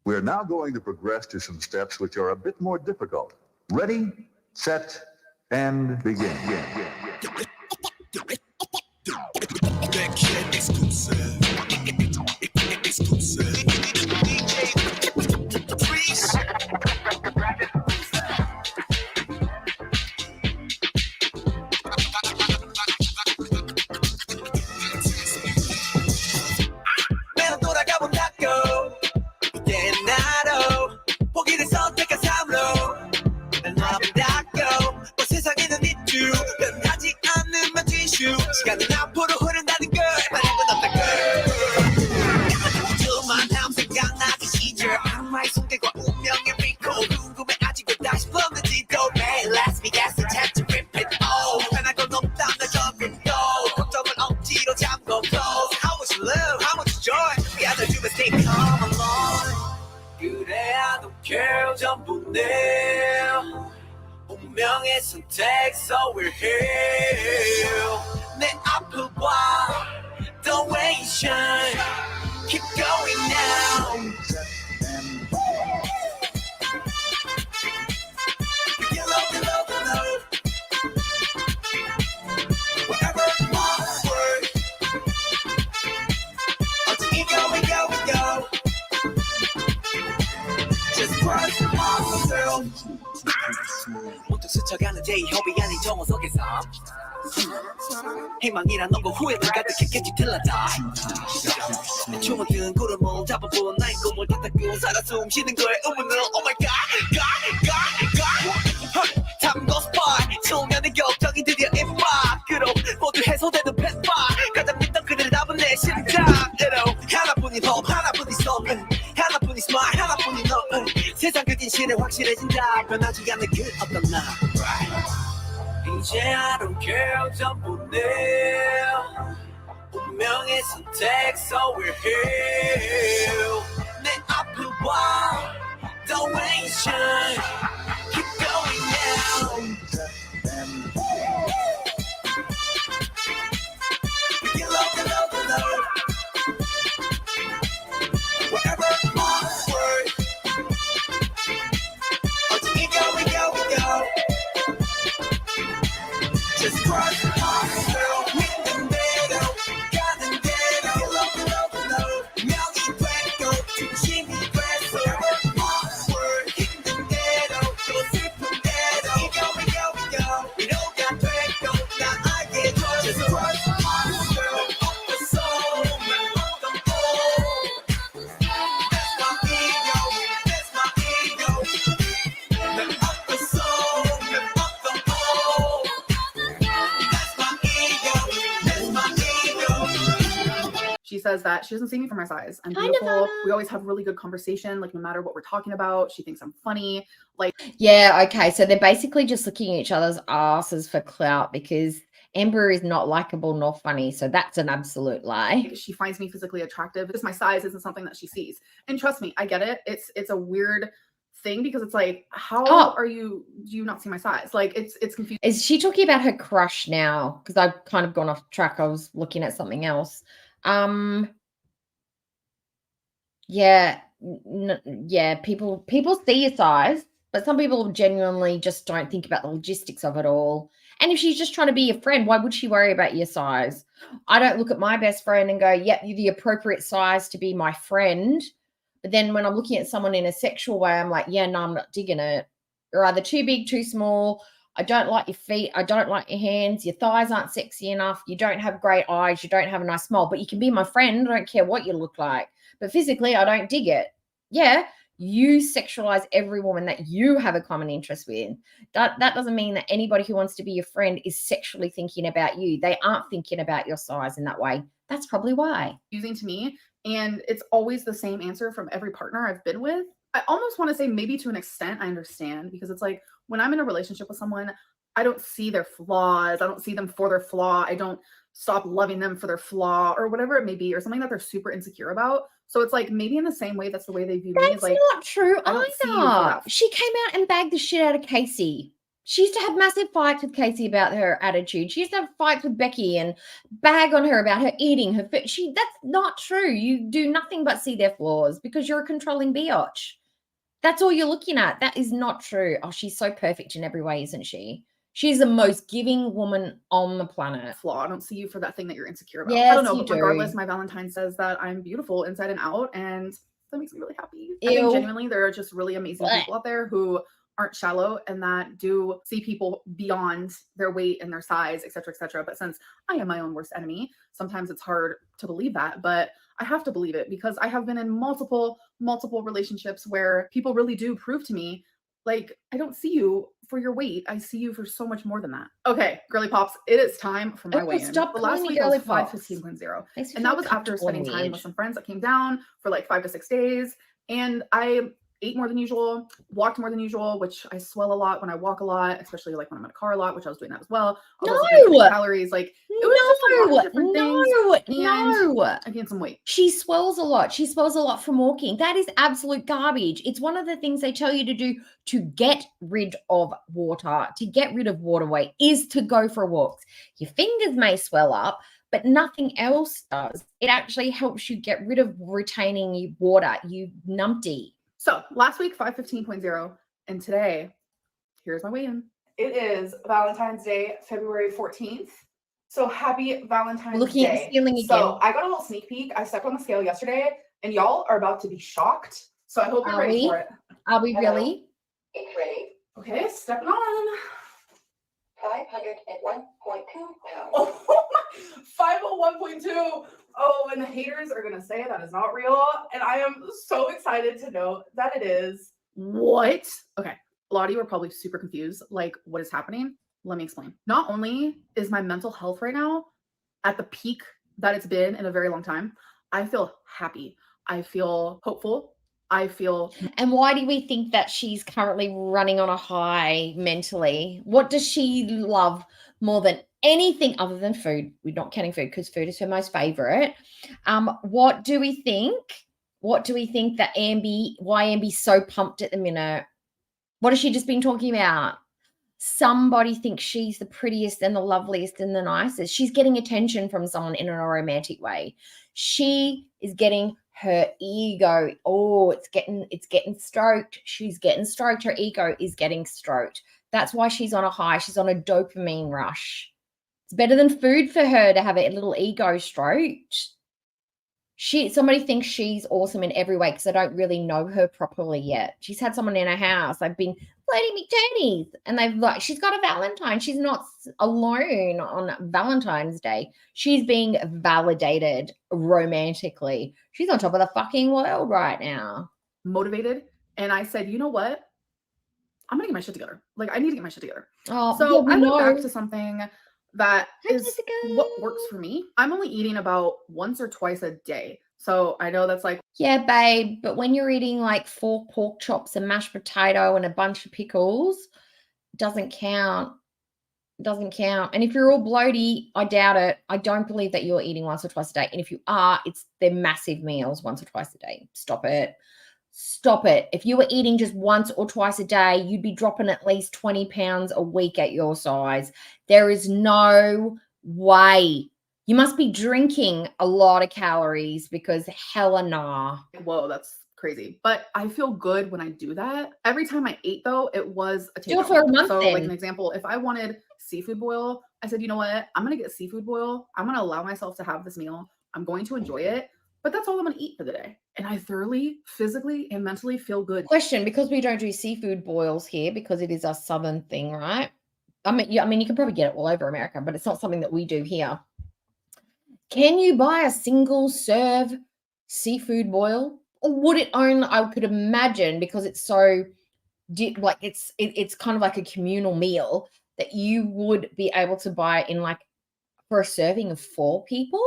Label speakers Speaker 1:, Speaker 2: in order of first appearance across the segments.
Speaker 1: We're now going to progress to some steps which are a bit more difficult. Ready, set, and begin.
Speaker 2: 시간은 앞으로 흐른다는 걸 말하고 없다 우주만 함 생각나기 시절 악마의 손길과 운명의 recall 궁금해 아직도 다시 보는지도 매일 Las Vegas을 찾지 repeat oh 변하고 높다는 적응도 걱정을 억지로 잠궈 close How much love, how much joy We are the human stay calm alone 그래 I don't care 전부 내 운명의 선택 so we're here 내 앞을 봐 The way you shine Keep going now You love, you love, you love Wherever forward Until we go, we go, we go Just cross the muscle 문득 스쳐가는 제2협이 아닌 정원 속에서 희망이란 너고 후회를 가득했겠지 틀렸다 내 춤은 든 구름을 잡아본 나의 꿈을 다닦고 살아 숨 쉬는 거에 의문은 Oh my god, God, God 탐구 스팟 수면의 격정이 드디어 임박으로 모두 해소되는 펫바 가장 믿던 그들의 답은 내 심장으로 하나뿐인 hope 하나뿐인 soul 하나뿐인 smile 하나뿐인 너 세상 그 진실은 확실해진다 변하지 않는 그 어떤 나 이제 I don't care 전부 내 운명의 선택 so we're here 내 앞을 봐 The way you shine Keep going now You love, you love, you love Wherever forward Until we go, we go, we go Just cross the muscle 있는 대로 가는 대로 You love, you love, you love 명이 되고 중심이 돼서 forward 힘든 대로 또 슬픈 대로 We go, we go, we go 위로가 되고 나 알게 줘 Just cross the muscle of the soul of the whole That's my ego, that's my ego Of the soul, of the whole
Speaker 3: She says that she doesn't see me for my size. I'm beautiful. We always have really good conversation, like no matter what we're talking about. She thinks I'm funny. Like,
Speaker 4: yeah, okay. So they're basically just looking at each other's asses for clout because Amber is not likable nor funny. So that's an absolute lie.
Speaker 3: she finds me physically attractive. Just my size isn't something that she sees. And trust me, I get it. It's a weird thing because it's like, how do you not see my size? Like it's confusing.
Speaker 4: Is she talking about her crush now? Because I've kind of gone off track. I was looking at something else. Yeah, people see your size, but some people genuinely just don't think about the logistics of it all. And if she's just trying to be your friend, why would she worry about your size? I don't look at my best friend and go, yep, you're the appropriate size to be my friend. But then when I'm looking at someone in a sexual way, I'm like, yeah, no, I'm not digging it. You're either too big, too small. I don't like your feet. I don't like your hands. Your thighs aren't sexy enough. You don't have great eyes. You don't have a nice smile, but you can be my friend. I don't care what you look like. But physically, I don't dig it. Yeah, you sexualize every woman that you have a common interest with. That doesn't mean that anybody who wants to be your friend is sexually thinking about you. They aren't thinking about your size in that way. That's probably why.
Speaker 3: Confusing to me. And it's always the same answer from every partner I've been with. I almost want to say maybe to an extent I understand because it's like when I'm in a relationship with someone, I don't see their flaws. I don't see them for their flaw. I don't stop loving them for their flaw or whatever it may be or something that they're super insecure about. So it's like maybe in the same way, that's the way they view me.
Speaker 4: That's
Speaker 3: like,
Speaker 4: not true either. She came out and bagged the shit out of Casey. She used to have massive fights with Casey about her attitude. She used to have fights with Becky and bag on her about her eating her food. That's not true. You do nothing but see their flaws because you're a controlling biatch. That's all you're looking at. That is not true. Oh, she's so perfect in every way, isn't she? She's the most giving woman on the planet.
Speaker 3: Flaw. I don't see you for that thing that you're insecure about.
Speaker 4: Yes,
Speaker 3: I don't know,
Speaker 4: you
Speaker 3: but
Speaker 4: do.
Speaker 3: regardless, my Valentine says that I'm beautiful inside and out, and that makes me really happy. I think
Speaker 4: Ew.
Speaker 3: genuinely there are just really amazing
Speaker 4: Blech.
Speaker 3: people out there who aren't shallow and that do see people beyond their weight and their size, etc., etc. But since I am my own worst enemy, sometimes it's hard to believe that, but I have to believe it because I have been in multiple relationships where people really do prove to me, like, I don't see you for your weight. I see you for so much more than that. Okay, girly pops, it is time for my
Speaker 4: Oh,
Speaker 3: weigh-in.
Speaker 4: stop
Speaker 3: The
Speaker 4: calling
Speaker 3: last
Speaker 4: me
Speaker 3: week was
Speaker 4: girly pops.
Speaker 3: 515.0.
Speaker 4: Makes me
Speaker 3: And that
Speaker 4: feel
Speaker 3: was after
Speaker 4: comfortable
Speaker 3: spending
Speaker 4: and
Speaker 3: time
Speaker 4: weird.
Speaker 3: with some friends that came down for like 5 to 6 days. And I ate more than usual, walked more than usual, which I swell a lot when I walk a lot, especially like when I'm in a car a lot, which I was doing that as well. I was also drinking
Speaker 4: No!
Speaker 3: calories. Like, it was just a lot of different things.
Speaker 4: No.
Speaker 3: I gained some weight.
Speaker 4: She swells a lot. She swells a lot from walking. That is absolute garbage. It's one of the things they tell you to do to get rid of water, to get rid of water weight, is to go for walks. Your fingers may swell up, but nothing else does. It actually helps you get rid of retaining your water, you numpty.
Speaker 3: So last week, 515.0. And today, here's my weigh-in. It is Valentine's Day, February 14th. So happy Valentine's
Speaker 4: Looking
Speaker 3: Day.
Speaker 4: at the ceiling again.
Speaker 3: So I got a little sneak peek. I stepped on the scale yesterday, and y'all are about to be shocked. So I hope you're
Speaker 4: Are
Speaker 3: ready
Speaker 4: we?
Speaker 3: for it.
Speaker 4: Are we
Speaker 3: Hello.
Speaker 4: really?
Speaker 5: It's ready.
Speaker 3: Okay, stepping on.
Speaker 5: 501.2 pounds.
Speaker 3: Oh, 501.2. Oh, and the haters are gonna say that is not real. And I am so excited to know that it is. What? Okay. A lot of you are probably super confused. Like, what is happening? Let me explain. Not only is my mental health right now at the peak that it's been in a very long time, I feel happy. I feel hopeful. I feel.
Speaker 4: And why do we think that she's currently running on a high mentally? What does she love more than anything other than food? We're not counting food because food is her most favorite. What do we think? What do we think that why Amby's so pumped at the minute? What has she just been talking about? Somebody thinks she's the prettiest and the loveliest and the nicest. She's getting attention from someone in a romantic way. She is getting her ego. Oh, it's getting stroked. She's getting stroked. Her ego is getting stroked. That's why she's on a high. She's on a dopamine rush. It's better than food for her to have a little ego stroked. Somebody thinks she's awesome in every way because I don't really know her properly yet. She's had someone in her house. I've been Lady McJaney's, and they've like, she's got a Valentine. She's not alone on Valentine's Day. She's being validated romantically. She's on top of the fucking world right now.
Speaker 3: Motivated. And I said, you know what? I'm gonna get my shit together. Like, I need to get my shit together.
Speaker 4: Oh,
Speaker 3: So
Speaker 4: yeah,
Speaker 3: I
Speaker 4: we
Speaker 3: went back
Speaker 4: know.
Speaker 3: to something that
Speaker 4: Hi,
Speaker 3: is
Speaker 4: Jessica.
Speaker 3: what works for me. I'm only eating about once or twice a day. So I know that's like,
Speaker 4: Yeah, babe, but when you're eating like 4 pork chops and mashed potato and a bunch of pickles, it doesn't count. It doesn't count. And if you're all bloaty, I doubt it. I don't believe that you're eating once or twice a day. And if you are, they're massive meals once or twice a day. Stop it. Stop it. If you were eating just once or twice a day, you'd be dropping at least 20 pounds a week at your size. There is no way. You must be drinking a lot of calories because hella nah.
Speaker 3: whoa, that's crazy. But I feel good when I do that. Every time I ate, though, it was a
Speaker 4: Do it
Speaker 3: takeout
Speaker 4: for a
Speaker 3: meal.
Speaker 4: month
Speaker 3: So,
Speaker 4: then.
Speaker 3: like an example, if I wanted seafood boil, I said, you know what? I'm going to get seafood boil. I'm going to allow myself to have this meal. I'm going to enjoy it. But that's all I'm going to eat for the day. And I thoroughly, physically, and mentally feel good.
Speaker 4: Question, because we don't do seafood boils here because it is a southern thing, right? I mean, you can probably get it all over America, but it's not something that we do here. Can you buy a single serve seafood boil? Or would it only, I could imagine, because it's so, like, it's kind of like a communal meal, that you would be able to buy it in like for a serving of 4 people.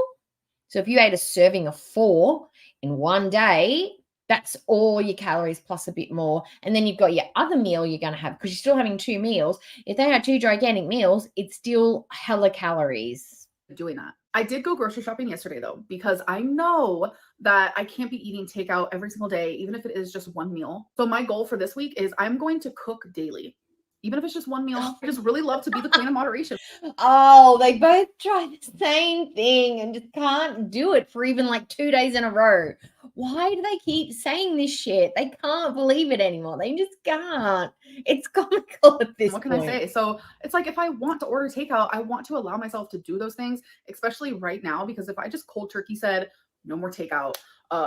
Speaker 4: So if you ate a serving of 4 in one day, that's all your calories plus a bit more. And then you've got your other meal you're going to have because you're still having 2 meals. If they had 2 gigantic meals, it's still hella calories.
Speaker 3: Doing that. I did go grocery shopping yesterday, though, because I know that I can't be eating takeout every single day, even if it is just one meal. So my goal for this week is I'm going to cook daily. even if it's just one meal. I just really love to be the queen of moderation.
Speaker 4: Oh, they both try the same thing and just can't do it for even like 2 days in a row. Why do they keep saying this shit? They can't believe it anymore. They just can't. It's comical at this
Speaker 3: What can
Speaker 4: point.
Speaker 3: I say? So it's like if I want to order takeout, I want to allow myself to do those things, especially right now, because if I just cold turkey said, no more takeout,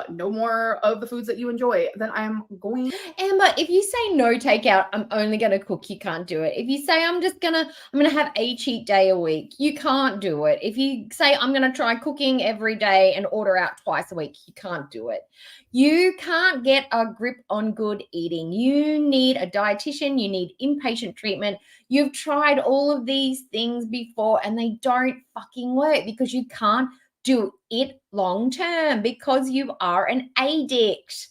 Speaker 3: no more of the foods that you enjoy, then I'm going.
Speaker 4: Amber, if you say no takeout, I'm only gonna cook, you can't do it. If you say I'm gonna have a cheat day a week, you can't do it. If you say I'm gonna try cooking every day and order out twice a week, you can't do it. You can't get a grip on good eating. You need a dietitian, you need inpatient treatment. You've tried all of these things before and they don't fucking work because you can't do it long term because you are an addict.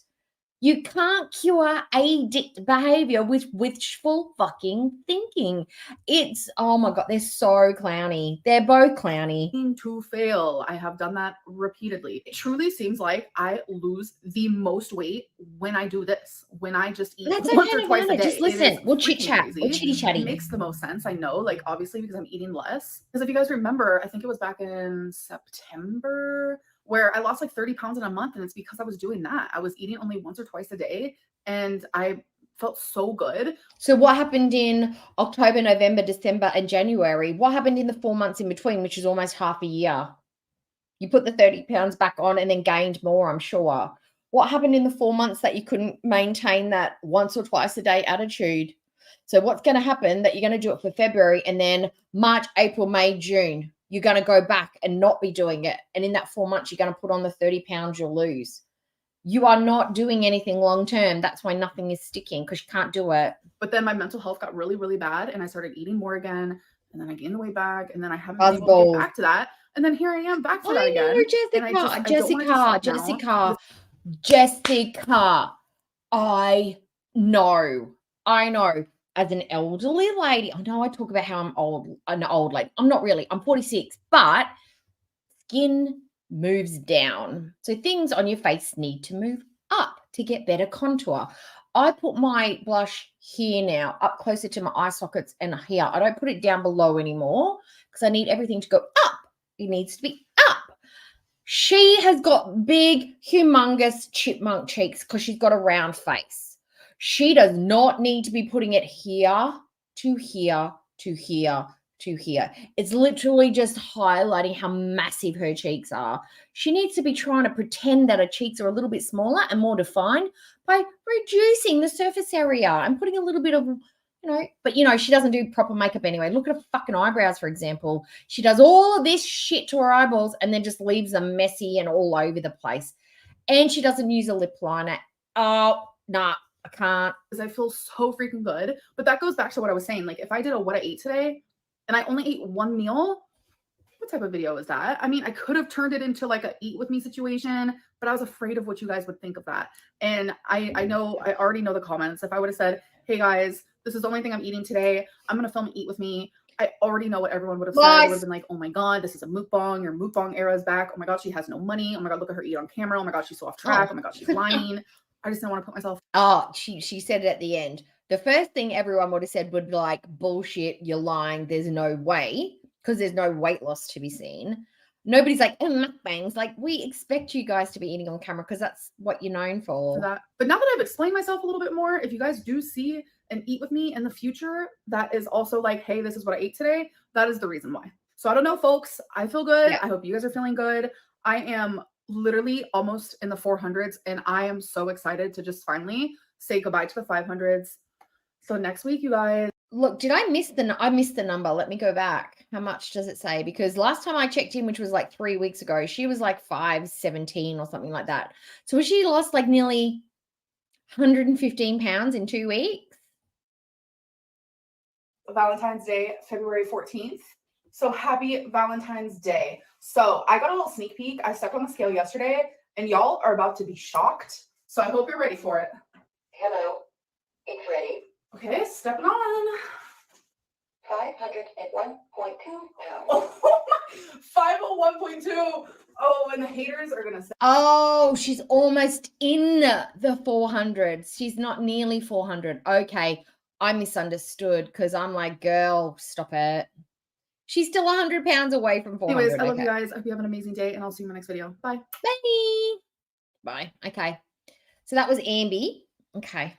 Speaker 4: You can't cure addict behavior with wishful fucking thinking. It's, oh my God, they're so clowny. They're both clowny.
Speaker 3: To fail. I have done that repeatedly. It truly seems like I lose the most weight when I do this, when I just eat
Speaker 4: That's
Speaker 3: once
Speaker 4: okay,
Speaker 3: or twice a
Speaker 4: Nirvana.
Speaker 3: day.
Speaker 4: Just listen. We'll chit chat. We'll chitty
Speaker 3: It
Speaker 4: chatty.
Speaker 3: makes the most sense. I know, like obviously because I'm eating less. Because if you guys remember, I think it was back in September where I lost like 30 pounds in a month. And it's because I was doing that. I was eating only once or twice a day. And I felt so good.
Speaker 4: So what happened in October, November, December, and January? What happened in the 4 months in between, which is almost half a year? You put the 30 pounds back on and then gained more, I'm sure. What happened in the 4 months that you couldn't maintain that once or twice a day attitude? So what's going to happen that you're going to do it for February and then March, April, May, June, you're going to go back and not be doing it. And in that 4 months, you're going to put on the 30 pounds you'll lose. You are not doing anything long term. That's why nothing is sticking because you can't do it.
Speaker 3: But then my mental health got really, really bad and I started eating more again. And then I gained the weight back and then I haven't been able to get back to that. And then here I am back for that again.
Speaker 4: Jessica, I know. As an elderly lady, I know I talk about how I'm an old lady. I'm not really. I'm 46, but skin moves down. So things on your face need to move up to get better contour. I put my blush here now, up closer to my eye sockets and here. I don't put it down below anymore because I need everything to go up. It needs to be up. She has got big, humongous chipmunk cheeks because she's got a round face. She does not need to be putting it here to here to here to here. It's literally just highlighting how massive her cheeks are. She needs to be trying to pretend that her cheeks are a little bit smaller and more defined by reducing the surface area and putting a little bit of, but she doesn't do proper makeup anyway. Look at her fucking eyebrows, for example. She does all of this shit to her eyeballs and then just leaves them messy and all over the place. And she doesn't use a lip liner. Oh, nah, I can't.
Speaker 3: Because I feel so freaking good. But that goes back to what I was saying. Like if I did a what I ate today and I only ate one meal, what type of video is that? I mean, I could have turned it into like a eat with me situation, but I was afraid of what you guys would think of that. And I already know the comments. If I would have said, hey guys, this is the only thing I'm eating today, I'm going to film Eat With Me, I already know what everyone would have said. It would have been like, oh my God, this is a mukbang. Your mukbang era is back. Oh my God, she has no money. Oh my God, look at her eat on camera. Oh my God, she's so off track. Oh my God, she's lying. I just didn't want to put myself.
Speaker 4: Oh, she said it at the end. The first thing everyone would have said would be like, bullshit, you're lying. There's no way because there's no weight loss to be seen. Nobody's like, mukbangs. Like, we expect you guys to be eating on camera because that's what you're known for.
Speaker 3: That. But now that I've explained myself a little bit more, if you guys do see an Eat With Me in the future, that is also like, hey, this is what I ate today. That is the reason why. So I don't know, folks. I feel good. Yeah. I hope you guys are feeling good. I am literally almost in the 400s and I am so excited to just finally say goodbye to the 500s. So next week, you guys.
Speaker 4: Look, I missed the number. Let me go back. How much does it say? Because last time I checked in, which was like 3 weeks ago, she was like 517 or something like that. So she lost like nearly 115 pounds in 2 weeks.
Speaker 3: Valentine's Day, February 14th. So happy Valentine's Day. So I got a little sneak peek. I stepped on the scale yesterday and y'all are about to be shocked. So I hope you're ready for it.
Speaker 5: Hello, it's ready.
Speaker 3: Okay, stepping on.
Speaker 5: 501.2 pounds.
Speaker 3: Oh, 501.2. Oh, and the haters are going to say.
Speaker 4: Oh, she's almost in the 400s. She's not nearly 400. Okay. I misunderstood because I'm like, girl, stop it. She's still 100 pounds away from 400.
Speaker 3: Anyways, I love you
Speaker 4: okay.
Speaker 3: guys. I hope you have an amazing day, and I'll see you in my next video. Bye.
Speaker 4: Bye. Bye. Okay. So that was Amby. Okay.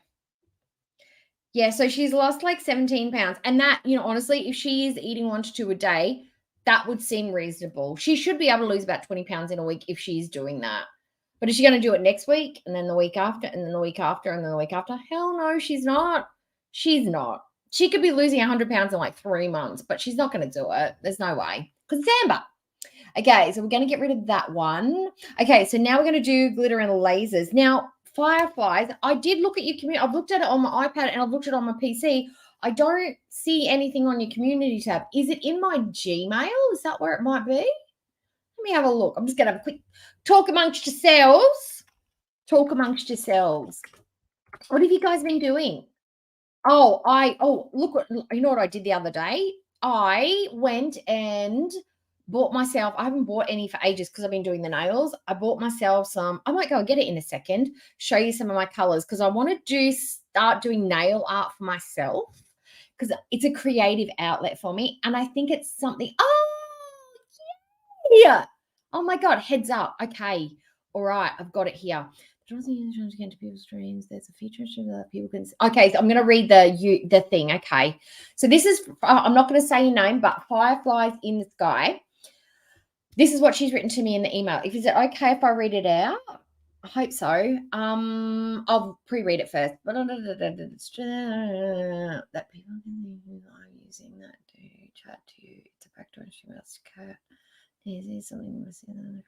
Speaker 4: Yeah, so she's lost like 17 pounds. And that, honestly, if she is eating 1 to 2 a day, that would seem reasonable. She should be able to lose about 20 pounds in a week if she's doing that. But is she going to do it next week and then the week after and then the week after and then the week after? Hell no, she's not. She's not. She could be losing 100 pounds in like 3 months, but she's not going to do it. There's no way. Because it's Amber. Okay, so we're going to get rid of that one. Okay, so now we're going to do glitter and lasers. Now, fireflies, I did look at your community. I've looked at it on my iPad and I've looked at it on my PC. I don't see anything on your community tab. Is it in my Gmail? Is that where it might be? Let me have a look. I'm just going to have a quick talk amongst yourselves. Talk amongst yourselves. What have you guys been doing? Look, you know what I did the other day? I went and bought myself, I haven't bought any for ages because I've been doing the nails. I bought myself some, I might go and get it in a second, show you some of my colors because I want to start doing nail art for myself because it's a creative outlet for me. And I think it's something, yeah. Oh my God, heads up. Okay. All right. I've got it here. Again to people's dreams. There's a feature that people can see. Okay, so I'm going to read the thing. Okay, so this is, I'm not going to say your name, but fireflies in the sky. This is what she's written to me in the email. Is it okay if I read it out? I hope so. I'll pre-read it first. That people can see who are using that to chat to you. It's a backdoor. She must cut. Is something missing?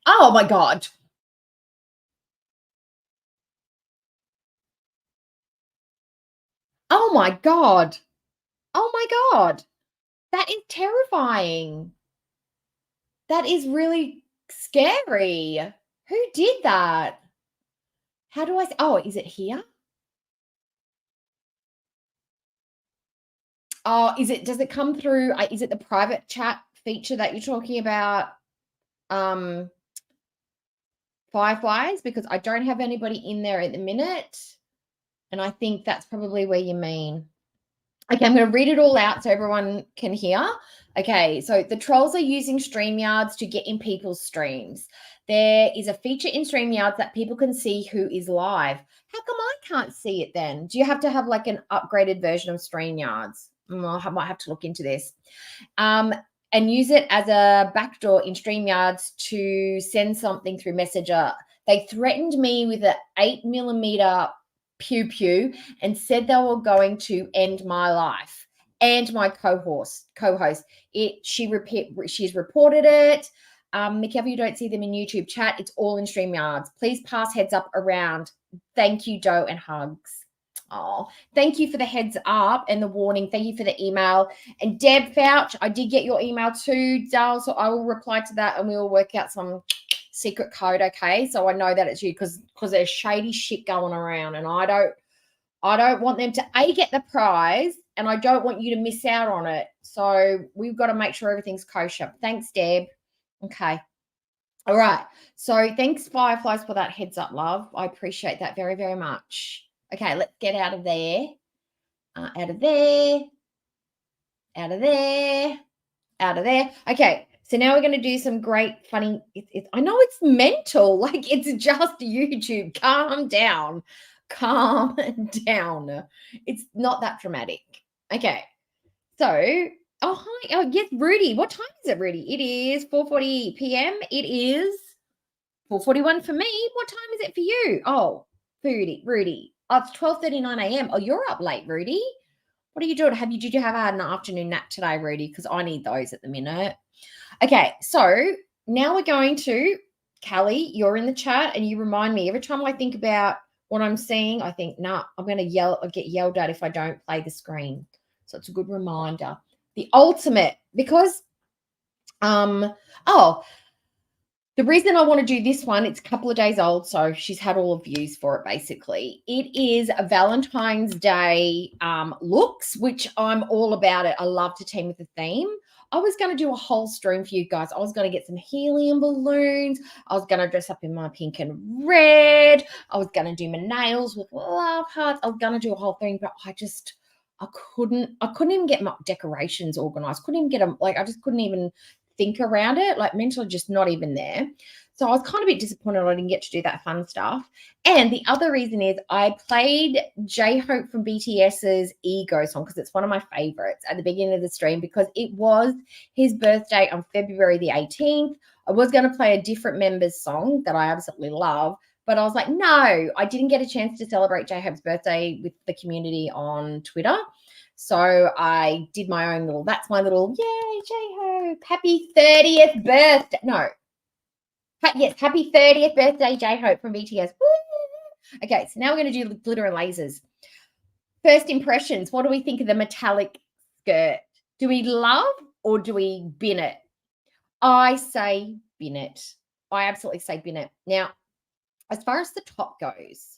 Speaker 4: Oh my God. Oh my God. Oh my God. That is terrifying. That is really scary. Who did that? How do I? Oh, is it here? Oh, does it come through? Is it the private chat feature that you're talking about? Fireflies? Because I don't have anybody in there at the minute. And I think that's probably where you mean. Okay, I'm going to read it all out so everyone can hear. Okay, so the trolls are using StreamYards to get in people's streams. There is a feature in StreamYards that people can see who is live. How come I can't see it then? Do you have to have like an upgraded version of StreamYards? I might have to look into this. And use it as a backdoor in StreamYards to send something through Messenger. They threatened me with an 8mm pew and said they were going to end my life and my co-host. She's reported it. Mickey, if you don't see them in YouTube chat, it's all in StreamYards. Please pass heads up around. Thank you, Doe, and hugs. Oh, thank you for the heads up and the warning. Thank you for the email. And Deb Fouch, I did get your email too, Dal, so I will reply to that and we will work out some secret code, okay? So I know that it's you because there's shady shit going around and I don't want them to get the prize and I don't want you to miss out on it. So we've got to make sure everything's kosher. Thanks, Deb. Okay. All right. So thanks, Fireflies, for that heads up, love. I appreciate that very, very much. Okay, let's get out of there. Out of there. Out of there. Out of there. Okay. So now we're going to do some great, funny. I know it's mental. Like it's just YouTube. Calm down. Calm down. It's not that dramatic. Okay. So, oh, hi. Oh, yes, Rudy. What time is it, Rudy? It is 4:40 p.m. It is 4:41 for me. What time is it for you? Oh, Rudy. Oh, it's 12:39 a.m. Oh, you're up late, Rudy. What are you doing? Did you have an afternoon nap today, Rudy? Because I need those at the minute. Okay, so now we're going to, Callie, you're in the chat and you remind me every time I think about what I'm seeing, I think, nah, I'm going to I'll get yelled at if I don't play the screen. So it's a good reminder. The ultimate, because, the reason I want to do this one, it's a couple of days old, so she's had all the views for it, basically. It is a Valentine's Day looks, which I'm all about it. I love to team with the theme. I was going to do a whole stream for you guys. I was going to get some helium balloons. I was going to dress up in my pink and red. I was going to do my nails with love hearts. I was going to do a whole thing, but I couldn't even get my decorations organized. Couldn't even get them, like, I just couldn't even think around it, like mentally just not even there. So I was kind of a bit disappointed I didn't get to do that fun stuff. And the other reason is I played J-Hope from BTS's Ego song because it's one of my favorites at the beginning of the stream because it was his birthday on February the 18th. I was going to play a different member's song that I absolutely love, but I was like, no, I didn't get a chance to celebrate J-Hope's birthday with the community on Twitter. So I did my own little, that's my little, yay, J-Hope, happy 30th birthday. No. Yes, happy 30th birthday, J-Hope from BTS. Woo! Okay, so now we're going to do glitter and lasers. First impressions, what do we think of the metallic skirt? Do we love or do we bin it? I say bin it. I absolutely say bin it. Now, as far as the top goes,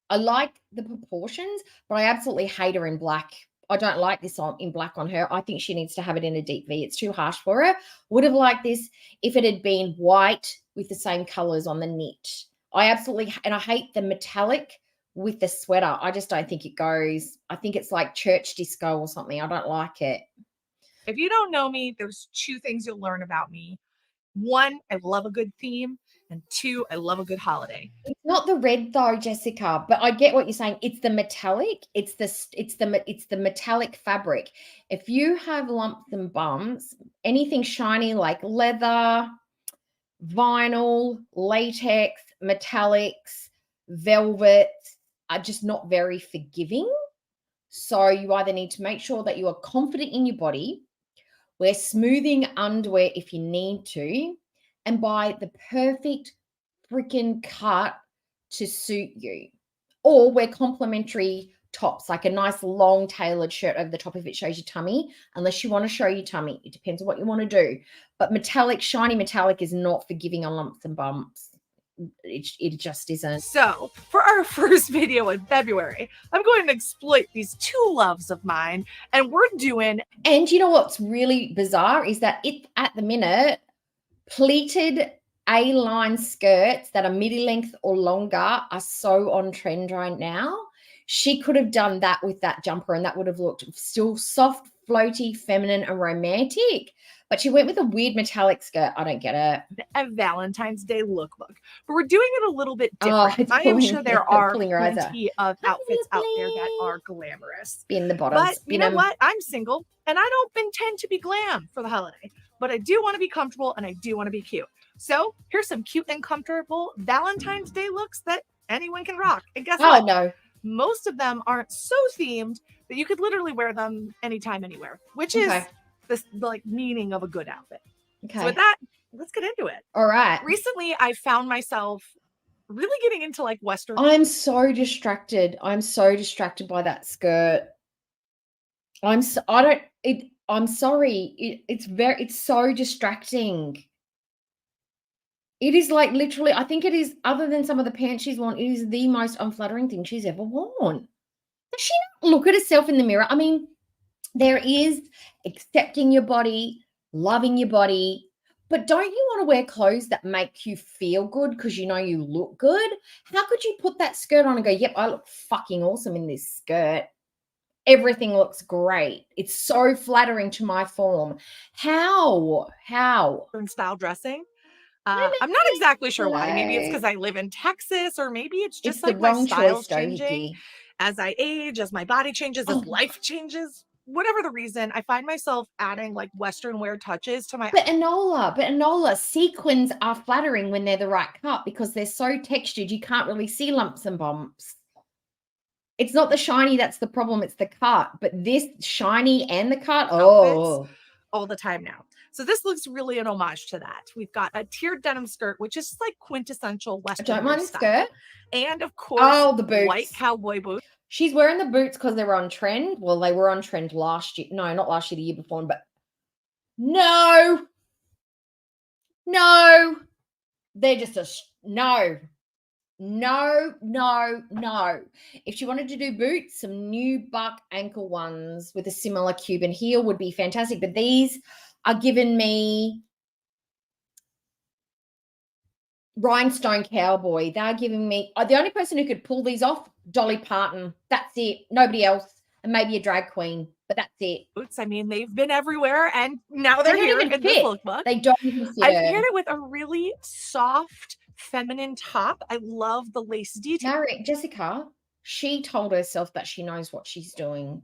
Speaker 4: I like the proportions, but I absolutely hate her in black. I don't like this in black on her. I think she needs to have it in a deep V. It's too harsh for her. Would have liked this if it had been white with the same colors on the knit. I hate the metallic with the sweater. I just don't think it goes. I think it's like church disco or something. I don't like it.
Speaker 6: If you don't know me, there's two things you'll learn about me. One, I love a good theme. And two, I love a good holiday.
Speaker 4: It's not the red though, Jessica, but I get what you're saying. It's the metallic. It's the metallic fabric. If you have lumps and bumps, anything shiny like leather, vinyl, latex, metallics, velvets are just not very forgiving. So you either need to make sure that you are confident in your body, wear smoothing underwear if you need to, and buy the perfect freaking cut to suit you. Or wear complementary tops, like a nice long tailored shirt over the top if it shows your tummy, unless you want to show your tummy. It depends on what you want to do. But metallic, shiny metallic is not forgiving on lumps and bumps. It just isn't.
Speaker 6: So for our first video in February, I'm going to exploit these two loves of mine, and we're doing...
Speaker 4: And you know what's really bizarre is that at the minute, pleated A-line skirts that are midi length or longer are so on trend right now. She could have done that with that jumper and that would have looked still soft, floaty, feminine and romantic. But she went with a weird metallic skirt. I don't get it.
Speaker 6: A Valentine's Day lookbook. But we're doing it a little bit different. I am sure there are plenty of outfits out there that are glamorous.
Speaker 4: Spin the bottoms.
Speaker 6: But you know what? I'm single and I don't intend to be glam for the holiday. But I do want to be comfortable and I do want to be cute. So here's some cute and comfortable Valentine's Day looks that anyone can rock. And guess what?
Speaker 4: No.
Speaker 6: Most of them aren't so themed that you could literally wear them anytime, anywhere, which is the like meaning of a good outfit. Okay. So with that, let's get into it.
Speaker 4: All right.
Speaker 6: Recently, I found myself really getting into like Western.
Speaker 4: I'm so distracted. I'm so distracted by that skirt. I'm sorry. It's so distracting. It is like literally, I think it is, other than some of the pants she's worn, it is the most unflattering thing she's ever worn. Does she not look at herself in the mirror? I mean, there is accepting your body, loving your body, but don't you want to wear clothes that make you feel good because you know you look good? How could you put that skirt on and go, yep, I look fucking awesome in this skirt. Everything looks great. It's so flattering to my form. How?
Speaker 6: Style dressing. I'm not exactly sure why. Maybe it's because I live in Texas, or maybe it's just like my style's changing as I age, as my body changes, as life changes. Whatever the reason, I find myself adding like Western wear touches to my...
Speaker 4: But Enola, sequins are flattering when they're the right cut because they're so textured you can't really see lumps and bumps. It's not the shiny that's the problem, it's the cut. But this shiny and the cut, all
Speaker 6: the time now. So this looks really an homage to that. We've got a tiered denim skirt, which is like quintessential Western
Speaker 4: I don't mind the
Speaker 6: style.
Speaker 4: skirt.
Speaker 6: And of course,
Speaker 4: the boots.
Speaker 6: White cowboy boots.
Speaker 4: She's wearing the boots because they were on trend. Well, they were on trend last year. No, not last year, the year before. But no. They're just no. If she wanted to do boots, some new buck ankle ones with a similar Cuban heel would be fantastic. But these are giving me Rhinestone Cowboy. They're giving me the only person who could pull these off, Dolly Parton. That's it. Nobody else. And maybe a drag queen, but that's it.
Speaker 6: Boots. I mean, they've been everywhere, and now they're
Speaker 4: They
Speaker 6: here
Speaker 4: don't even
Speaker 6: in this
Speaker 4: fit.
Speaker 6: lookbook.
Speaker 4: They don't even fit.
Speaker 6: I've paired it with a really soft, feminine top. I love the lace detail.
Speaker 4: Jessica, she told herself that she knows what she's doing.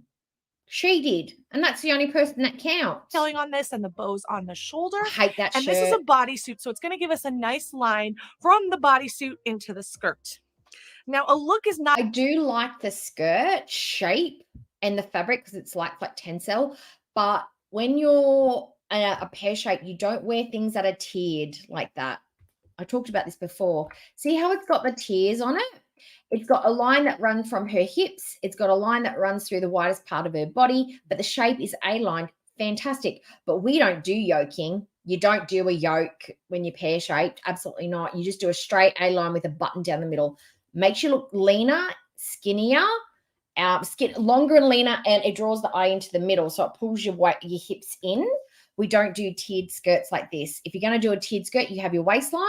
Speaker 4: She did, and that's the only person that counts.
Speaker 6: Telling on this and the bows on the shoulder.
Speaker 4: I hate that
Speaker 6: and
Speaker 4: shirt.
Speaker 6: This is a bodysuit, so it's going to give us a nice line from the bodysuit into the skirt. Now, a look is not.
Speaker 4: I do like the skirt shape and the fabric because it's like tencel, but when you're a pear shape, you don't wear things that are tiered like that. I talked about this before. See how it's got the tiers on it? It's got a line that runs from her hips. It's got a line that runs through the widest part of her body, but the shape is A-line. Fantastic. But we don't do yoking. You don't do a yoke when you're pear-shaped. Absolutely not. You just do a straight A-line with a button down the middle. Makes you look leaner, skinnier, longer and leaner, and it draws the eye into the middle, so it pulls your hips in. We don't do tiered skirts like this. If you're going to do a tiered skirt, you have your waistline,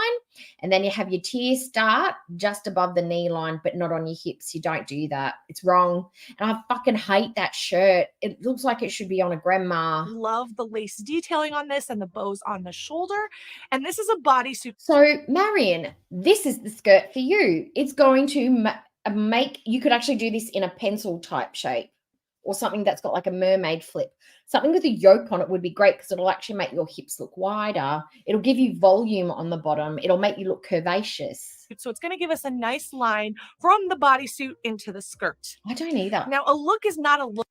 Speaker 4: and then you have your tier start just above the knee line, but not on your hips. You don't do that. It's wrong. And I fucking hate that shirt. It looks like it should be on a grandma.
Speaker 6: Love the lace detailing on this and the bows on the shoulder. And this is a bodysuit.
Speaker 4: So, Marion, this is the skirt for you. It's going to you could actually do this in a pencil type shape or something that's got like a mermaid flip. Something with a yoke on it would be great because it'll actually make your hips look wider. It'll give you volume on the bottom. It'll make you look curvaceous.
Speaker 6: So it's going to give us a nice line from the bodysuit into the skirt.
Speaker 4: I don't either.
Speaker 6: Now, a look is not a look.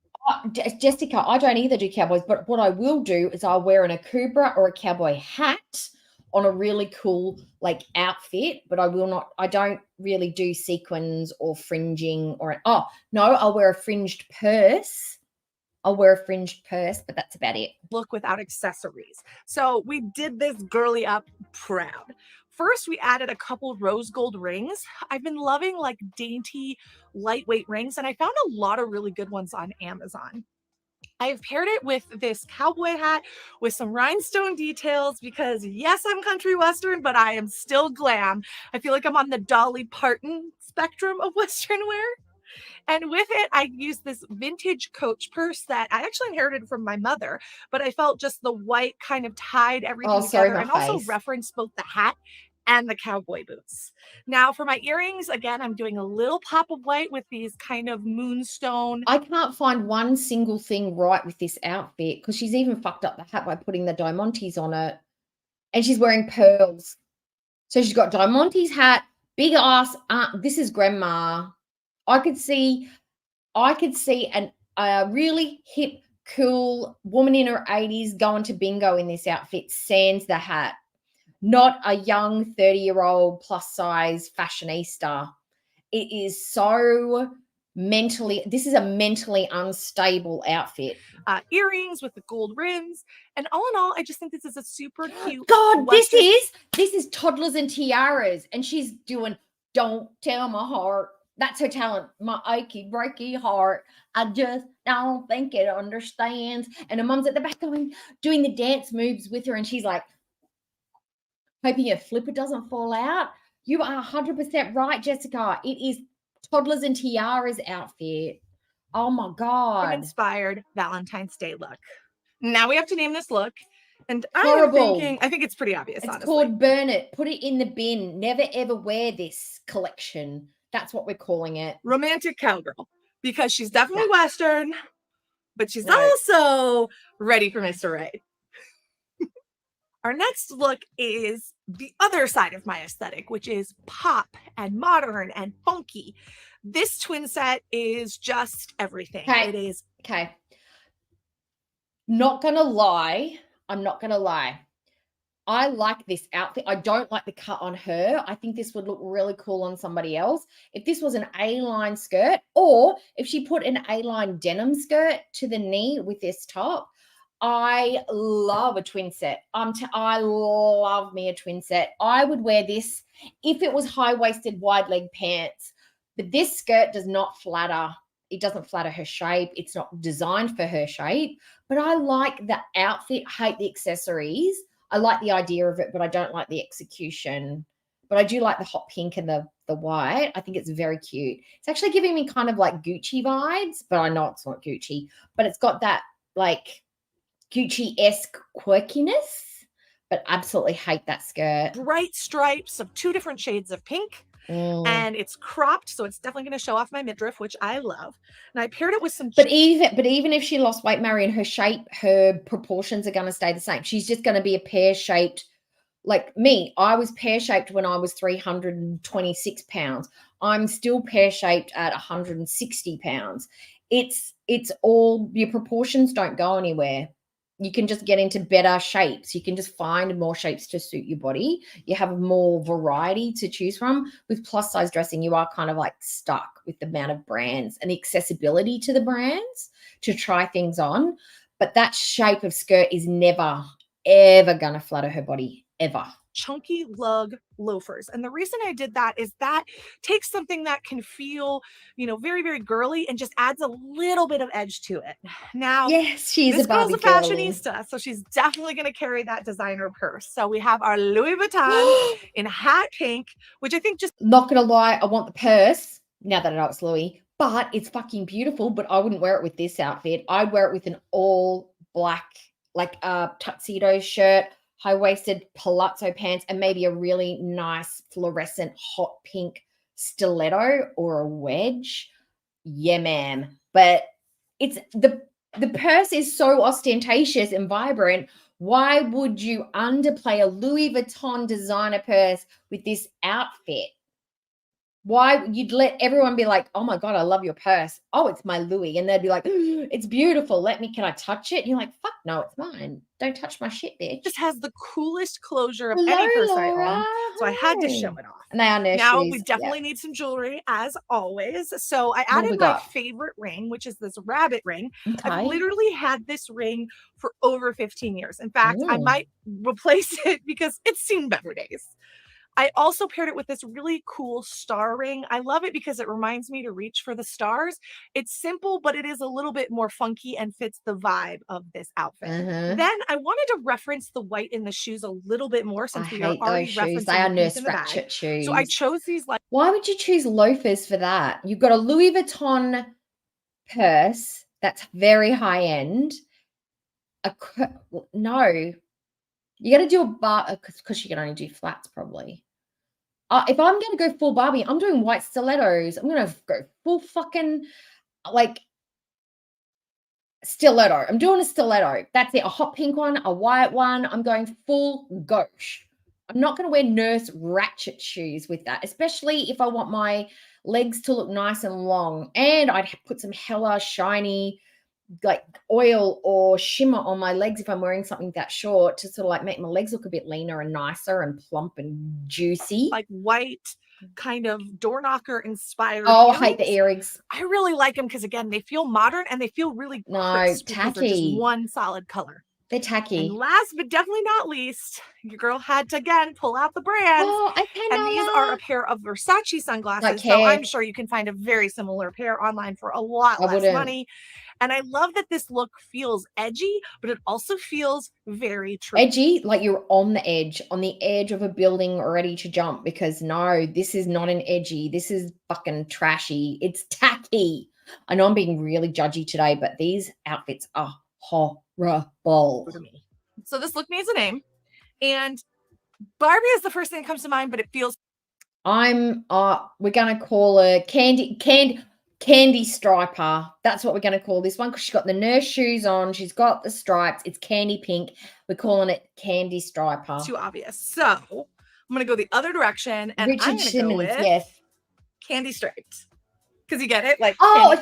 Speaker 4: Jessica, I don't either do cowboys, but what I will do is I'll wear an akubra or a cowboy hat on a really cool like outfit, but I don't really do sequins or fringing I'll wear a fringed purse. But that's about it.
Speaker 6: Look without accessories. So we did this girly up proud. First, we added a couple rose gold rings. I've been loving like dainty, lightweight rings, and I found a lot of really good ones on Amazon. I've paired it with this cowboy hat with some rhinestone details because yes, I'm country western, but I am still glam. I feel like I'm on the Dolly Parton spectrum of western wear. And with it, I used this vintage Coach purse that I actually inherited from my mother, but I felt just the white kind of tied everything together and also referenced both the hat and the cowboy boots. Now for my earrings, again, I'm doing a little pop of white with these kind of moonstone.
Speaker 4: I can't find one single thing right with this outfit because she's even fucked up the hat by putting the diamantes on it. And she's wearing pearls. So she's got diamantes hat, big ass. This is grandma. I could see a really hip, cool woman in her 80s going to bingo in this outfit, sans the hat. Not a young 30-year-old plus size fashionista. It is so this is a mentally unstable outfit.
Speaker 6: Earrings with the gold rims. And all in all, I just think this is a super cute.
Speaker 4: God, this is toddlers and tiaras. And she's doing Don't Tell My Heart. That's her talent. My achy, breaky heart. I just don't think it understands. And her mum's at the back doing the dance moves with her. And she's like, hoping your flipper doesn't fall out. You are 100% right, Jessica. It is toddlers and tiaras outfit. Oh my God.
Speaker 6: Inspired Valentine's Day look. Now we have to name this look. And I think it's pretty obvious, honestly.
Speaker 4: It's called Burn It. Put it in the bin. Never ever wear this collection. That's what we're calling it.
Speaker 6: Romantic cowgirl. Because she's definitely Western, but she's also ready for Mr. Right. Our next look is the other side of my aesthetic, which is pop and modern and funky. This twin set is just everything.
Speaker 4: Okay.
Speaker 6: It is.
Speaker 4: Okay. I'm not going to lie. I like this outfit. I don't like the cut on her. I think this would look really cool on somebody else. If this was an A-line skirt, or if she put an A-line denim skirt to the knee with this top, I love a twin set. I love me a twin set. I would wear this if it was high-waisted, wide leg pants. But this skirt does not flatter. it doesn't flatter her shape. It's not designed for her shape, but I like the outfit, hate the accessories. I like the idea of it, but I don't like the execution. But I do like the hot pink and the white. I think it's very cute. It's actually giving me kind of like Gucci vibes, but I know it's not Gucci, but it's got that like Gucci-esque quirkiness, but absolutely hate that skirt.
Speaker 6: Bright stripes of 2 different shades of pink. And it's cropped, so it's definitely going to show off my midriff, which I love. And I paired it with some.
Speaker 4: But even if she lost weight, Marion, her shape, her proportions are going to stay the same. She's just going to be a pear-shaped. Like me, I was pear-shaped when I was 326 pounds. I'm still pear-shaped at 160 pounds. It's all, your proportions don't go anywhere. You can just get into better shapes. You can just find more shapes to suit your body. You have more variety to choose from. With plus size dressing, you are kind of like stuck with the amount of brands and the accessibility to the brands to try things on. But that shape of skirt is never, ever going to flatter her body, ever.
Speaker 6: Chunky lug loafers. And the reason I did that is that takes something that can feel, very, very girly and just adds a little bit of edge to it. Now,
Speaker 4: yes, she's
Speaker 6: this
Speaker 4: a Barbie
Speaker 6: girl's a fashionista, so she's definitely going to carry that designer purse. So we have our Louis Vuitton in hot pink, which I think just...
Speaker 4: Not going to lie, I want the purse now that I know it's Louis, but it's fucking beautiful, but I wouldn't wear it with this outfit. I'd wear it with an all black, like a tuxedo shirt, high-waisted palazzo pants, and maybe a really nice fluorescent hot pink stiletto or a wedge. Yeah, ma'am. But it's the purse is so ostentatious and vibrant. Why would you underplay a Louis Vuitton designer purse with this outfit? Why you'd let everyone be like, oh my God, I love your purse. Oh, it's my Louis. And they'd be like, it's beautiful. Can I touch it? And you're like, fuck no, it's mine. Don't touch my shit, bitch.
Speaker 6: Just has the coolest closure of any purse I own. So I had to show it off.
Speaker 4: And they are nurse
Speaker 6: now
Speaker 4: shoes.
Speaker 6: We definitely need some jewelry as always. So I added my favorite ring, which is this rabbit ring. Okay. I've literally had this ring for over 15 years. In fact, I might replace it because it's seen better days. I also paired it with this really cool star ring. I love it because it reminds me to reach for the stars. It's simple, but it is a little bit more funky and fits the vibe of this outfit. Then I wanted to reference the white in the shoes a little bit more since we are already referencing
Speaker 4: they are
Speaker 6: the
Speaker 4: nurse
Speaker 6: in the
Speaker 4: ratchet
Speaker 6: bag.
Speaker 4: shoes.
Speaker 6: So I chose these like...
Speaker 4: Why would you choose loafers for that? You've got a Louis Vuitton purse that's very high end. No. You got to do a bar because you can only do flats probably. If I'm going to go full Barbie, I'm doing white stilettos. I'm going to go full fucking like stiletto. I'm doing a stiletto. That's it. A hot pink one, a white one. I'm going full gauche. I'm not going to wear nurse ratchet shoes with that, especially if I want my legs to look nice and long. And I'd put some hella shiny like oil or shimmer on my legs if I'm wearing something that short to sort of like make my legs look a bit leaner and nicer and plump and juicy.
Speaker 6: Like white kind of door knocker inspired.
Speaker 4: Oh, I hate the earrings.
Speaker 6: I really like them because again, they feel modern and they feel really crisp because they're just one solid color.
Speaker 4: They're tacky.
Speaker 6: And last but definitely not least, your girl had to again pull out the brands.
Speaker 4: Oh, I cannot.
Speaker 6: And these are a pair of Versace sunglasses. So I'm sure you can find a very similar pair online for a lot less money. And I love that this look feels edgy, but it also feels very true. Edgy,
Speaker 4: like you're on the edge of a building ready to jump, because no, this is not an edgy. This is fucking trashy. It's tacky. I know I'm being really judgy today, but these outfits are horrible.
Speaker 6: So this look needs a name. And Barbie is the first thing that comes to mind, but it feels...
Speaker 4: we're going to call her Candy Striper. That's what we're going to call this one because she's got the nurse shoes on. She's got the stripes. It's candy pink. We're calling it Candy Striper.
Speaker 6: Too obvious. So I'm going to go the other direction and
Speaker 4: Richard
Speaker 6: I'm going to go with Candy Striped. Because you get it? Like,
Speaker 4: oh my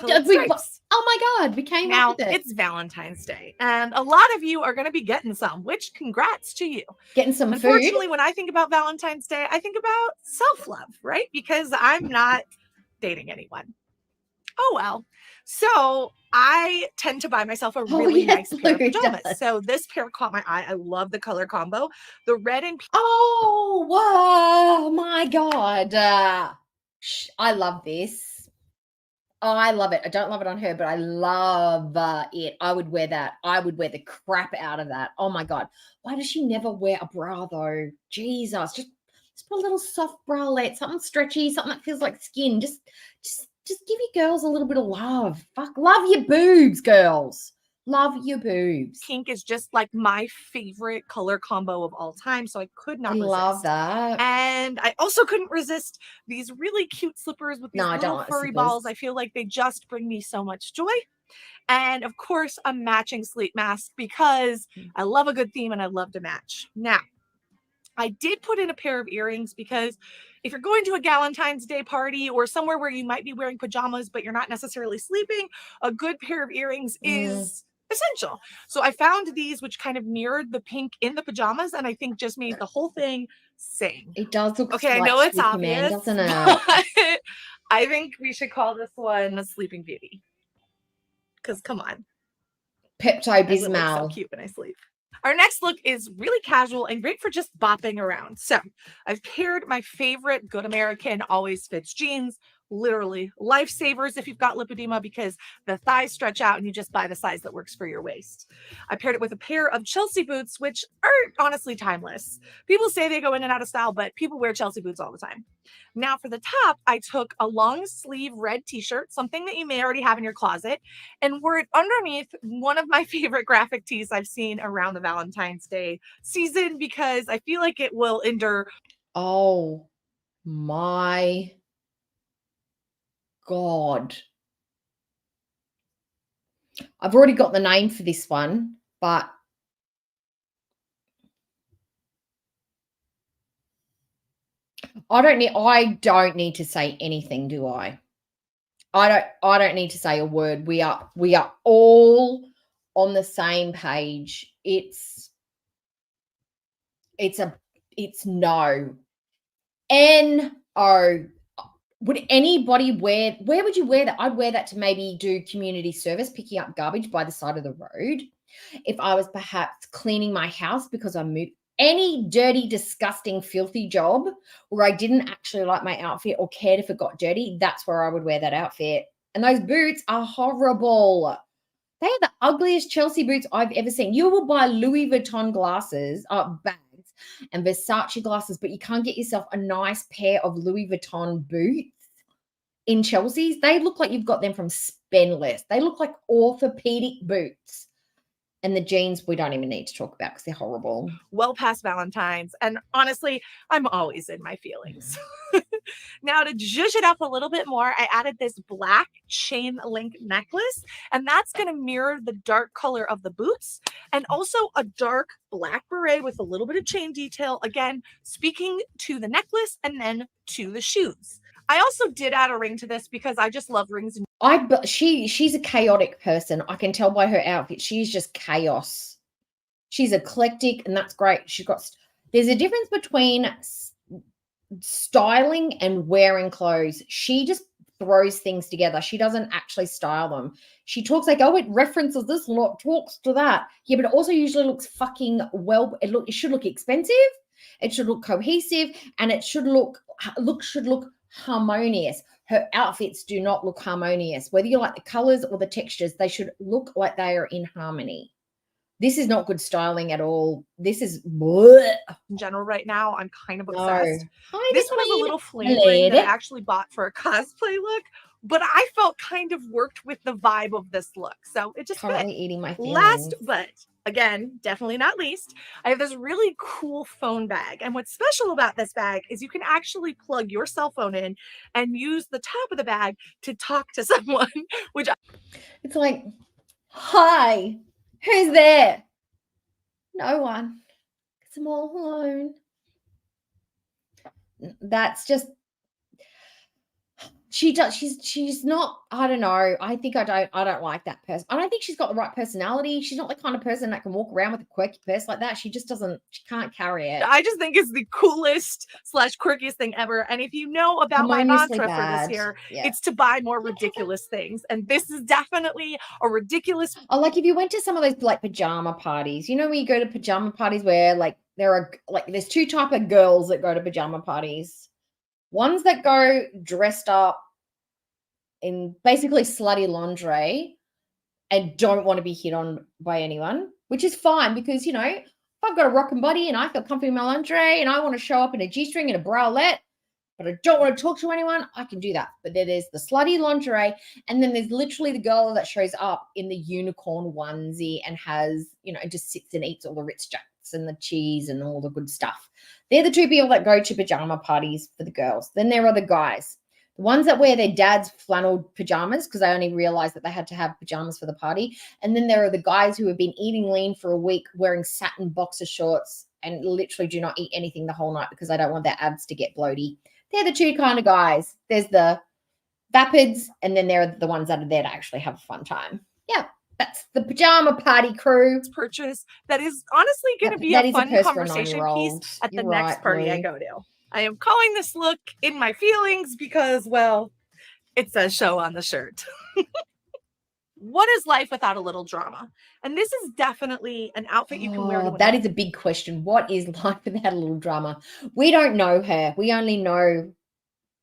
Speaker 4: God. We came
Speaker 6: now,
Speaker 4: up with it.
Speaker 6: It's Valentine's Day. And a lot of you are going to be getting some, which congrats to you.
Speaker 4: Getting some food.
Speaker 6: Unfortunately, when I think about Valentine's Day, I think about self-love, right? Because I'm not dating anyone. Oh, well. So I tend to buy myself a really nice pair of pajamas. So this pair caught my eye. I love the color combo. The red and pink.
Speaker 4: Oh, wow. My God. I love this. I love it. I don't love it on her, but I love it. I would wear that. I would wear the crap out of that. Oh my God. Why does she never wear a bra though? Jesus. Just put a little soft bralette, something stretchy, something that feels like skin. Just give your girls a little bit of love. Fuck, love your boobs, girls. Love your boobs.
Speaker 6: Pink is just like my favorite color combo of all time, so I could not
Speaker 4: I
Speaker 6: resist.
Speaker 4: love that.
Speaker 6: And I also couldn't resist these really cute slippers with these
Speaker 4: No, I don't
Speaker 6: little
Speaker 4: like
Speaker 6: furry
Speaker 4: slippers.
Speaker 6: balls. I feel like they just bring me so much joy. And of course, a matching sleep mask because I love a good theme and I love to match. Now, I did put in a pair of earrings because if you're going to a Valentine's Day party or somewhere where you might be wearing pajamas, but you're not necessarily sleeping, a good pair of earrings is essential. So I found these, which kind of mirrored the pink in the pajamas, and I think just made the whole thing sing.
Speaker 4: It does look
Speaker 6: Okay, I
Speaker 4: like
Speaker 6: know it's
Speaker 4: Superman,
Speaker 6: obvious,
Speaker 4: doesn't it?
Speaker 6: but I think we should call this one a Sleeping Beauty. Because come on.
Speaker 4: Pepto
Speaker 6: I look so
Speaker 4: Bismol.
Speaker 6: cute when I sleep. Our next look is really casual and great for just bopping around. So I've paired my favorite Good American Always Fits jeans, literally lifesavers if you've got lipedema because the thighs stretch out and you just buy the size that works for your waist. I paired it with a pair of Chelsea boots, which are honestly timeless. People say they go in and out of style, but people wear Chelsea boots all the time. Now for the top, I took a long sleeve red t-shirt, something that you may already have in your closet, and wore it underneath one of my favorite graphic tees I've seen around the Valentine's Day season because I feel like it will endure.
Speaker 4: Oh my God. I've already got the name for this one, but I don't need to say anything, do I? I don't need to say a word. We are all on the same page. It's no. N-O. Would anybody where would you wear that? I'd wear that to maybe do community service, picking up garbage by the side of the road. If I was perhaps cleaning my house because I moved, any dirty, disgusting, filthy job where I didn't actually like my outfit or cared if it got dirty, that's where I would wear that outfit. And those boots are horrible. They are the ugliest Chelsea boots I've ever seen. You will buy Louis Vuitton bags and Versace glasses, but you can't get yourself a nice pair of Louis Vuitton boots in Chelsea's. They look like you've got them from Spendless. They look like orthopedic boots. And the jeans, we don't even need to talk about because they're horrible.
Speaker 6: Well past Valentine's. And honestly, I'm always in my feelings. Now to zhuzh it up a little bit more, I added this black chain link necklace, and that's going to mirror the dark color of the boots and also a dark black beret with a little bit of chain detail. Again, speaking to the necklace and then to the shoes. I also did add a ring to this because I just love rings.
Speaker 4: She's a chaotic person. I can tell by her outfit. She's just chaos. She's eclectic, and that's great. There's a difference between styling and wearing clothes. She just throws things together. She doesn't actually style them. She talks like, oh, it references this and it talks to that. Yeah, but it also usually looks fucking well. It should look expensive. It should look cohesive, and it should look harmonious. Her outfits do not look harmonious. Whether you like the colors or the textures, they should look like they are in harmony. This is not good styling at all. This is bleh.
Speaker 6: In general right now. I'm kind of obsessed.
Speaker 4: Hi,
Speaker 6: this one is a little flame ring that I actually bought for a cosplay look, but I felt kind of worked with the vibe of this look. So it just
Speaker 4: currently eating my feelings.
Speaker 6: Last, but again, definitely not least, I have this really cool phone bag. And what's special about this bag is you can actually plug your cell phone in and use the top of the bag to talk to someone, which
Speaker 4: it's like, hi, who's there? No one. Because I'm all alone. That's just, she's not, I don't know. I think I don't like that person. I don't think she's got the right personality. She's not the kind of person that can walk around with a quirky purse like that. She can't carry it.
Speaker 6: I just think it's the coolest / quirkiest thing ever. And if you know about my mantra for this year, it's to buy more ridiculous things. And this is definitely a ridiculous.
Speaker 4: Oh, like if you went to some of those like pajama parties, you know, when you go to pajama parties where like there's two type of girls that go to pajama parties. Ones that go dressed up in basically slutty lingerie and don't want to be hit on by anyone, which is fine because, you know, if I've got a rockin' body and I feel comfy in my lingerie and I want to show up in a G-string and a bralette, but I don't want to talk to anyone, I can do that. But then there's the slutty lingerie, and then there's literally the girl that shows up in the unicorn onesie and has, you know, just sits and eats all the Ritz Jacks and the cheese and all the good stuff. They're the two people that go to pajama parties for the girls. Then there are the guys. The ones that wear their dad's flannel pajamas because they only realized that they had to have pajamas for the party. And then there are the guys who have been eating lean for a week, wearing satin boxer shorts and literally do not eat anything the whole night because they don't want their abs to get bloaty. They're the two kind of guys. There's the vapids, and then there are the ones that are there to actually have a fun time. Yeah, that's the pajama party crew.
Speaker 6: Purchase that is honestly going to be a fun conversation piece at the next party I go to. I am calling this look In My Feelings because, well, it says show on the shirt. What is life without a little drama? And this is definitely an outfit you can wear.
Speaker 4: That is a big question. What is life without a little drama? We don't know her. We only know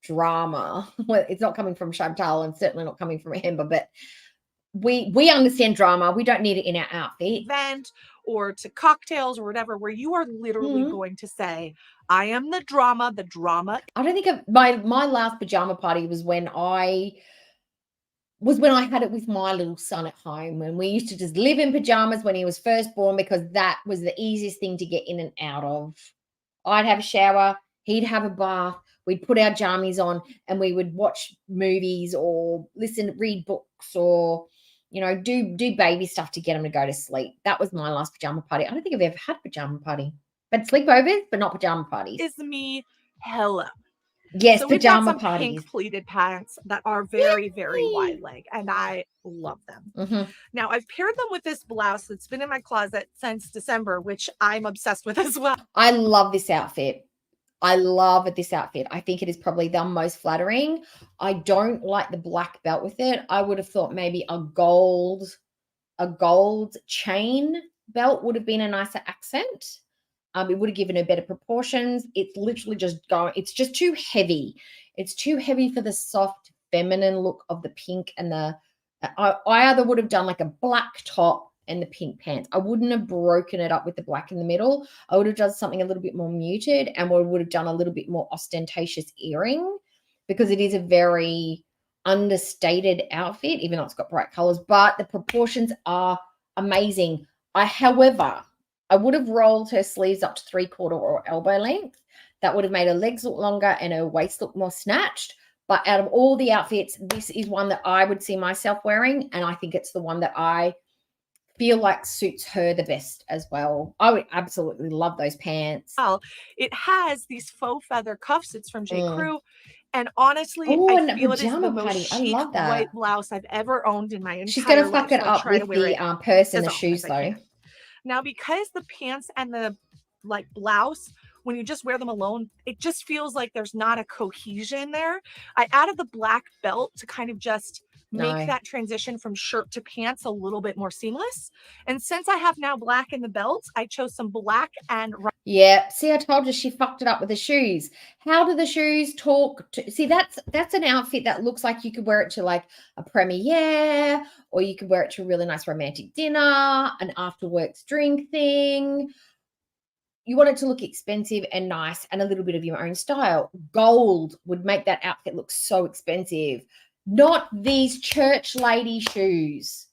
Speaker 4: drama. Well, it's not coming from Chantal and certainly not coming from Amber, but we understand drama. We don't need it in our outfit.
Speaker 6: Event or to cocktails or whatever, where you are literally going to say, I am the drama, the drama.
Speaker 4: I don't think my last pajama party was when I had it with my little son at home, and we used to just live in pajamas when he was first born because that was the easiest thing to get in and out of. I'd have a shower, he'd have a bath, we'd put our jammies on and we would watch movies or read books or, you know, do baby stuff to get him to go to sleep. That was my last pajama party. I don't think I've ever had a pajama party. But sleepovers, but not pajama parties.
Speaker 6: Is me hello.
Speaker 4: Yes,
Speaker 6: so
Speaker 4: pajama
Speaker 6: we've got some
Speaker 4: parties.
Speaker 6: Pink pleated pants that are very, very wide leg, and I love them. Now, I've paired them with this blouse that's been in my closet since December, which I'm obsessed with as well.
Speaker 4: I love this outfit. I love this outfit. I think it is probably the most flattering. I don't like the black belt with it. I would have thought maybe a gold chain belt would have been a nicer accent. It would have given her better proportions. It's literally it's just too heavy. It's too heavy for the soft feminine look of the pink and I either would have done like a black top and the pink pants. I wouldn't have broken it up with the black in the middle. I would have done something a little bit more muted, and we would have done a little bit more ostentatious earring because it is a very understated outfit, even though it's got bright colors, but the proportions are amazing. However, I would have rolled her sleeves up to 3/4 or elbow length. That would have made her legs look longer and her waist look more snatched. But out of all the outfits, this is one that I would see myself wearing, and I think it's the one that I feel like suits her the best as well. I would absolutely love those pants.
Speaker 6: Well, it has these faux feather cuffs. It's from J. Crew. And honestly, I feel it is the most chic white blouse I've ever owned in my entire life.
Speaker 4: She's going to fuck it up with the purse and the shoes, though.
Speaker 6: Now, because the pants and the blouse, when you just wear them alone, it just feels like there's not a cohesion there. I added the black belt to kind of just make that transition from shirt to pants a little bit more seamless. And since I have now black in the belt, I chose some black and
Speaker 4: yeah. See, I told you she fucked it up with the shoes. How do the shoes talk to? See, that's an outfit that looks like you could wear it to like a premiere, or you could wear it to a really nice romantic dinner, an after works drink thing. You want it to look expensive and nice and a little bit of your own style. Gold would make that outfit look so expensive. Not these church lady shoes.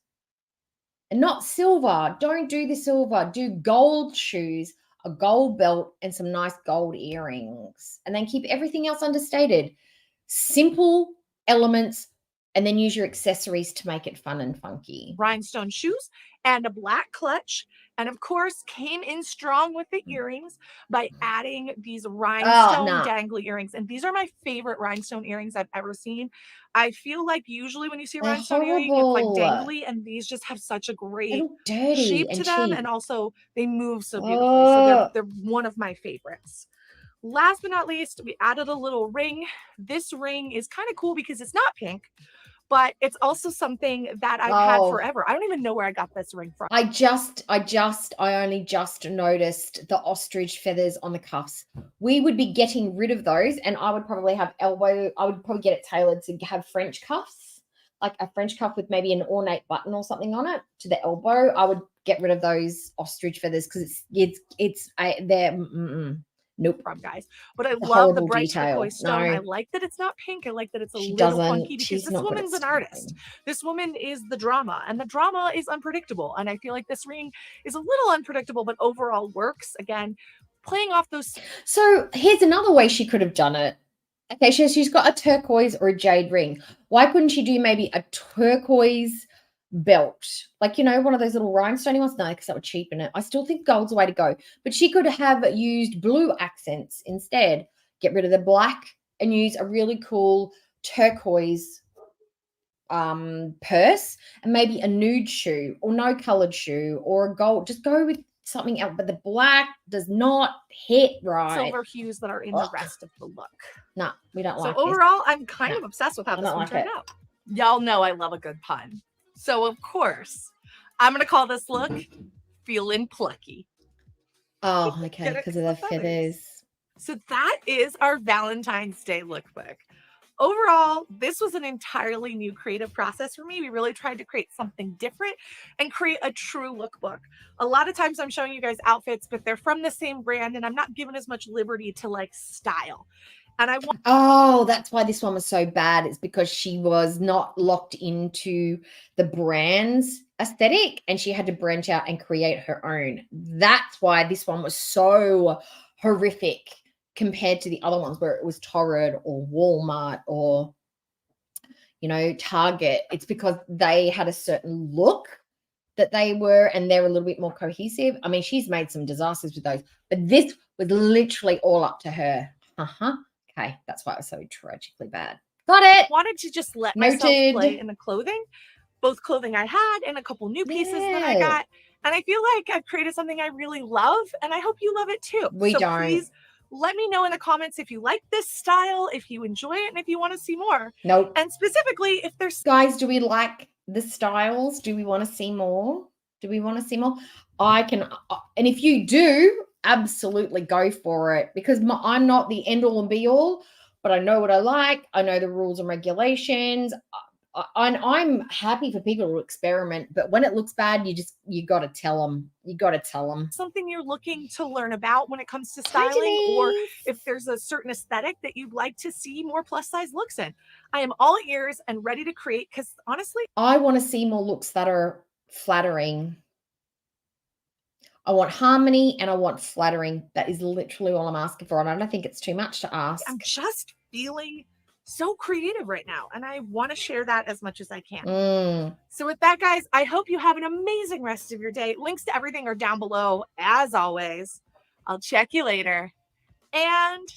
Speaker 4: And not silver. Don't do the silver. Do gold shoes, a gold belt, and some nice gold earrings. And then keep everything else understated. Simple elements, and then use your accessories to make it fun and funky.
Speaker 6: Rhinestone shoes and a black clutch. And of course, came in strong with the earrings by adding these rhinestone dangly earrings. And these are my favorite rhinestone earrings I've ever seen. I feel like usually when you see a rhinestone earring, it's like dangly, and these just have such a great shape to them. And also they move so beautifully. So they're one of my favorites. Last but not least, we added a little ring. This ring is kind of cool because it's not pink, but it's also something that I've had forever. I don't even know where I got this ring from.
Speaker 4: I only just noticed the ostrich feathers on the cuffs. We would be getting rid of those, and I would probably get it tailored to have French cuffs. like a French cuff with maybe an ornate button or something on it to the elbow, I would get rid of those ostrich feathers because they're nope.
Speaker 6: From guys, but I
Speaker 4: The
Speaker 6: love the
Speaker 4: horrible
Speaker 6: bright
Speaker 4: detail.
Speaker 6: turquoise stone. I
Speaker 4: No,
Speaker 6: like that it's not pink. I like that it's a
Speaker 4: she
Speaker 6: little
Speaker 4: doesn't.
Speaker 6: funky because
Speaker 4: She's
Speaker 6: this
Speaker 4: not good at
Speaker 6: woman's an
Speaker 4: styling.
Speaker 6: artist. This woman is the drama, and the drama is unpredictable. And I feel like this ring is a little unpredictable, but overall works. Again, playing off those.
Speaker 4: So here's another way she could have done it. Okay, she's got a turquoise or a jade ring. Why couldn't she do maybe a turquoise belt? Like, you know, one of those little rhinestone ones? No, because that would cheapen it. I still think gold's the way to go. But she could have used blue accents instead. Get rid of the black and use a really cool turquoise purse and maybe a nude shoe or no colored shoe or a gold. Just go with something else, but the black does not hit right.
Speaker 6: Silver hues that are in the rest of the look.
Speaker 4: No, we don't
Speaker 6: So
Speaker 4: like this.
Speaker 6: overall, I'm kind of obsessed with how this
Speaker 4: don't
Speaker 6: one
Speaker 4: like
Speaker 6: turned
Speaker 4: it.
Speaker 6: out. Y'all know I love a good pun. So of course, I'm gonna call this look "Feeling Plucky."
Speaker 4: Oh, okay,
Speaker 6: Get it?
Speaker 4: because of the feathers.
Speaker 6: So that is our Valentine's Day lookbook. Overall, this was an entirely new creative process for me. We really tried to create something different and create a true lookbook. A lot of times I'm showing you guys outfits, but they're from the same brand and I'm not given as much liberty to like style. And I want
Speaker 4: that's why this one was so bad. It's because she was not locked into the brand's aesthetic and she had to branch out and create her own. That's why this one was so horrific compared to the other ones where it was Torrid or Walmart or, you know, Target. It's because they had a certain look that they were, and they're a little bit more cohesive. I mean, she's made some disasters with those, but this was literally all up to her. Okay, that's why it was so tragically bad. Got it.
Speaker 6: wanted to just let
Speaker 4: Noted.
Speaker 6: myself play in the clothing, both clothing I had and a couple new pieces that I
Speaker 4: Yeah.
Speaker 6: got. And I feel like I've created something I really love, and I hope you love it too.
Speaker 4: We
Speaker 6: so
Speaker 4: don't.
Speaker 6: Please let me know in the comments if you like this style, if you enjoy it, and if you want to see more.
Speaker 4: Nope.
Speaker 6: And specifically, if there's
Speaker 4: Guys, do we like the styles? Do we want to see more? Do we want to see more? I can, and if you do, absolutely go for it, because I'm not the end all and be all, but I know what I like. I know the rules and regulations. I'm happy for people to experiment, but when it looks bad, you got to tell them. You got to tell them.
Speaker 6: something you're looking to learn about when it comes to styling, or if there's a certain aesthetic that you'd like to see more plus size looks in, I am all ears and ready to create, because honestly,
Speaker 4: I want to see more looks that are flattering. I want harmony and I want flattering. That is literally all I'm asking for. And I don't think it's too much to ask.
Speaker 6: I'm just feeling so creative right now, and I want to share that as much as I can. So with that, guys, I hope you have an amazing rest of your day. Links to everything are down below, as always. I'll check you later. And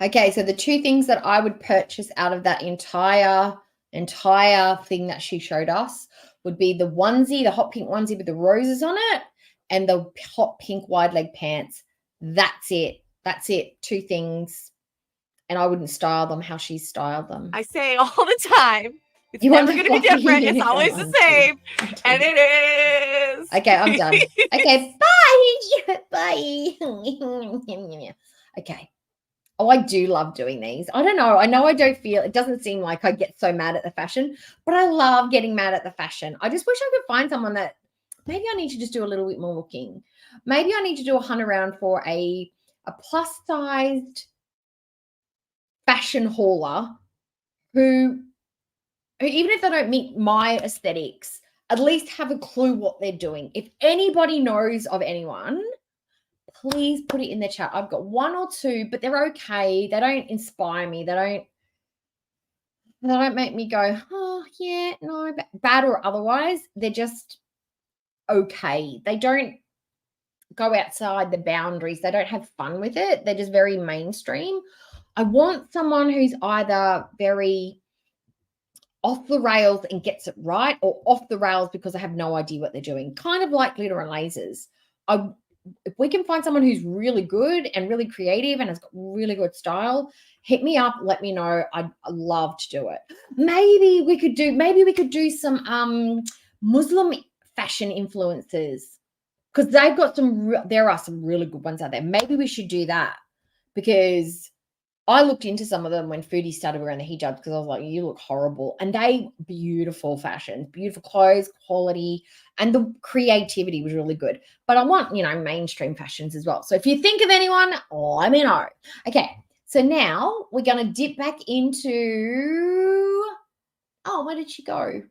Speaker 4: okay, so the two things that I would purchase out of that entire thing that she showed us would be the onesie, the hot pink onesie with the roses on it, and the hot pink wide leg pants. That's it. That's it. Two things. And I wouldn't style them how she styled them.
Speaker 6: I say all the time, it's never going to be different. It's always the same. And it is.
Speaker 4: Okay, I'm done. Okay, bye. Bye. Okay. Oh, I do love doing these. I don't know. I know I don't feel, it doesn't seem like I get so mad at the fashion, but I love getting mad at the fashion. I just wish I could find someone that maybe I need to just do a little bit more looking. Maybe I need to do a hunt around for a plus sized fashion hauler who even if they don't meet my aesthetics, at least have a clue what they're doing. If anybody knows of anyone, please put it in the chat. I've got one or two, but they're okay. They don't inspire me. They don't make me go, oh yeah, no, bad or otherwise. They're just okay. They don't go outside the boundaries. They don't have fun with it. They're just very mainstream. I want someone who's either very off the rails and gets it right, or off the rails because I have no idea what they're doing. Kind of like glitter and lasers. If we can find someone who's really good and really creative and has got really good style, hit me up, let me know. I'd love to do it. Maybe we could do some Muslim fashion influencers, because they've got there are some really good ones out there. Maybe we should do that, because I looked into some of them when Foodie started wearing the hijabs because I was like, you look horrible. And they beautiful fashion, beautiful clothes, quality, and the creativity was really good. But I want, mainstream fashions as well. So if you think of anyone, let me know. Okay, so now we're going to dip back into, where did she go?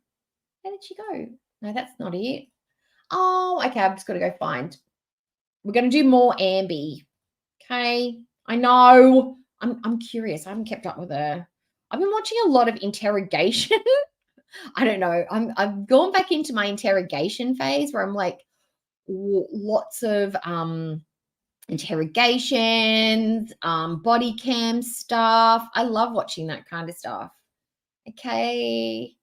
Speaker 4: Where did she go? No, that's not it. Oh, okay, I've just got to go find. We're going to do more Amby. Okay, I know. I'm curious. I haven't kept up with her. I've been watching a lot of interrogation. I don't know. I've gone back into my interrogation phase where I'm like lots of interrogations, body cam stuff. I love watching that kind of stuff. Okay.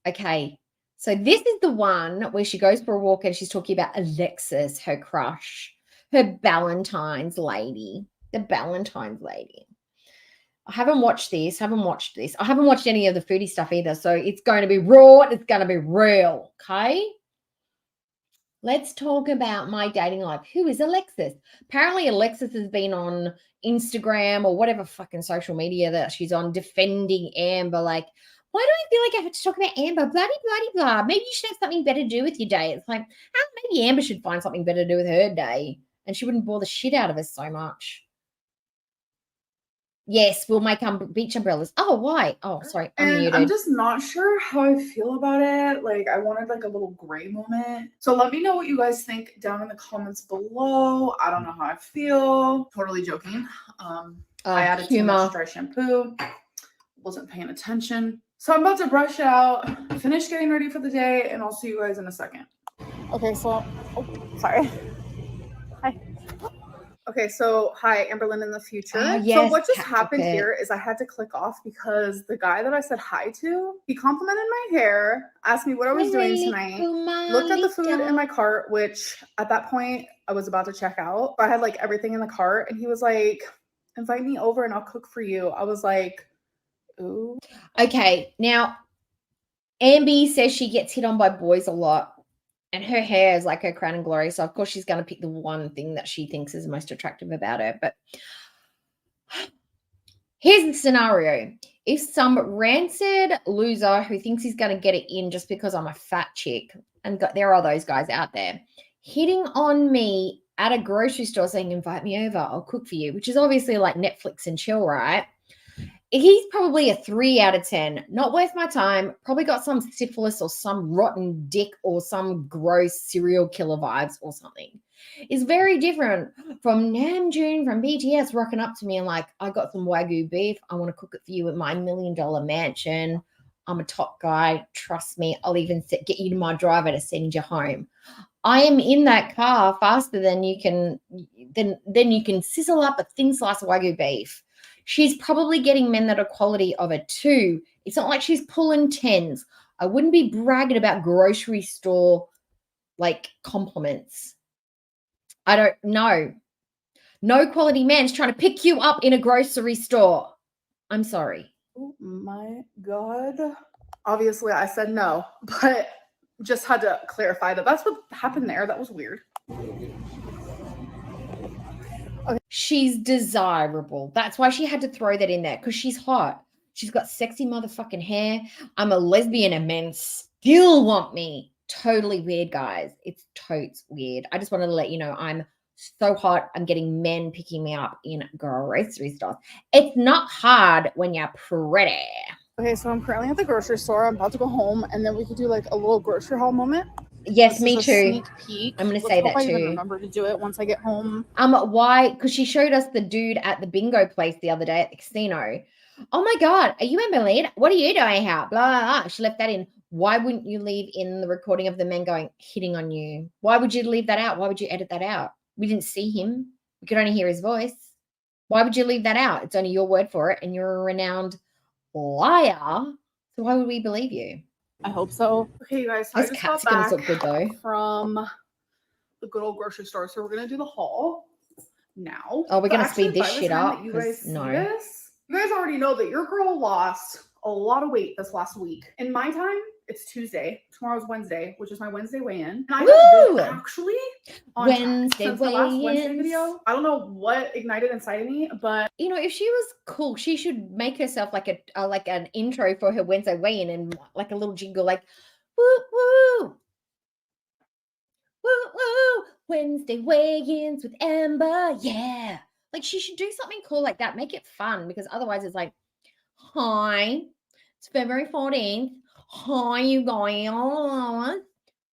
Speaker 4: So this is the one where she goes for a walk and she's talking about Alexis, her crush, her Valentine's lady. The Valentine's lady. I haven't watched this. I haven't watched any of the Foodie stuff either. So it's going to be raw. It's going to be real. Okay. Let's talk about my dating life. Who is Alexis? Apparently Alexis has been on Instagram or whatever fucking social media that she's on defending Amber. Like, why do I feel like I have to talk about Amber? Bloody, bloody, blah. Maybe you should have something better to do with your day. It's like, maybe Amber should find something better to do with her day. And she wouldn't bore the shit out of us so much. Yes, we'll make beach umbrellas. Oh, why? Oh, sorry.
Speaker 3: And I'm just not sure how I feel about it. Like, I wanted like a little gray moment. So let me know what you guys think down in the comments below. I don't know how I feel. Totally joking. I added too much dry shampoo. Wasn't paying attention. So I'm about to brush out, finish getting ready for the day, and I'll see you guys in a second. Okay, so, sorry. Hi. Okay, so hi, Amberlynn in the future.
Speaker 4: Yes,
Speaker 3: so what just happened here is I had to click off because the guy that I said hi to, he complimented my hair, asked me what I was doing tonight, looked at the food in my cart, which at that point I was about to check out. I had like everything in the cart, and he was like, invite me over and I'll cook for you. I was like, ooh.
Speaker 4: Okay, now Amby says she gets hit on by boys a lot. And her hair is like her crown and glory. So, of course, she's going to pick the one thing that she thinks is most attractive about her. But here's the scenario. If some rancid loser who thinks he's going to get it in just because I'm a fat chick, and there are those guys out there, hitting on me at a grocery store saying, invite me over, I'll cook for you, which is obviously like Netflix and chill, right? He's probably a 3 out of 10. Not worth my time. Probably got some syphilis or some rotten dick or some gross serial killer vibes or something. It's very different from Namjoon from BTS rocking up to me and like, I got some Wagyu beef. I want to cook it for you at my $1 million mansion. I'm a top guy. Trust me. I'll even get you to my driver to send you home. I am in that car faster than you can, then you can sizzle up a thin slice of Wagyu beef. She's probably getting men that are quality of a 2. It's not like she's pulling 10s. I wouldn't be bragging about grocery store like compliments. I don't know. No quality man's trying to pick you up in a grocery store. I'm sorry.
Speaker 3: Oh my God. Obviously I said no, but just had to clarify that that's what happened there. That was weird.
Speaker 4: Okay. She's desirable. That's why she had to throw that in there, because she's hot. She's got sexy motherfucking hair. I'm a lesbian and men still want me. Totally weird, guys. It's totes weird. I just wanted to let you know I'm so hot. I'm getting men picking me up in grocery stores. It's not hard when you're pretty.
Speaker 3: Okay, so I'm currently at the grocery store. I'm about to go home, and then we could do like a little grocery haul moment.
Speaker 4: Yes, me too.
Speaker 3: Sneak peek.
Speaker 4: I'm going to say that too. I even
Speaker 3: remember to do it once I get home.
Speaker 4: Why? Because she showed us the dude at the bingo place the other day at the casino. Oh my God, are you Amberlynn? What are you doing here? Blah, blah, blah. She left that in. Why wouldn't you leave in the recording of the men hitting on you? Why would you leave that out? Why would you edit that out? We didn't see him. We could only hear his voice. Why would you leave that out? It's only your word for it, and you're a renowned liar. So why would we believe you?
Speaker 3: I hope so. Okay, you guys, so
Speaker 4: this cat's gonna look good though.
Speaker 3: From the good old grocery store. So we're gonna do the haul now.
Speaker 4: Oh, we're gonna speed this shit up.
Speaker 3: You guys already know that your girl lost a lot of weight this last week. In my time, it's Tuesday. Tomorrow's Wednesday, which is my Wednesday weigh-in. And I
Speaker 4: Woo!
Speaker 3: have been actually on
Speaker 4: Wednesday
Speaker 3: track since the last Wednesday
Speaker 4: weigh-ins.
Speaker 3: video. I don't know what ignited inside of me, but
Speaker 4: You know, if she was cool, she should make herself like a like an intro for her Wednesday weigh-in and like a little jingle like woo woo. Woo woo. Wednesday weigh-ins with Amber. Yeah. Like she should do something cool like that. Make it fun because otherwise it's like, hi, it's February 14th. Hi, you guys.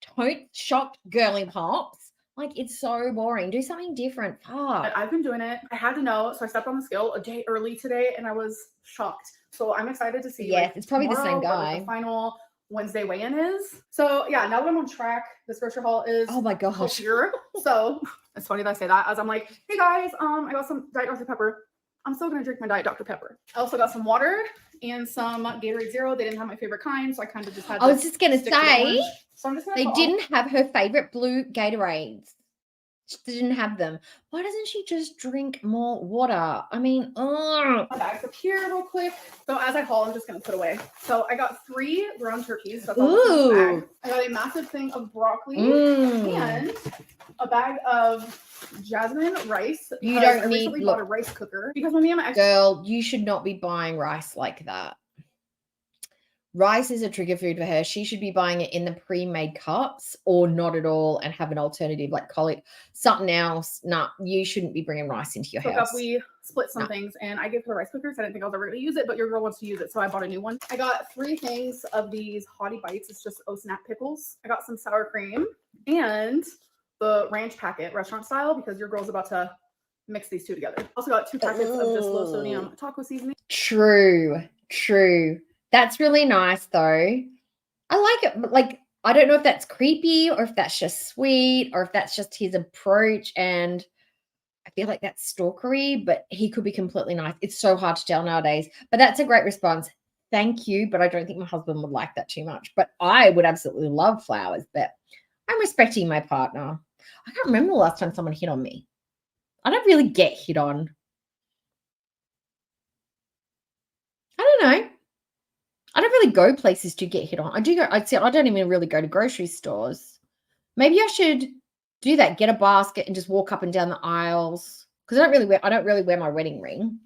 Speaker 4: Tote shocked girly pops. Like it's so boring. Do something different. Fuck.
Speaker 3: I've been doing it. I had to know, so I stepped on the scale a day early today, and I was shocked. So I'm excited to see.
Speaker 4: Yes, it's probably the same
Speaker 3: tomorrow what,
Speaker 4: guy.
Speaker 3: the final Wednesday weigh-in is. So yeah, now that I'm on track, this grocery haul is
Speaker 4: Oh my gosh.
Speaker 3: clear. So it's funny that I say that as I'm like, hey guys, I got some Diet Dr. Pepper. I'm still gonna drink my Diet Dr. Pepper. I also got some water and some Gatorade Zero. They didn't have my favorite kind, so I kind of just had.
Speaker 4: I was just gonna
Speaker 3: stick to the
Speaker 4: say
Speaker 3: orange. So I'm just gonna
Speaker 4: they
Speaker 3: put all-
Speaker 4: didn't have her favorite blue Gatorades. She didn't have them. Why doesn't she just drink more water? I mean,
Speaker 3: my bags up here real quick. So as I haul, I'm just gonna put away. So I got 3 ground turkeys. That's all that's in this
Speaker 4: Ooh.
Speaker 3: bag. I got a massive thing of broccoli
Speaker 4: Mm.
Speaker 3: and a bag of jasmine rice.
Speaker 4: You
Speaker 3: because
Speaker 4: don't
Speaker 3: I
Speaker 4: need-
Speaker 3: recently
Speaker 4: look.
Speaker 3: bought a rice cooker because when me and my ex
Speaker 4: Girl, you should not be buying rice like that. Rice is a trigger food for her. She should be buying it in the pre-made cups or not at all and have an alternative like something else. Nah, you shouldn't be bringing rice into your
Speaker 3: took
Speaker 4: house.
Speaker 3: up, we split some
Speaker 4: No.
Speaker 3: things and I gave her the rice cooker because I didn't think I was ever going to use it, but your girl wants to use it, so I bought a new one. I got 3 things of these Hottie Bites. It's just snap pickles. I got some sour cream and the ranch packet, restaurant style, because your girl's about to mix these 2 together. Also got 2 packets of just low sodium taco seasoning.
Speaker 4: True. That's really nice though. I like it, but like I don't know if that's creepy or if that's just sweet or if that's just his approach, and I feel like that's stalkery, but he could be completely nice. It's so hard to tell nowadays. But that's a great response. Thank you, but I don't think my husband would like that too much. But I would absolutely love flowers, but I'm respecting my partner. I can't remember the last time someone hit on me. I don't really get hit on. I don't know. I don't really go places to get hit on. I don't even really go to grocery stores. Maybe I should do that. Get a basket and just walk up and down the aisles. Because I don't really wear my wedding ring.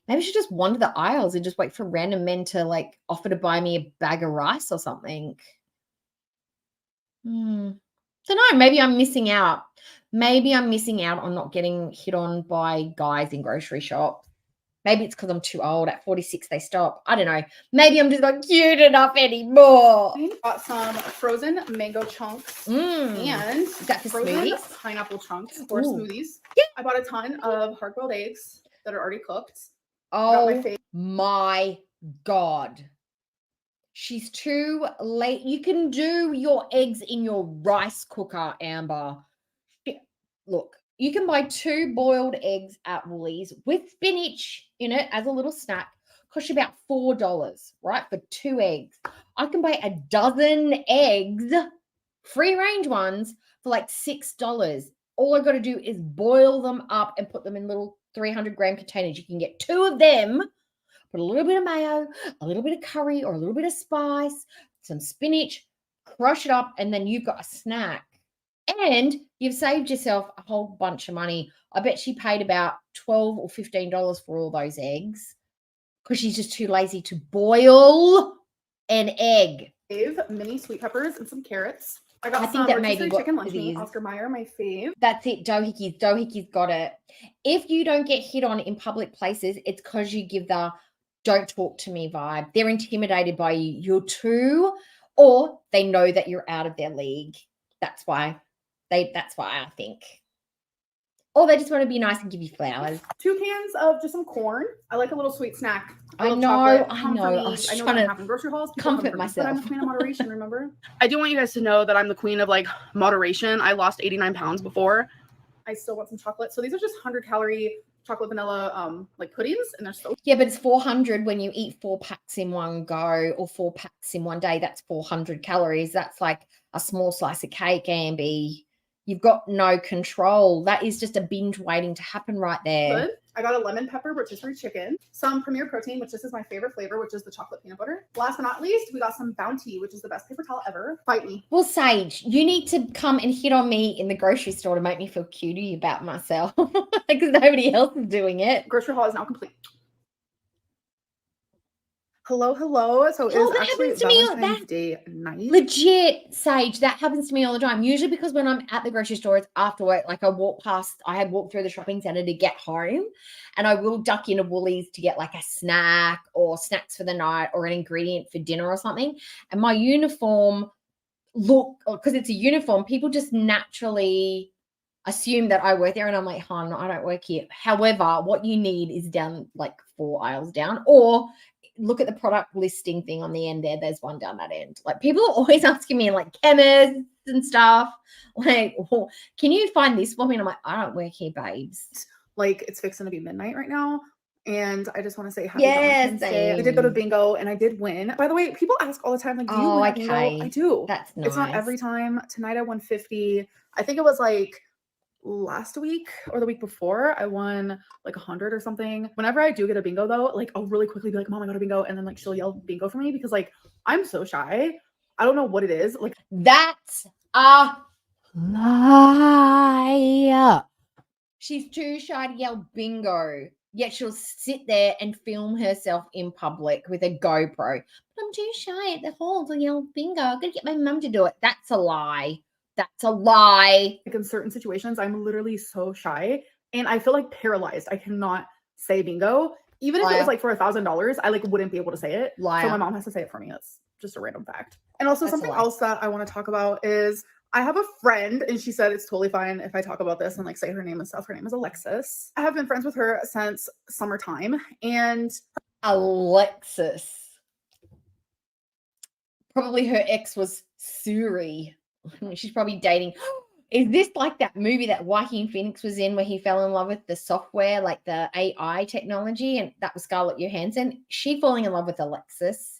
Speaker 4: Maybe I should just wander the aisles and just wait for random men to like offer to buy me a bag of rice or something. Don't know. Maybe I'm missing out. Maybe I'm missing out on not getting hit on by guys in grocery shops. Maybe it's because I'm too old. At 46, they stop. I don't know. Maybe I'm just not cute enough anymore.
Speaker 3: Got some frozen mango chunks
Speaker 4: And
Speaker 3: and
Speaker 4: is that for
Speaker 3: frozen
Speaker 4: smoothies?
Speaker 3: pineapple chunks for
Speaker 4: Ooh.
Speaker 3: smoothies.
Speaker 4: Yeah.
Speaker 3: I bought a ton of hard-boiled eggs that are already cooked.
Speaker 4: Oh my God. She's too late. You can do your eggs in your rice cooker, Amber. Look, you can buy 2 boiled eggs at Woolies with spinach in it as a little snack. Cost you about $4, right? For 2 eggs. I can buy a dozen eggs, free range ones, for like $6. All I got to do is boil them up and put them in little 300-gram containers. You can get 2 of them, put a little bit of mayo, a little bit of curry or a little bit of spice, some spinach, crush it up, and then you've got a snack. And you've saved yourself a whole bunch of money. I bet she paid about $12 or $15 for all those eggs because she's just too lazy to boil an egg.
Speaker 3: Mini sweet peppers and some carrots. I got
Speaker 4: I think
Speaker 3: some
Speaker 4: that may be
Speaker 3: rotisserie
Speaker 4: what
Speaker 3: chicken lunch
Speaker 4: it
Speaker 3: meat.
Speaker 4: is.
Speaker 3: Oscar Mayer, my fave.
Speaker 4: That's it, doohickeys. Doohickeys got it. If you don't get hit on in public places, it's because you give the don't talk to me vibe. They're intimidated by you. You're too, or they know that you're out of their league. That's why I think. Or they just want to be nice and give you flowers.
Speaker 3: 2 cans of just some corn. I like a little sweet snack.
Speaker 4: I
Speaker 3: love
Speaker 4: know.
Speaker 3: chocolate.
Speaker 4: I
Speaker 3: Come for
Speaker 4: know.
Speaker 3: me.
Speaker 4: I was
Speaker 3: I know
Speaker 4: trying
Speaker 3: that
Speaker 4: to
Speaker 3: happen in grocery hauls. People
Speaker 4: comfort
Speaker 3: come for me, but I'm
Speaker 4: myself.
Speaker 3: the queen of moderation, remember? I do want you guys to know that I'm the queen of like moderation. I lost 89 pounds before. I still want some chocolate. So these are just 100-calorie chocolate vanilla like puddings, and they're so
Speaker 4: Yeah, but it's 400 when you eat 4 packs in one go or 4 packs in one day. That's 400 calories. That's like a small slice of cake, Amby. You've got no control. That is just a binge waiting to happen right there.
Speaker 3: good. I got a lemon pepper rotisserie chicken, some Premier Protein, which this is my favorite flavor, which is the chocolate peanut butter. Last but not least, we got some Bounty, which is the best paper towel ever. Fight me.
Speaker 4: Well, Sage, you need to come and hit on me in the grocery store to make me feel cutie about myself because nobody else is doing it.
Speaker 3: Grocery haul is now complete. Hello. So
Speaker 4: Oh,
Speaker 3: it's
Speaker 4: that
Speaker 3: actually
Speaker 4: happens to me all-
Speaker 3: Valentine's
Speaker 4: that-
Speaker 3: Day night.
Speaker 4: Legit, Sage, that happens to me all the time. Usually because when I'm at the grocery store, it's after work. Like I had walked through the shopping center to get home, and I will duck into Woolies to get like a snack or snacks for the night or an ingredient for dinner or something. And my uniform because it's a uniform, people just naturally assume that I work there, and I'm like, hon, I don't work here. However, what you need is down like 4 aisles down, or look at the product listing thing on the end there. There's one down that end. Like people are always asking me like chemists and stuff, like, well, can you find this for me? And I'm like, I don't work here, babes.
Speaker 3: Like it's fixing to be midnight right now. And I just want to say happy
Speaker 4: Yes,
Speaker 3: Valentine's Day. I did go to bingo and I did win. By the way, people ask all the time, like, do you win at bingo? I do.
Speaker 4: That's nice.
Speaker 3: It's not every time. Tonight I won 50. I think it was like last week or the week before I won like 100 or something. Whenever I do get a bingo though, like I'll really quickly be like, Mom, I got a bingo. And then like she'll yell bingo for me because like I'm so shy. I don't know what it is. Like
Speaker 4: that's a lie. She's too shy to yell bingo. Yet she'll sit there and film herself in public with a GoPro. But I'm too shy at the hall to yell bingo. I've got to get my mum to do it. That's a lie. That's a lie.
Speaker 3: in certain situations, I'm literally so shy and I feel like paralyzed. I cannot say bingo. Even if it was like for $1,000, I like wouldn't be able to say it.
Speaker 4: Liar.
Speaker 3: So my mom has to say it for me. That's just a random fact. And also
Speaker 4: That's
Speaker 3: something else that I want to talk about is I have a friend and she said it's totally fine if I talk about this and like say her name and stuff. Her name is Alexis. I have been friends with her since summertime and
Speaker 4: Alexis. Probably her ex was Suri. She's probably dating. Is this like that movie that Joaquin Phoenix was in where he fell in love with the software, like the AI technology, and that was Scarlett Johansson? She falling in love with Alexis.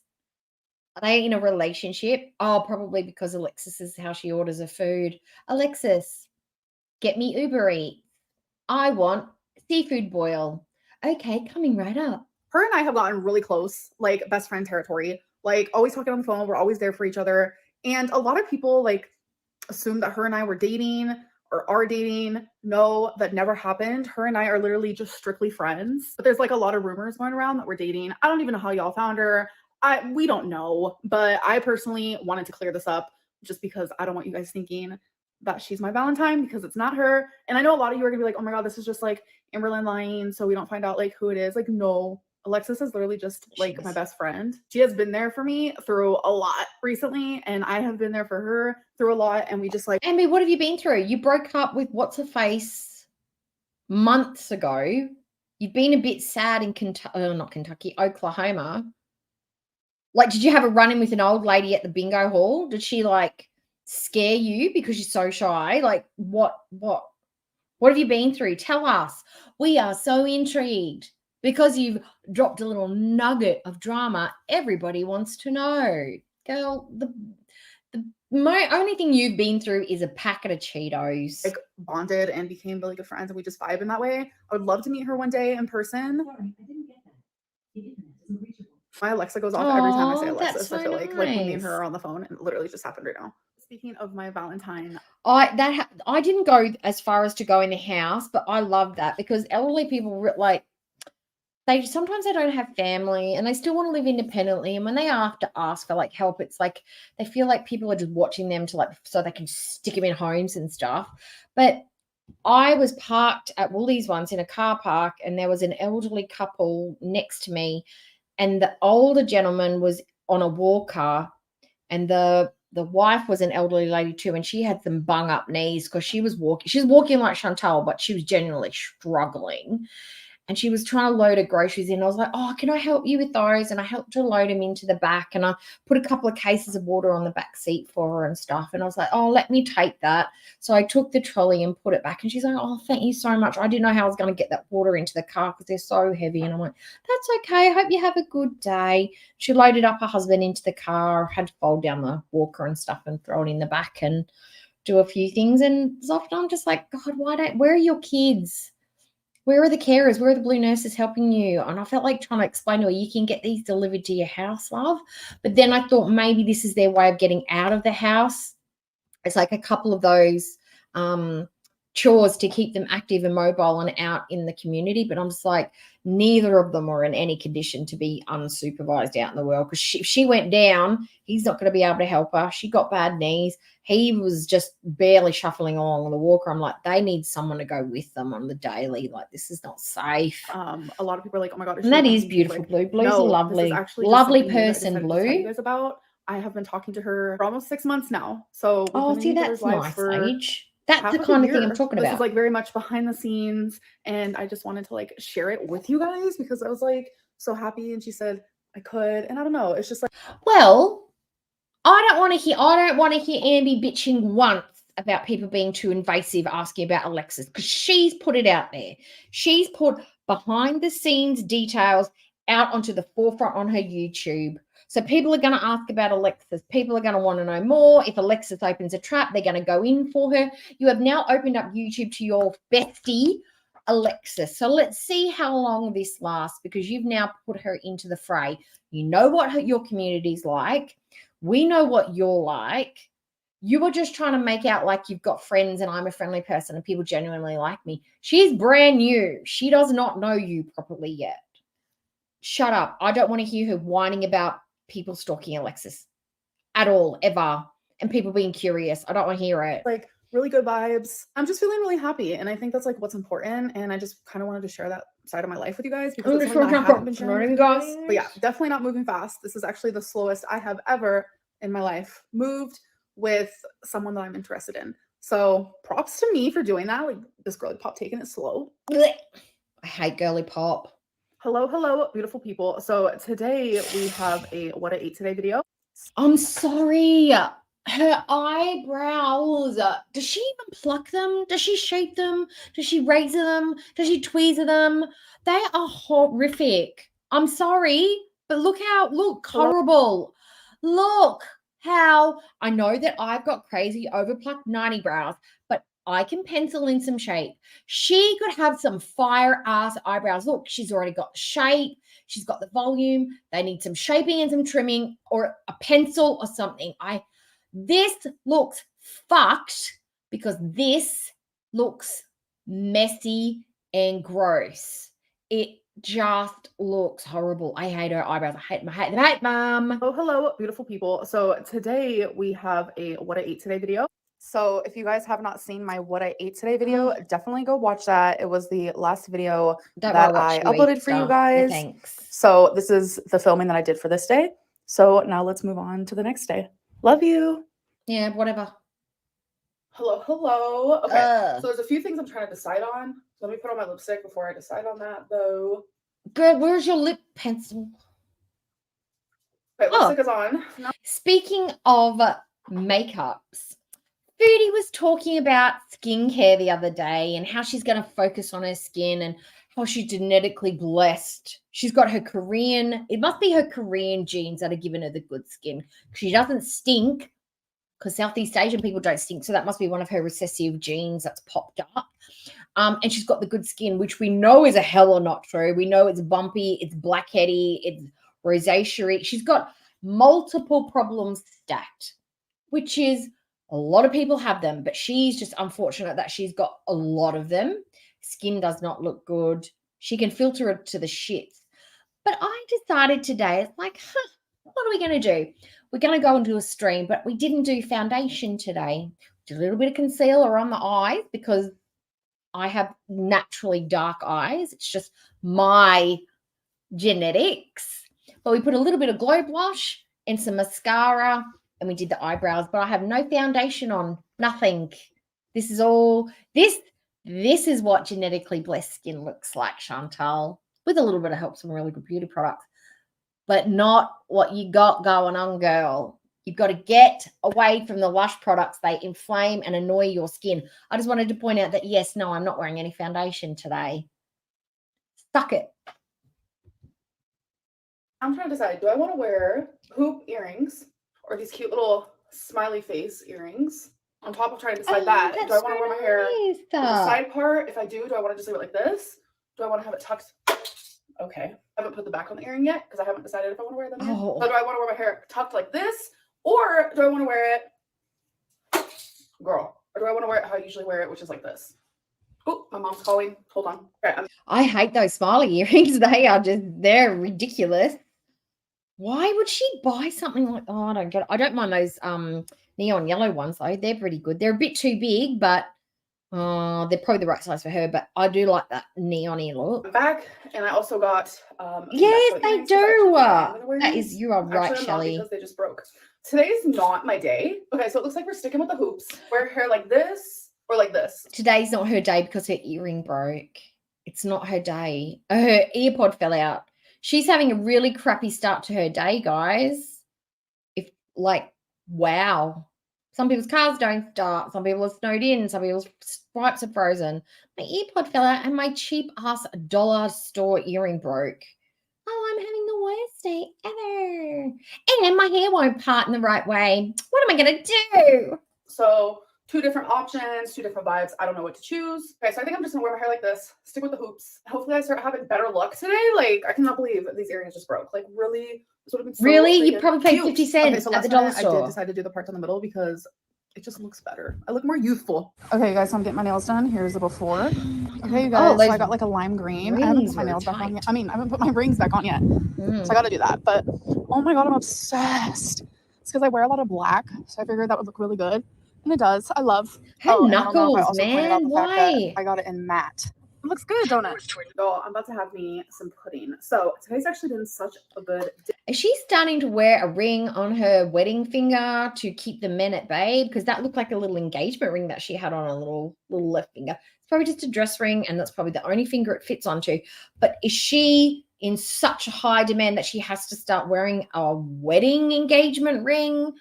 Speaker 4: Are they in a relationship? Oh, probably because Alexis is how she orders her food. Alexis, get me Uber Eats. I want seafood boil. Okay, coming right up.
Speaker 3: her and I have gotten really close, like best friend territory, like always talking on the phone. We're always there for each other. And a lot of people like assume that her and I were dating or are dating. No, that never happened. Her and I are literally just strictly friends. But there's like a lot of rumors going around that we're dating. I don't even know how y'all found her. We don't know, but I personally wanted to clear this up just because I don't want you guys thinking that she's my Valentine, because it's not her. And I know a lot of you are gonna be like, oh my God, this is just like Amberlynn lying so we don't find out like who it is. Like, no, Alexis is literally just like my best friend. She has been there for me through a lot recently, and I have been there for her through a lot. And we just like,
Speaker 4: Amber, what have you been through? You broke up with what's her face months ago. You've been a bit sad in Oklahoma. Like, did you have a run-in with an old lady at the bingo hall? Did she like scare you because you're so shy? Like, what have you been through? Tell us. We are so intrigued. Because you've dropped a little nugget of drama, everybody wants to know. Girl, the only thing you've been through is a packet of Cheetos.
Speaker 3: like bonded and became really good friends, and we just vibe in that way. I would love to meet her one day in person.
Speaker 7: Sorry, I didn't get that. The internet isn't reachable.
Speaker 3: My Alexa goes off every time I say
Speaker 4: Aw, that's
Speaker 3: Alexis. I
Speaker 4: so
Speaker 3: feel like when me and
Speaker 4: nice.
Speaker 3: her are on the phone, and it literally just happened right now. Speaking of my Valentine,
Speaker 4: I didn't go as far as to go in the house, but I love that because elderly people like sometimes they don't have family and they still want to live independently. And when they have to ask for like help, it's like they feel like people are just watching them to like so they can stick them in homes and stuff. But I was parked at Woolies once in a car park, and there was an elderly couple next to me, and the older gentleman was on a walker, and the wife was an elderly lady too, and she had some bung up knees because she was walking. She was walking like Chantal, but she was genuinely struggling. And she was trying to load her groceries in. I was like, oh, can I help you with those? And I helped her load them into the back. And I put a couple of cases of water on the back seat for her and stuff. And I was like, oh, let me take that. So I took the trolley and put it back. And she's like, oh, thank you so much. I didn't know how I was going to get that water into the car because they're so heavy. And I'm like, that's okay. I hope you have a good day. She loaded up her husband into the car, had to fold down the walker and stuff and throw it in the back and do a few things. And often I'm just like, God, where are your kids? Where are the carers? Where are the blue nurses helping you? And I felt like trying to explain to her, you can get these delivered to your house, love. But then I thought maybe this is their way of getting out of the house. It's like a couple of those chores to keep them active and mobile and out in the community. But I'm just like, neither of them are in any condition to be unsupervised out in the world, because if she went down, he's not going to be able to help her. She got bad knees. He was just barely shuffling along on the walker. I'm like, they need someone to go with them on the daily. Like, this is not safe.
Speaker 3: A lot of people are like, oh my god,
Speaker 4: And that is beautiful. Blue. Blue's a lovely, lovely person, Blue.
Speaker 3: Guys, about I have been talking to her for almost 6 months now. So
Speaker 4: oh, see, that's nice, Age. That's the
Speaker 3: half
Speaker 4: kind
Speaker 3: a
Speaker 4: of thing I'm
Speaker 3: year.
Speaker 4: talking
Speaker 3: This
Speaker 4: about.
Speaker 3: is like very much behind the scenes, and I just wanted to like share it with you guys because I was like so happy, and she said I could, and I don't know, it's just like,
Speaker 4: well, I don't want to hear Amby bitching once about people being too invasive asking about Alexis, because she's put it out there. She's put behind the scenes details out onto the forefront on her YouTube. So people are going to ask about Alexis. People are going to want to know more. If Alexis opens a trap, they're going to go in for her. You have now opened up YouTube to your bestie, Alexis. So let's see how long this lasts, because you've now put her into the fray. You know what your community's like. We know what you're like. You were just trying to make out like you've got friends and I'm a friendly person and people genuinely like me. She's brand new. She does not know you properly yet. Shut up. I don't want to hear her whining about people stalking Alexis at all, ever. And people being curious. I don't want to hear it.
Speaker 3: like really good vibes. I'm just feeling really happy, and I think that's like what's important, and I just kind of wanted to share that side of my life with you guys because it's something that I haven't been sharing with you guys. But yeah, definitely not moving fast. This is actually the slowest I have ever in my life moved with someone that I'm interested in. So props to me for doing that. Like this girly pop taking it slow.
Speaker 4: Blech. I hate girly pop.
Speaker 3: Hello, beautiful people. So today we have a what I ate today video.
Speaker 4: I'm sorry. Her eyebrows. Does she even pluck them? Does she shape them? Does she razor them? Does she tweezer them? They are horrific. I'm sorry, but look horrible. Look how I know that I've got crazy overplucked 90 brows, but I can pencil in some shape. She could have some fire ass eyebrows. Look, she's already got the shape. She's got the volume. They need some shaping and some trimming or a pencil or something. This looks fucked because this looks messy and gross. It just looks horrible. I hate her eyebrows. I hate them.
Speaker 3: Oh, hello, beautiful people. So today we have a what I ate today video. So if you guys have not seen my what I ate today video, definitely go watch that. It was the last video that I uploaded for you guys.
Speaker 4: Thanks.
Speaker 3: So this is the filming that I did for this day. So now let's move on to the next day. Love you.
Speaker 4: Yeah, whatever.
Speaker 3: Hello. Okay, so there's a few things I'm trying to decide on. Let me put on my lipstick before I decide on that, though.
Speaker 4: Girl, where's your lip pencil?
Speaker 3: Okay, lipstick is on. Now
Speaker 4: speaking of makeups, Foodie was talking about skincare the other day and how she's going to focus on her skin and how she's genetically blessed. She's got her Korean, it must be her Korean genes that are giving her the good skin. She doesn't stink because Southeast Asian people don't stink. So that must be one of her recessive genes that's popped up. And she's got the good skin, which we know is a hell or not true. We know it's bumpy, it's blackheady, it's rosacea. She's got multiple problems stacked, which is a lot of people have them, but she's just unfortunate that she's got a lot of them. Skin does not look good. She can filter it to the shits. But I decided today, it's like, what are we going to do? We're going to go and do a stream, but we didn't do foundation today. Did a little bit of concealer on the eyes because I have naturally dark eyes. It's just my genetics. But we put a little bit of glow blush and some mascara and we did the eyebrows, but I have no foundation on, nothing. This is all, this is what genetically blessed skin looks like, Chantal, with a little bit of help, some really good beauty products, but not what you got going on, girl. You've got to get away from the Lush products. They inflame and annoy your skin. I just wanted to point out that, yes, no, I'm not wearing any foundation today. Suck it.
Speaker 3: I'm trying to decide, do I want to wear hoop earrings or these cute little smiley face earrings? On top of trying to decide that, do I want to wear my hair with the side part? If I do I want to just leave it like this? Do I want to have it tucked? Okay. I haven't put the back on the earring yet because I haven't decided if I want to wear them yet.
Speaker 4: Oh.
Speaker 3: So do I want to wear my hair tucked like this, or do I want to wear it, girl, or do I want to wear it how I usually wear it, which is like this? Oh, my mom's calling. Hold on. Okay,
Speaker 4: I hate those smiley earrings. They're ridiculous. Why would she buy something like, oh, I don't get it. I don't mind those neon yellow ones though. They're pretty good. They're a bit too big, but they're probably the right size for her. But I do like that neon-y look.
Speaker 3: I'm back, and I also got
Speaker 4: yes, they do. You are right,
Speaker 3: actually,
Speaker 4: Shelley.
Speaker 3: because they just broke. Today's not my day. Okay, so it looks like we're sticking with the hoops. Wear hair like this or like this.
Speaker 4: Today's not her day because her earring broke. It's not her day. Her earpod fell out. She's having a really crappy start to her day, guys. Wow. Some people's cars don't start. Some people are snowed in. Some people's stripes are frozen. My earpod fell out and my cheap ass dollar store earring broke. Oh, I'm having the worst day ever. And my hair won't part in the right way. What am I going to do?
Speaker 3: So 2 different options, 2 different vibes. I don't know what to choose. Okay, so I think I'm just gonna wear my hair like this, stick with the hoops. Hopefully I start having better luck today. Like, I cannot believe that these earrings just broke. Like, really? This would have been so
Speaker 4: Really? You
Speaker 3: freaking
Speaker 4: probably paid
Speaker 3: cute.
Speaker 4: 50 cents
Speaker 3: Okay, so
Speaker 4: at the
Speaker 3: last
Speaker 4: dollar
Speaker 3: night I
Speaker 4: store.
Speaker 3: did decide to do the parts in the middle because it just looks better. I look more youthful. Okay, guys, so I'm getting my nails done. Here's the before. Okay, you guys, so I got like a lime green. I haven't put my nails back on yet. I haven't put my rings back on yet. So I got to do that. But, oh my God, I'm obsessed. It's because I wear a lot of black, so I figured that would look really good. And it does. I love.
Speaker 4: Her
Speaker 3: And I don't know if I
Speaker 4: knuckles,
Speaker 3: also pointed out
Speaker 4: man.
Speaker 3: the fact that
Speaker 4: Why?
Speaker 3: I got it in matte. It looks good, don't it? So I'm about to have me some pudding. So today's actually been such a good day.
Speaker 4: Is she starting to wear a ring on her wedding finger to keep the men at bay? Because that looked like a little engagement ring that she had on a little left finger. It's probably just a dress ring, and that's probably the only finger it fits onto. But is she in such a high demand that she has to start wearing a wedding engagement ring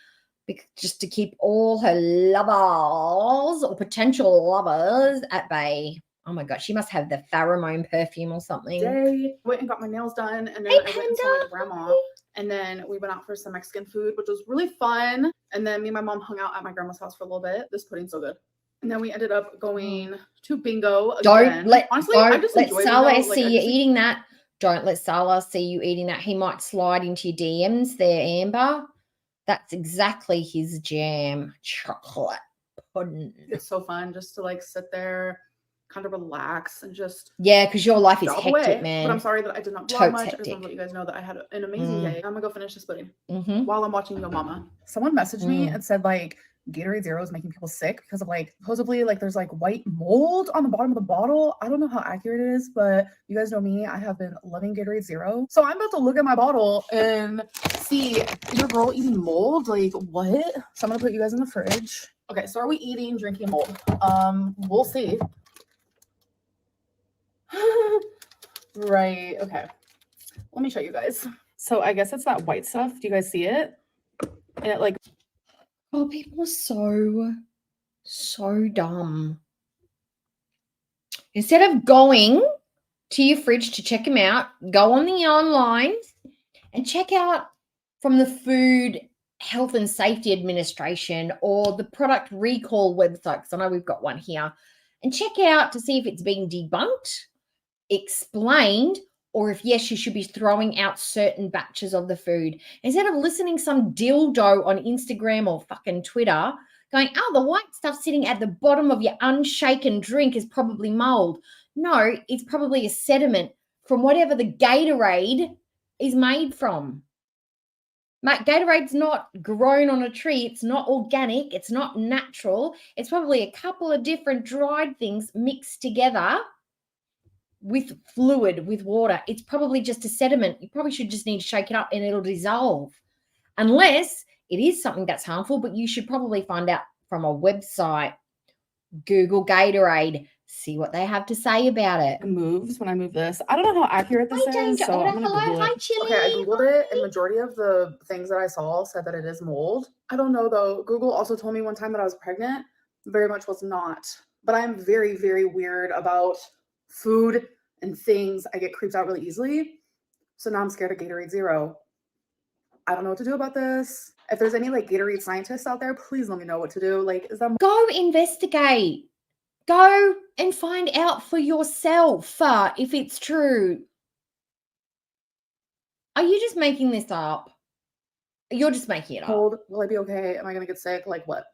Speaker 4: just to keep all her lovers or potential lovers at bay? Oh my God, she must have the pheromone perfume or something.
Speaker 3: Went and got my nails done, and then
Speaker 4: Hey,
Speaker 3: I went and saw my grandma, and then we went out for some Mexican food, which was really fun. And then me and my mom hung out at my grandma's house for a little bit. This pudding's so good. And then we ended up going to bingo again. Honestly, I just enjoy
Speaker 4: Salah
Speaker 3: bingo.
Speaker 4: see you eating that. Don't let Salah see you eating that. He might slide into your DMs there, Amber. That's exactly his jam. Chocolate pudding.
Speaker 3: It's so fun just to like sit there, kind of relax, and just
Speaker 4: because your life is
Speaker 3: drop
Speaker 4: hectic,
Speaker 3: away.
Speaker 4: man.
Speaker 3: But I'm sorry that I did not vlog
Speaker 4: Totes
Speaker 3: much. I
Speaker 4: hectic.
Speaker 3: just want to let you guys know that I had an amazing day. I'm gonna go finish this pudding
Speaker 4: Mm-hmm.
Speaker 3: while I'm watching Yo Mama. Someone messaged me and said like Gatorade Zero is making people sick because of like supposedly like there's like white mold on the bottom of the bottle. I don't know how accurate it is, but you guys know me. I have been loving Gatorade Zero. So I'm about to look at my bottle and see, is your girl eating mold? Like what? So I'm gonna put you guys in the fridge. Okay, so are we eating, drinking mold? We'll see. Right, okay. Let me show you guys. So I guess it's that white stuff. Do you guys see it? And it like,
Speaker 4: oh, people are so dumb. Instead of going to your fridge to check them out, go on the online and check out from the Food Health and Safety Administration or the product recall website, because I know we've got one here, and check out to see if it's been debunked, explained, or if yes, you should be throwing out certain batches of the food. Instead of listening some dildo on Instagram or fucking Twitter going, oh, the white stuff sitting at the bottom of your unshaken drink is probably mold. No, it's probably a sediment from whatever the Gatorade is made from. Gatorade's not grown on a tree. It's not organic. It's not natural. It's probably a couple of different dried things mixed together with fluid, with water. It's probably just a sediment. You probably should just need to shake it up and it'll dissolve. Unless it is something that's harmful, but you should probably find out from a website. Google Gatorade. See what they have to say about it.
Speaker 3: it moves when I move this. I don't know how accurate this is, so I'm gonna Google it.
Speaker 4: Chili.
Speaker 3: Okay, I Googled it, and majority of the things that I saw said that it is mold. I don't know though. Google also told me one time that I was pregnant. Very much was not. But I'm very, very weird about food and things. I get creeped out really easily. So now I'm scared of Gatorade Zero. I don't know what to do about this. If there's any like Gatorade scientists out there, please let me know what to do. Like, is that
Speaker 4: Go investigate. Go and find out for yourself if it's true. Are you just making this up? You're just making it up.
Speaker 3: Cold. Will I be okay? Am I gonna get sick? Like what?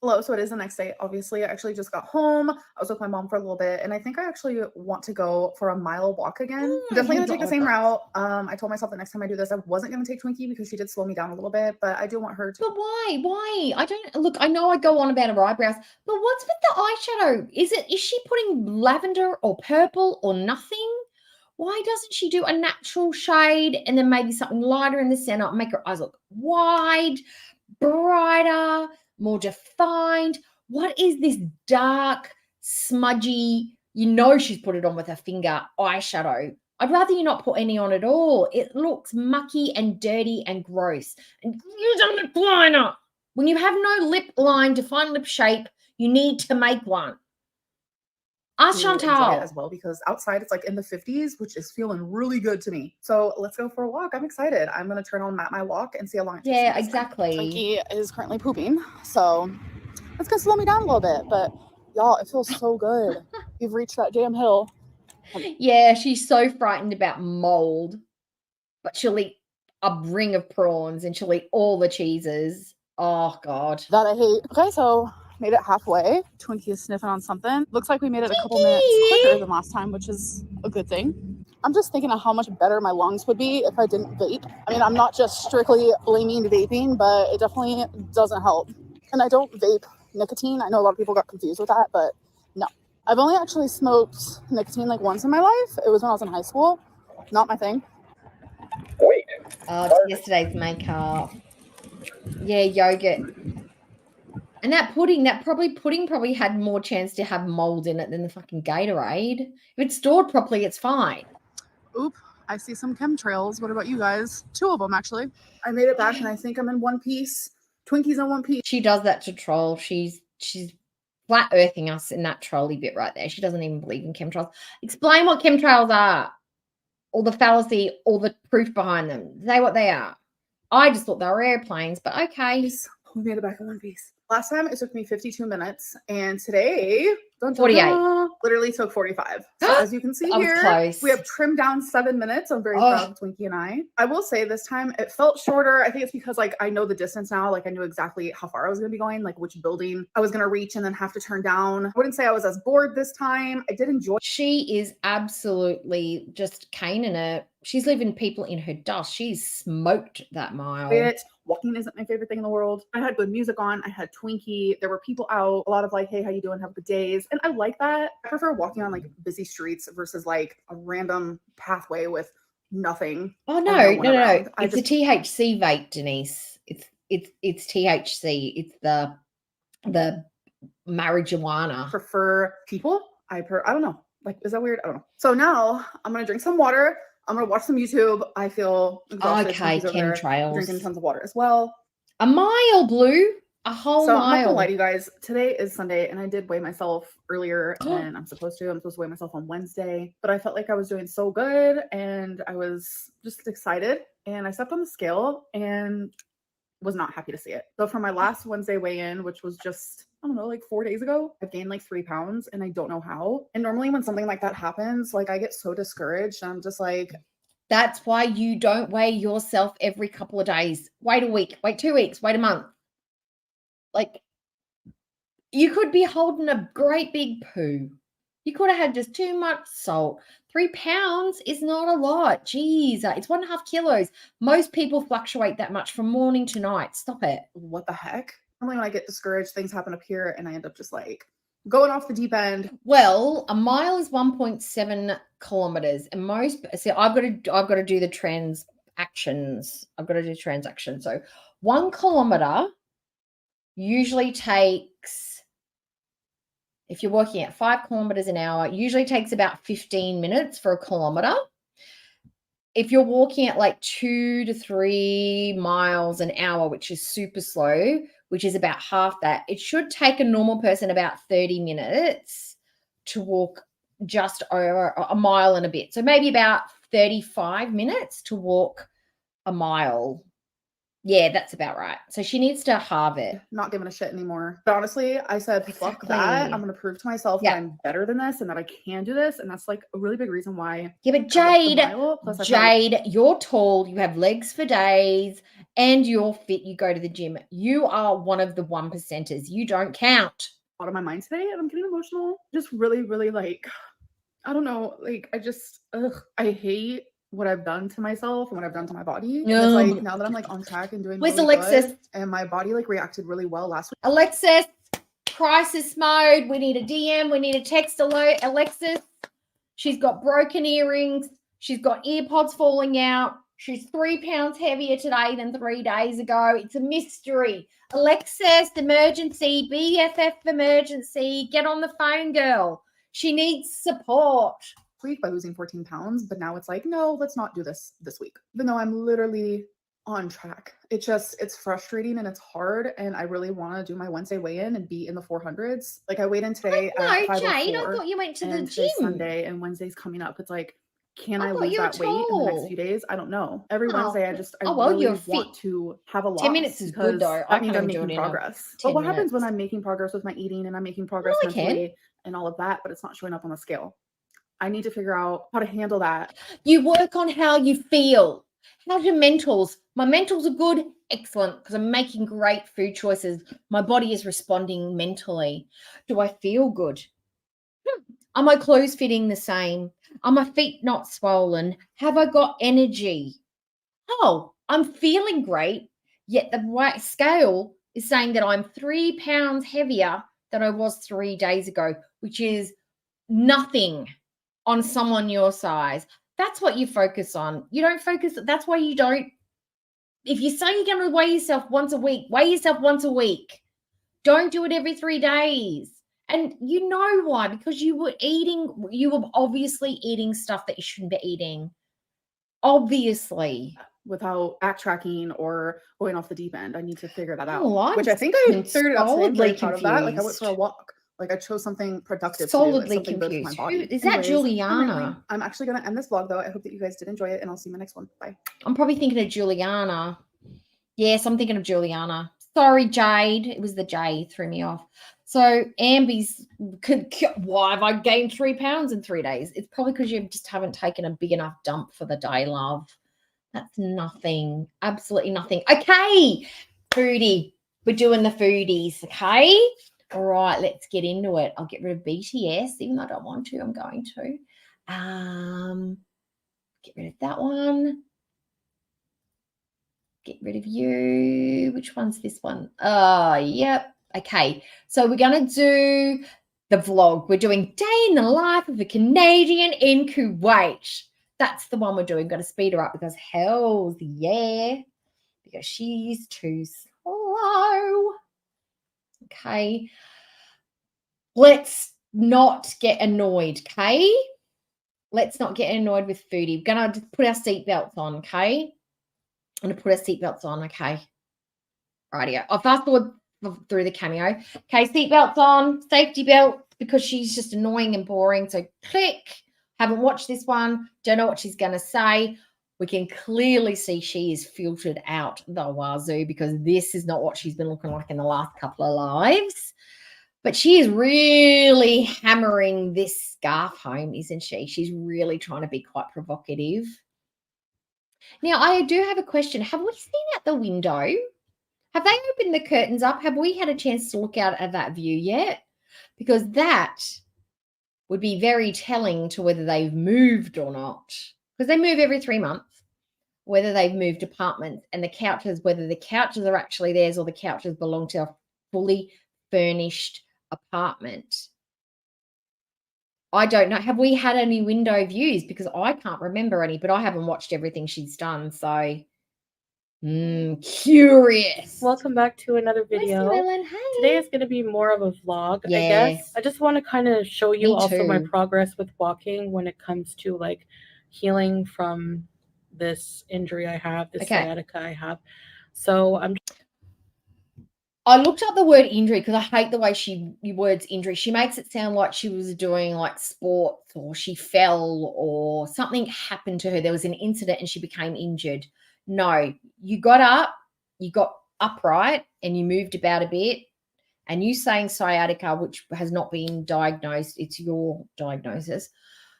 Speaker 3: Hello, so it is the next day. Obviously, I actually just got home. I was with my mom for a little bit, and I think I actually want to go for a mile walk again. I'm definitely gonna take the same route. I told myself the next time I do this, I wasn't gonna take Twinkie because she did slow me down a little bit, but I do want her to.
Speaker 4: But why? Why? I don't look. I know I go on about her eyebrows, but what's with the eyeshadow? Is she putting lavender or purple or nothing? Why doesn't she do a natural shade and then maybe something lighter in the center, make her eyes look wide, brighter, more defined? What is this dark, smudgy, she's put it on with her finger, eyeshadow? I'd rather you not put any on at all. It looks mucky and dirty and gross. And use a lip liner. When you have no lip line, defined lip shape, you need to make one. Ask
Speaker 3: Enjoy it
Speaker 4: Chantal.
Speaker 3: as well, because outside it's like in the 50s, which is feeling really good to me. So let's go for a walk. I'm excited. I'm gonna turn on Map My Walk and see how long it takes.
Speaker 4: Yeah, exactly.
Speaker 3: Twinkie is currently pooping, so it's gonna slow me down a little bit. But y'all, it feels so good. You've reached that damn hill.
Speaker 4: Yeah, she's so frightened about mold, but she'll eat a ring of prawns and she'll eat all the cheeses. Oh, God.
Speaker 3: That I hate. Okay, so made it halfway. Twinkie is sniffing on something. Looks like we made it a couple minutes quicker than last time, which is a good thing. I'm just thinking of how much better my lungs would be if I didn't vape. I mean, I'm not just strictly blaming vaping, but it definitely doesn't help. And I don't vape nicotine. I know a lot of people got confused with that, but no. I've only actually smoked nicotine like once in my life. It was when I was in high school. Not my thing.
Speaker 4: Oh, it's yesterday's makeup. Yeah, yogurt. And that pudding probably had more chance to have mold in it than the fucking Gatorade. If it's stored properly, it's fine.
Speaker 3: Oop, I see some chemtrails. What about you guys? 2 of them, actually. I made it back, and I think I'm in one piece. Twinkie's in one piece.
Speaker 4: She does that to troll. She's flat earthing us in that trolley bit right there. She doesn't even believe in chemtrails. Explain what chemtrails are. All the fallacy, all the proof behind them. Say what they are. I just thought they were airplanes, but okay.
Speaker 3: We made it back in one piece. Last time it took me 52 minutes, and today,
Speaker 4: 48.
Speaker 3: Literally took 45. So as you can see
Speaker 4: I was
Speaker 3: here,
Speaker 4: close.
Speaker 3: we have trimmed down 7 minutes. I'm very proud of Twinkie and I. I will say this time it felt shorter. I think it's because like I know the distance now. Like I knew exactly how far I was going to be going, like which building I was going to reach and then have to turn down. I wouldn't say I was as bored this time. I did enjoy.
Speaker 4: She is absolutely just caning it. She's leaving people in her dust. She's smoked that mile.
Speaker 3: Walking isn't my favorite thing in the world. I had good music on. I had Twinkie. There were people out. A lot of like, hey, how you doing? Have good days. And I like that. I prefer walking on like busy streets versus like a random pathway with nothing.
Speaker 4: Oh no. It's a THC vape, Denise. It's THC. It's the marijuana.
Speaker 3: Prefer people. I don't know. Like, is that weird? I don't know. So now I'm gonna drink some water. I'm gonna watch some YouTube. I feel exhausted.
Speaker 4: Okay, chemtrails.
Speaker 3: Drinking tons of water as well.
Speaker 4: A mile, Blue. A whole mile.
Speaker 3: I'm not gonna lie to you guys. Today is Sunday, and I did weigh myself earlier than I'm supposed to. I'm supposed to weigh myself on Wednesday, but I felt like I was doing so good, and I was just excited. And I stepped on the scale and was not happy to see it. So from my last Wednesday weigh-in, which was just, I don't know, like 4 days ago, I've gained like 3 pounds and I don't know how. And normally when something like that happens, like I get so discouraged. I'm just like,
Speaker 4: that's why you don't weigh yourself every couple of days. Wait a week, wait 2 weeks, wait a month. Like you could be holding a great big poo. You could have had just too much salt. 3 pounds is not a lot. Jeez, it's 1.5 kilos. Most people fluctuate that much from morning to night. Stop it.
Speaker 3: What the heck? Normally when I get discouraged, things happen up here and I end up just like going off the deep end.
Speaker 4: Well, a mile is 1.7 kilometers. And I've got to do the transactions. I've got to do transactions. So 1 kilometer usually takes, if you're working at 5 kilometers an hour, it usually takes about 15 minutes for a kilometer. If you're walking at like 2 to 3 miles an hour, which is super slow, which is about half that, it should take a normal person about 30 minutes to walk just over a mile and a bit. So maybe about 35 minutes to walk a mile. Yeah, that's about right. So she needs to halve it.
Speaker 3: Not giving a shit anymore. But honestly, I said, fuck that.
Speaker 4: Exactly.
Speaker 3: I'm going to prove to myself
Speaker 4: Yeah.
Speaker 3: that I'm better than this and that I can do this. And that's like a really big reason why.
Speaker 4: Yeah, but
Speaker 3: I left the
Speaker 4: Jade,
Speaker 3: Bible, plus I've had, like,
Speaker 4: Jade, you're tall, you have legs for days, and you're fit. You go to the gym. You are one of the 1%ers. You don't count.
Speaker 3: out of my mind today and I'm getting emotional. Just really, really like, I don't know. Like, I hate what I've done to myself and what I've done to my body. And it's like, now that I'm like on track and doing
Speaker 4: Where's
Speaker 3: really
Speaker 4: Alexis?
Speaker 3: good, and my body like reacted really well last week.
Speaker 4: Alexis, crisis mode. We need a DM. We need a text alert. Alexis, she's got broken earrings. She's got earpods falling out. She's 3 pounds heavier today than 3 days ago. It's a mystery. Alexis, emergency, BFF emergency. Get on the phone, girl. She needs support.
Speaker 3: By losing 14 pounds, but now it's like, no, let's not do this week, even though I'm literally on track. It's frustrating and it's hard, and I really want to do my Wednesday weigh-in and be in the 400s. Like, I weighed in today
Speaker 4: No,
Speaker 3: at
Speaker 4: Jade, I
Speaker 3: 504,
Speaker 4: thought you went to the
Speaker 3: and today's
Speaker 4: gym.
Speaker 3: Sunday and Wednesday's coming up. It's like, can I
Speaker 4: thought
Speaker 3: lose
Speaker 4: you were
Speaker 3: that weight in the next
Speaker 4: tall.
Speaker 3: few days? I don't know. Every
Speaker 4: Oh.
Speaker 3: Wednesday, I
Speaker 4: Oh, well,
Speaker 3: really
Speaker 4: you're
Speaker 3: want
Speaker 4: fit.
Speaker 3: to have a loss.
Speaker 4: 10 minutes is good,
Speaker 3: because
Speaker 4: though. I
Speaker 3: that means
Speaker 4: can't
Speaker 3: I'm
Speaker 4: even do
Speaker 3: making
Speaker 4: it in
Speaker 3: progress.
Speaker 4: 10
Speaker 3: But what happens when
Speaker 4: minutes.
Speaker 3: I'm making progress with my eating and I'm making progress
Speaker 4: I can.
Speaker 3: mentally and all of that, but it's not showing up on the scale? I need to figure out how to handle that.
Speaker 4: You work on how you feel. How's your mentals? My mentals are good. Excellent, because I'm making great food choices. My body is responding mentally. Do I feel good? Are my clothes fitting the same? Are my feet not swollen? Have I got energy? Oh, I'm feeling great. Yet the scale is saying that I'm 3 pounds heavier than I was 3 days ago, which is nothing on someone your size. That's what you focus on. You don't focus. That's why you don't. If you say you're going to weigh yourself once a week, weigh yourself once a week. Don't do it every 3 days. And you know why? Because you were obviously eating stuff that you shouldn't be eating. Obviously.
Speaker 3: Without backtracking or going off the deep end. I need to figure that out.
Speaker 4: Oh, I'm
Speaker 3: which I think I figured it out today. I'm very
Speaker 4: solidly
Speaker 3: proud of that. Like, I went for a
Speaker 4: confused.
Speaker 3: walk. Like, I chose something productive
Speaker 4: Solidly
Speaker 3: to do. It's something good for my
Speaker 4: confused.
Speaker 3: body.
Speaker 4: Is that
Speaker 3: Anyways,
Speaker 4: Juliana?
Speaker 3: I'm actually going to end this vlog, though. I hope that you guys did enjoy it, and I'll see you in my next one. Bye.
Speaker 4: I'm probably thinking of Juliana. Yes, I'm thinking of Juliana. Sorry, Jade. It was the J threw me off. So Amby's, why have I gained 3 pounds in 3 days? It's probably because you just haven't taken a big enough dump for the day, love. That's nothing. Absolutely nothing. Okay, foodie. We're doing the foodies, okay? All right, let's get into it. I'll get rid of BTS, even though I don't want to. I'm going to. Get rid of that one. Get rid of you. Which one's this one? Yep. Okay, so we're going to do the vlog. We're doing day in the life of a Canadian in Kuwait. That's the one we're doing. Got to speed her up because hells yeah. Because she's too slow. Okay. Let's not get annoyed, okay? Let's not get annoyed with foodie. We're going to just put our seatbelts on, okay? I'm going to put our seatbelts on, okay? Rightio. I'll fast forward through the cameo. Okay, seatbelts on, safety belt, because she's just annoying and boring. So click. Haven't watched this one. Don't know what she's going to say. We can clearly see she is filtered out the wazoo because this is not what she's been looking like in the last couple of lives. But she is really hammering this scarf home, isn't she? She's really trying to be quite provocative. Now, I do have a question. Have we seen out the window? Have they opened the curtains up? Have we had a chance to look out at that view yet? Because that would be very telling to whether they've moved or not. Because they move every 3 months, whether they've moved apartments and the couches, whether the couches are actually theirs or the couches belong to a fully furnished apartment. I don't know. Have we had any window views? Because I can't remember any, but I haven't watched everything she's done. So, curious.
Speaker 8: Welcome back to another video.
Speaker 4: Ellen, hey.
Speaker 8: Today is going to be more of a vlog, I
Speaker 4: Yes.
Speaker 8: guess. I just want to kind of show you
Speaker 4: Me
Speaker 8: also my
Speaker 4: too.
Speaker 8: progress with walking when it comes to like healing from this injury I have, this
Speaker 4: Okay.
Speaker 8: sciatica I have. So
Speaker 4: I looked up the word injury because I hate the way she words injury. She makes it sound like she was doing like sports or she fell or something happened to her. There was an incident and she became injured. No, you got up, you got upright and you moved about a bit, and you saying sciatica, which has not been diagnosed, it's your diagnosis.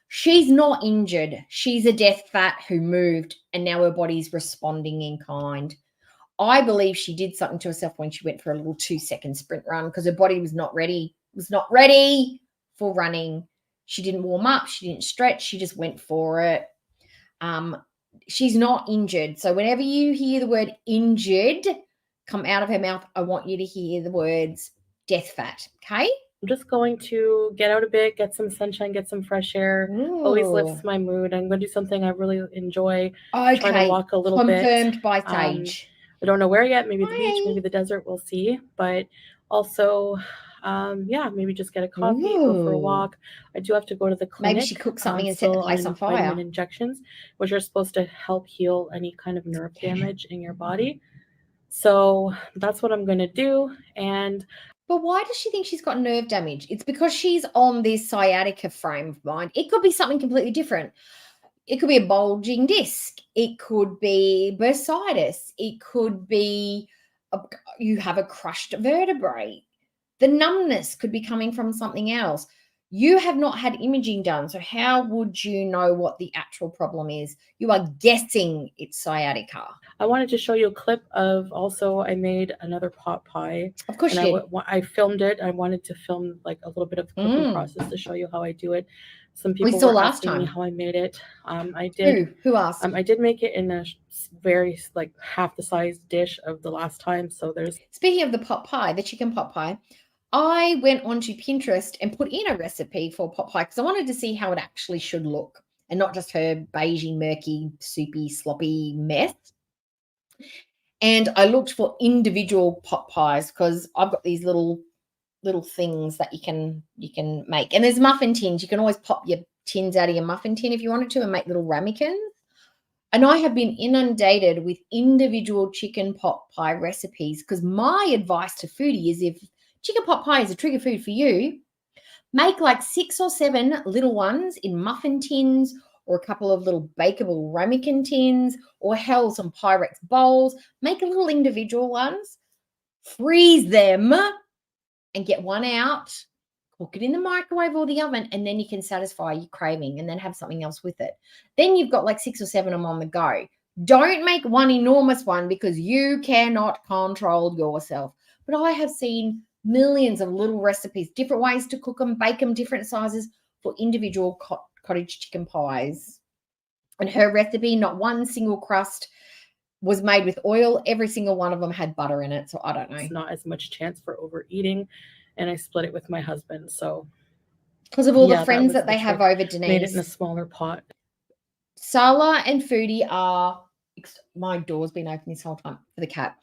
Speaker 4: She's not injured. She's a death fat who moved, and now her body's responding in kind. I believe she did something to herself when she went for a little 2-second sprint run because her body was not ready for running. She didn't warm up. She didn't stretch. She just went for it. She's not injured. So whenever you hear the word injured come out of her mouth, I want you to hear the words death fat, okay?
Speaker 8: I'm just going to get out a bit, get some sunshine, get some fresh air. Always lifts my mood. I'm going to do something I really enjoy.
Speaker 4: Okay.
Speaker 8: Try to walk a little bit.
Speaker 4: Confirmed by Sage.
Speaker 8: I don't know where yet. Maybe the beach, maybe the desert. We'll see. But also, maybe just get a coffee, go for a walk. I do have to go to the clinic.
Speaker 4: Maybe she cooks something and set the place on fire.
Speaker 8: Vitamin injections, which are supposed to help heal any kind of nerve damage in your body. So that's what I'm going to do.
Speaker 4: But why does she think she's got nerve damage? It's because she's on this sciatica frame of mind. It could be something completely different. It could be a bulging disc. It could be bursitis. It could be you have a crushed vertebrae. The numbness could be coming from something else. You have not had imaging done, so how would you know what the actual problem is? You are guessing it's sciatica.
Speaker 8: I wanted to show you a clip of also I made another pot pie.
Speaker 4: Of course you did.
Speaker 8: I filmed it. I wanted to film like a little bit of the cooking process to show you how I do it. Some people
Speaker 4: saw
Speaker 8: were
Speaker 4: last
Speaker 8: asking
Speaker 4: time
Speaker 8: me how I made it. I did.
Speaker 4: Who asked?
Speaker 8: I did make it in a very like half the size dish of the last time. So there's.
Speaker 4: Speaking of the pot pie, the chicken pot pie, I went onto Pinterest and put in a recipe for pot pie because I wanted to see how it actually should look and not just her beigey, murky, soupy, sloppy mess. And I looked for individual pot pies because I've got these little things that you can make. And there's muffin tins. You can always pop your tins out of your muffin tin if you wanted to and make little ramekins. And I have been inundated with individual chicken pot pie recipes because my advice to foodie is if chicken pot pie is a trigger food for you, make like 6 or 7 little ones in muffin tins or a couple of little bakeable ramekin tins or hell, some Pyrex bowls. Make little individual ones, freeze them and get one out, cook it in the microwave or the oven, and then you can satisfy your craving and then have something else with it. Then you've got like 6 or 7 of them on the go. Don't make one enormous one because you cannot control yourself. But I have seen millions of little recipes, different ways to cook them, bake them, different sizes for individual cottage chicken pies. And her recipe, not one single crust was made with oil. Every single one of them had butter in it. So I don't know.
Speaker 8: It's not as much chance for overeating. And I split it with my husband. So
Speaker 4: because of all the friends that they have over, Denise.
Speaker 8: Made it in a smaller pot.
Speaker 4: Sala and Foodie are, my door's been open this whole time for the cat.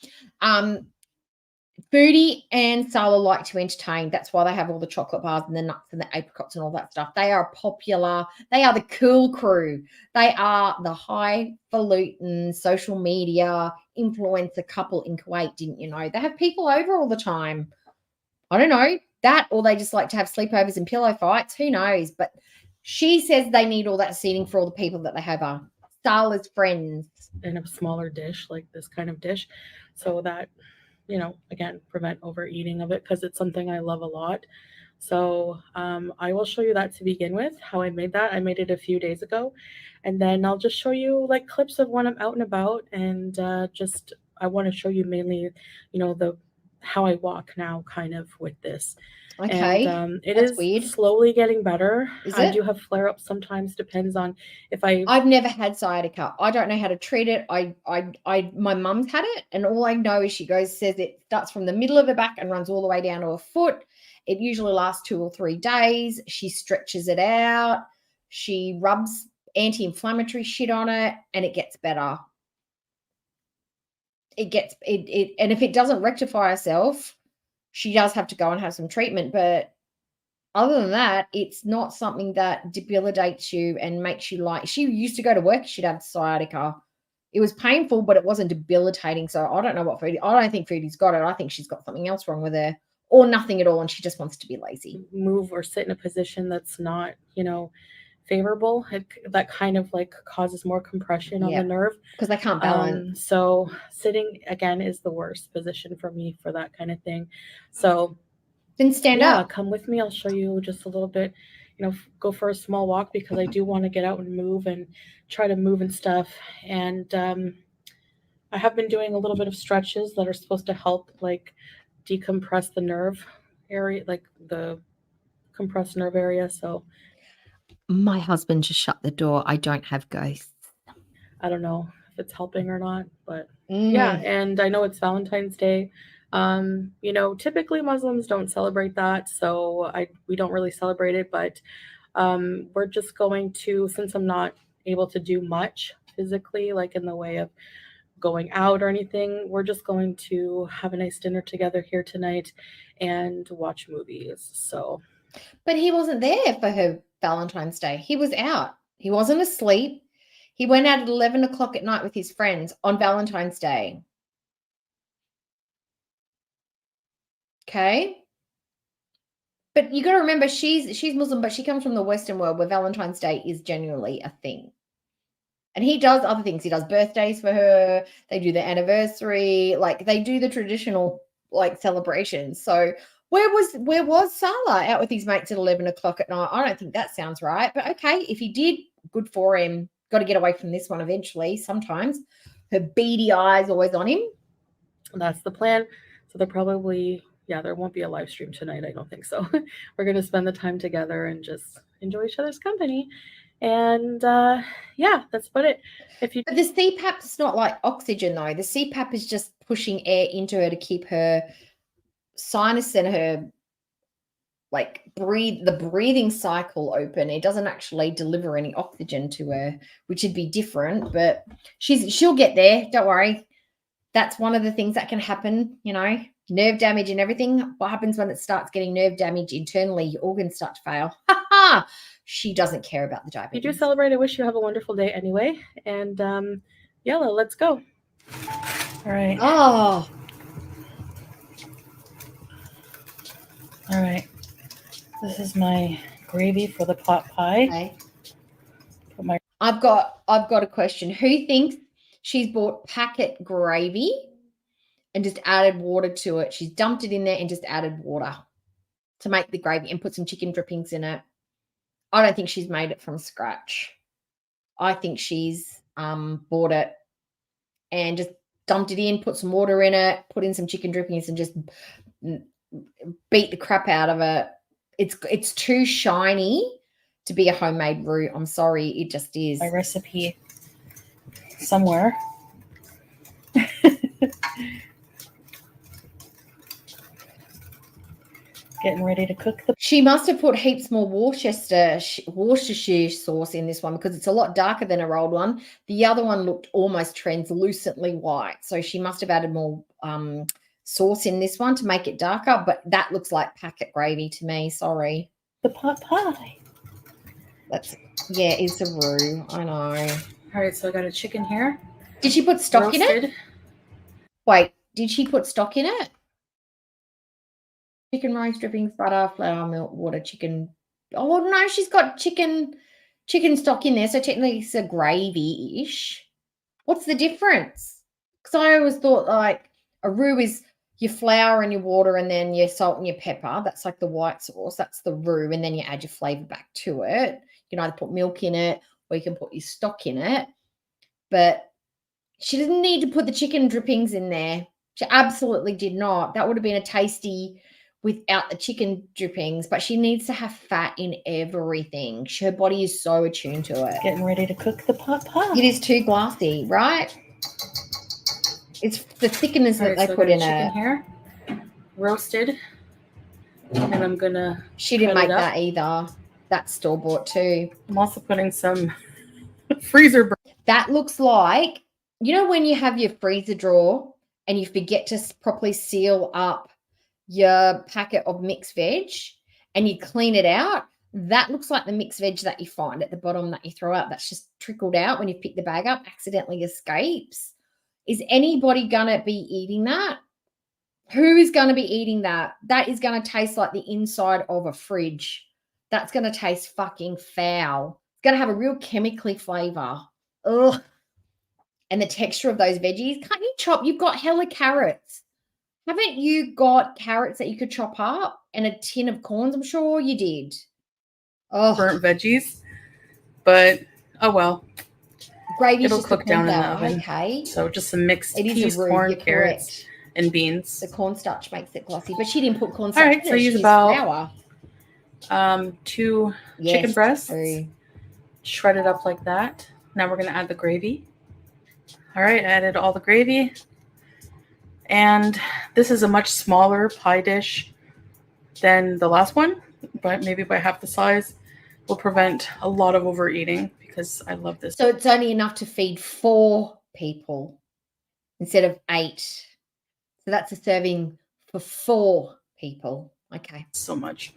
Speaker 4: Foodie and Sala like to entertain. That's why they have all the chocolate bars and the nuts and the apricots and all that stuff. They are popular. They are the cool crew. They are the highfalutin social media influencer couple in Kuwait, didn't you know? They have people over all the time. I don't know. That or they just like to have sleepovers and pillow fights. Who knows? But she says they need all that seating for all the people that they have are Sala's friends.
Speaker 8: In a smaller dish, like this kind of dish, so that again, prevent overeating of it because it's something I love a lot. So I will show you that to begin with, how I made that. I made it a few days ago. And then I'll just show you like clips of when I'm out and about. And I want to show you mainly, how I walk now kind of with this.
Speaker 4: Okay.
Speaker 8: And it
Speaker 4: That's
Speaker 8: is
Speaker 4: weird.
Speaker 8: Slowly getting better. I
Speaker 4: it?
Speaker 8: do have flare-ups sometimes, depends on if
Speaker 4: I've never had sciatica. I don't know how to treat it. My mum's had it, and all I know is she says it starts from the middle of her back and runs all the way down to her foot. It usually lasts 2 or 3 days. She stretches it out. She rubs anti-inflammatory shit on it, and it gets better. And if it doesn't rectify herself, she does have to go and have some treatment. But other than that, it's not something that debilitates you and makes you like. She used to go to work. She'd have sciatica. It was painful, but it wasn't debilitating. So I don't know what Foodie. I don't think Foodie's got it. I think she's got something else wrong with her, or nothing at all, and she just wants to be lazy.
Speaker 8: Move or sit in a position that's not, favorable. That kind of like causes more compression on
Speaker 4: Yeah.
Speaker 8: the nerve.
Speaker 4: Because they can't balance.
Speaker 8: So sitting again is the worst position for me for that kind of thing. So
Speaker 4: then stand
Speaker 8: yeah,
Speaker 4: up.
Speaker 8: come with me. I'll show you just a little bit, go for a small walk because I do want to get out and move and try to move and stuff. And I have been doing a little bit of stretches that are supposed to help like decompress the nerve area, like the compressed nerve area. So
Speaker 4: My husband just shut the door. I don't have ghosts.
Speaker 8: I don't know if it's helping or not, but yeah. And I know it's Valentine's Day. Typically Muslims don't celebrate that, so we don't really celebrate it, but we're just going to, since I'm not able to do much physically, like in the way of going out or anything, we're just going to have a nice dinner together here tonight and watch movies. So,
Speaker 4: but he wasn't there for her Valentine's Day. He was out. He wasn't asleep. He went out at 11 o'clock at night with his friends on Valentine's Day. Okay. But you got to remember, she's Muslim, but she comes from the Western world where Valentine's Day is genuinely a thing. And he does other things. He does birthdays for her. They do the anniversary. Like they do the traditional like celebrations. So where was Salah out with his mates at 11 o'clock at night? I don't think that sounds right. But okay, if he did, good for him. Got to get away from this one eventually. Sometimes her beady eyes always on him.
Speaker 8: That's the plan. So there won't be a live stream tonight. I don't think so. We're going to spend the time together and just enjoy each other's company. And that's about it.
Speaker 4: But the CPAP's not like oxygen though. The CPAP is just pushing air into her to keep her sinus and her the breathing cycle open. It doesn't actually deliver any oxygen to her, which would be different, but she'll get there. Don't worry. That's one of the things that can happen, nerve damage and everything. What happens when it starts getting nerve damage internally? Your organs start to fail. Ha ha! She doesn't care about the diabetes.
Speaker 8: You do celebrate. I wish you have a wonderful day anyway. And Yella, let's go. All right.
Speaker 4: Oh.
Speaker 8: All right. This is my gravy for the pot pie.
Speaker 4: Okay. I've got a question. Who thinks she's bought packet gravy and just added water to it? She's dumped it in there and just added water to make the gravy and put some chicken drippings in it. I don't think she's made it from scratch. I think she's bought it and just dumped it in, put some water in it, put in some chicken drippings and just beat the crap out of it. It's too shiny to be a homemade roux. I'm sorry, it just is.
Speaker 8: My recipe somewhere. Getting ready to cook
Speaker 4: She must have put heaps more Worcestershire sauce in this one because it's a lot darker than her old one. The other one looked almost translucently white, so she must have added more sauce in this one to make it darker, but that looks like packet gravy to me. Sorry.
Speaker 8: The pot pie.
Speaker 4: It's a roux. I know.
Speaker 8: All right, so I got a chicken here.
Speaker 4: Did she put stock in it? Wait, did she put stock in it? Chicken, rice, drippings, butter, flour, milk, water, chicken. Oh, no, she's got chicken stock in there, so technically it's a gravy-ish. What's the difference? Because I always thought like a roux is your flour and your water and then your salt and your pepper. That's like the white sauce. That's the roux, and then you add your flavour back to it. You can either put milk in it or you can put your stock in it. But she didn't need to put the chicken drippings in there. She absolutely did not. That would have been a tasty without the chicken drippings, but she needs to have fat in everything. Her body is so attuned to it.
Speaker 8: Getting ready to cook the pot pie.
Speaker 4: It is too glassy, right? It's the thickness that they put in it.
Speaker 8: Here, roasted, and I'm gonna.
Speaker 4: She didn't make that either. That's store bought too.
Speaker 8: I'm also putting some freezer.
Speaker 4: That looks like, when you have your freezer drawer and you forget to properly seal up your packet of mixed veg and you clean it out, that looks like the mixed veg that you find at the bottom that you throw out. That's just trickled out when you pick the bag up, accidentally escapes. Is anybody going to be eating that? Who is going to be eating that? That is going to taste like the inside of a fridge. That's going to taste fucking foul. It's going to have a real chemically flavor. Ugh. And the texture of those veggies. Can't you chop? You've got hella carrots. Haven't you got carrots that you could chop up and a tin of corns? I'm sure you did. Oh,
Speaker 8: Burnt veggies, but oh well.
Speaker 4: Gravy's
Speaker 8: It'll
Speaker 4: just
Speaker 8: cook down in the
Speaker 4: flour.
Speaker 8: oven.
Speaker 4: Okay.
Speaker 8: So just some mixed
Speaker 4: It is
Speaker 8: peas,
Speaker 4: a roux,
Speaker 8: corn,
Speaker 4: you're
Speaker 8: carrots,
Speaker 4: correct.
Speaker 8: and beans.
Speaker 4: The cornstarch makes it glossy, but she didn't put cornstarch
Speaker 8: All right,
Speaker 4: in
Speaker 8: so
Speaker 4: it. She
Speaker 8: use
Speaker 4: used
Speaker 8: about
Speaker 4: flour.
Speaker 8: 2
Speaker 4: Yes,
Speaker 8: chicken breasts,
Speaker 4: true.
Speaker 8: shred it up like that. Now we're going to add the gravy. All right, I added all the gravy. And this is a much smaller pie dish than the last one, but maybe by half the size will prevent a lot of overeating because I love this.
Speaker 4: So it's only enough to feed 4 people instead of 8. So that's a serving for 4 people. Okay.
Speaker 8: So much.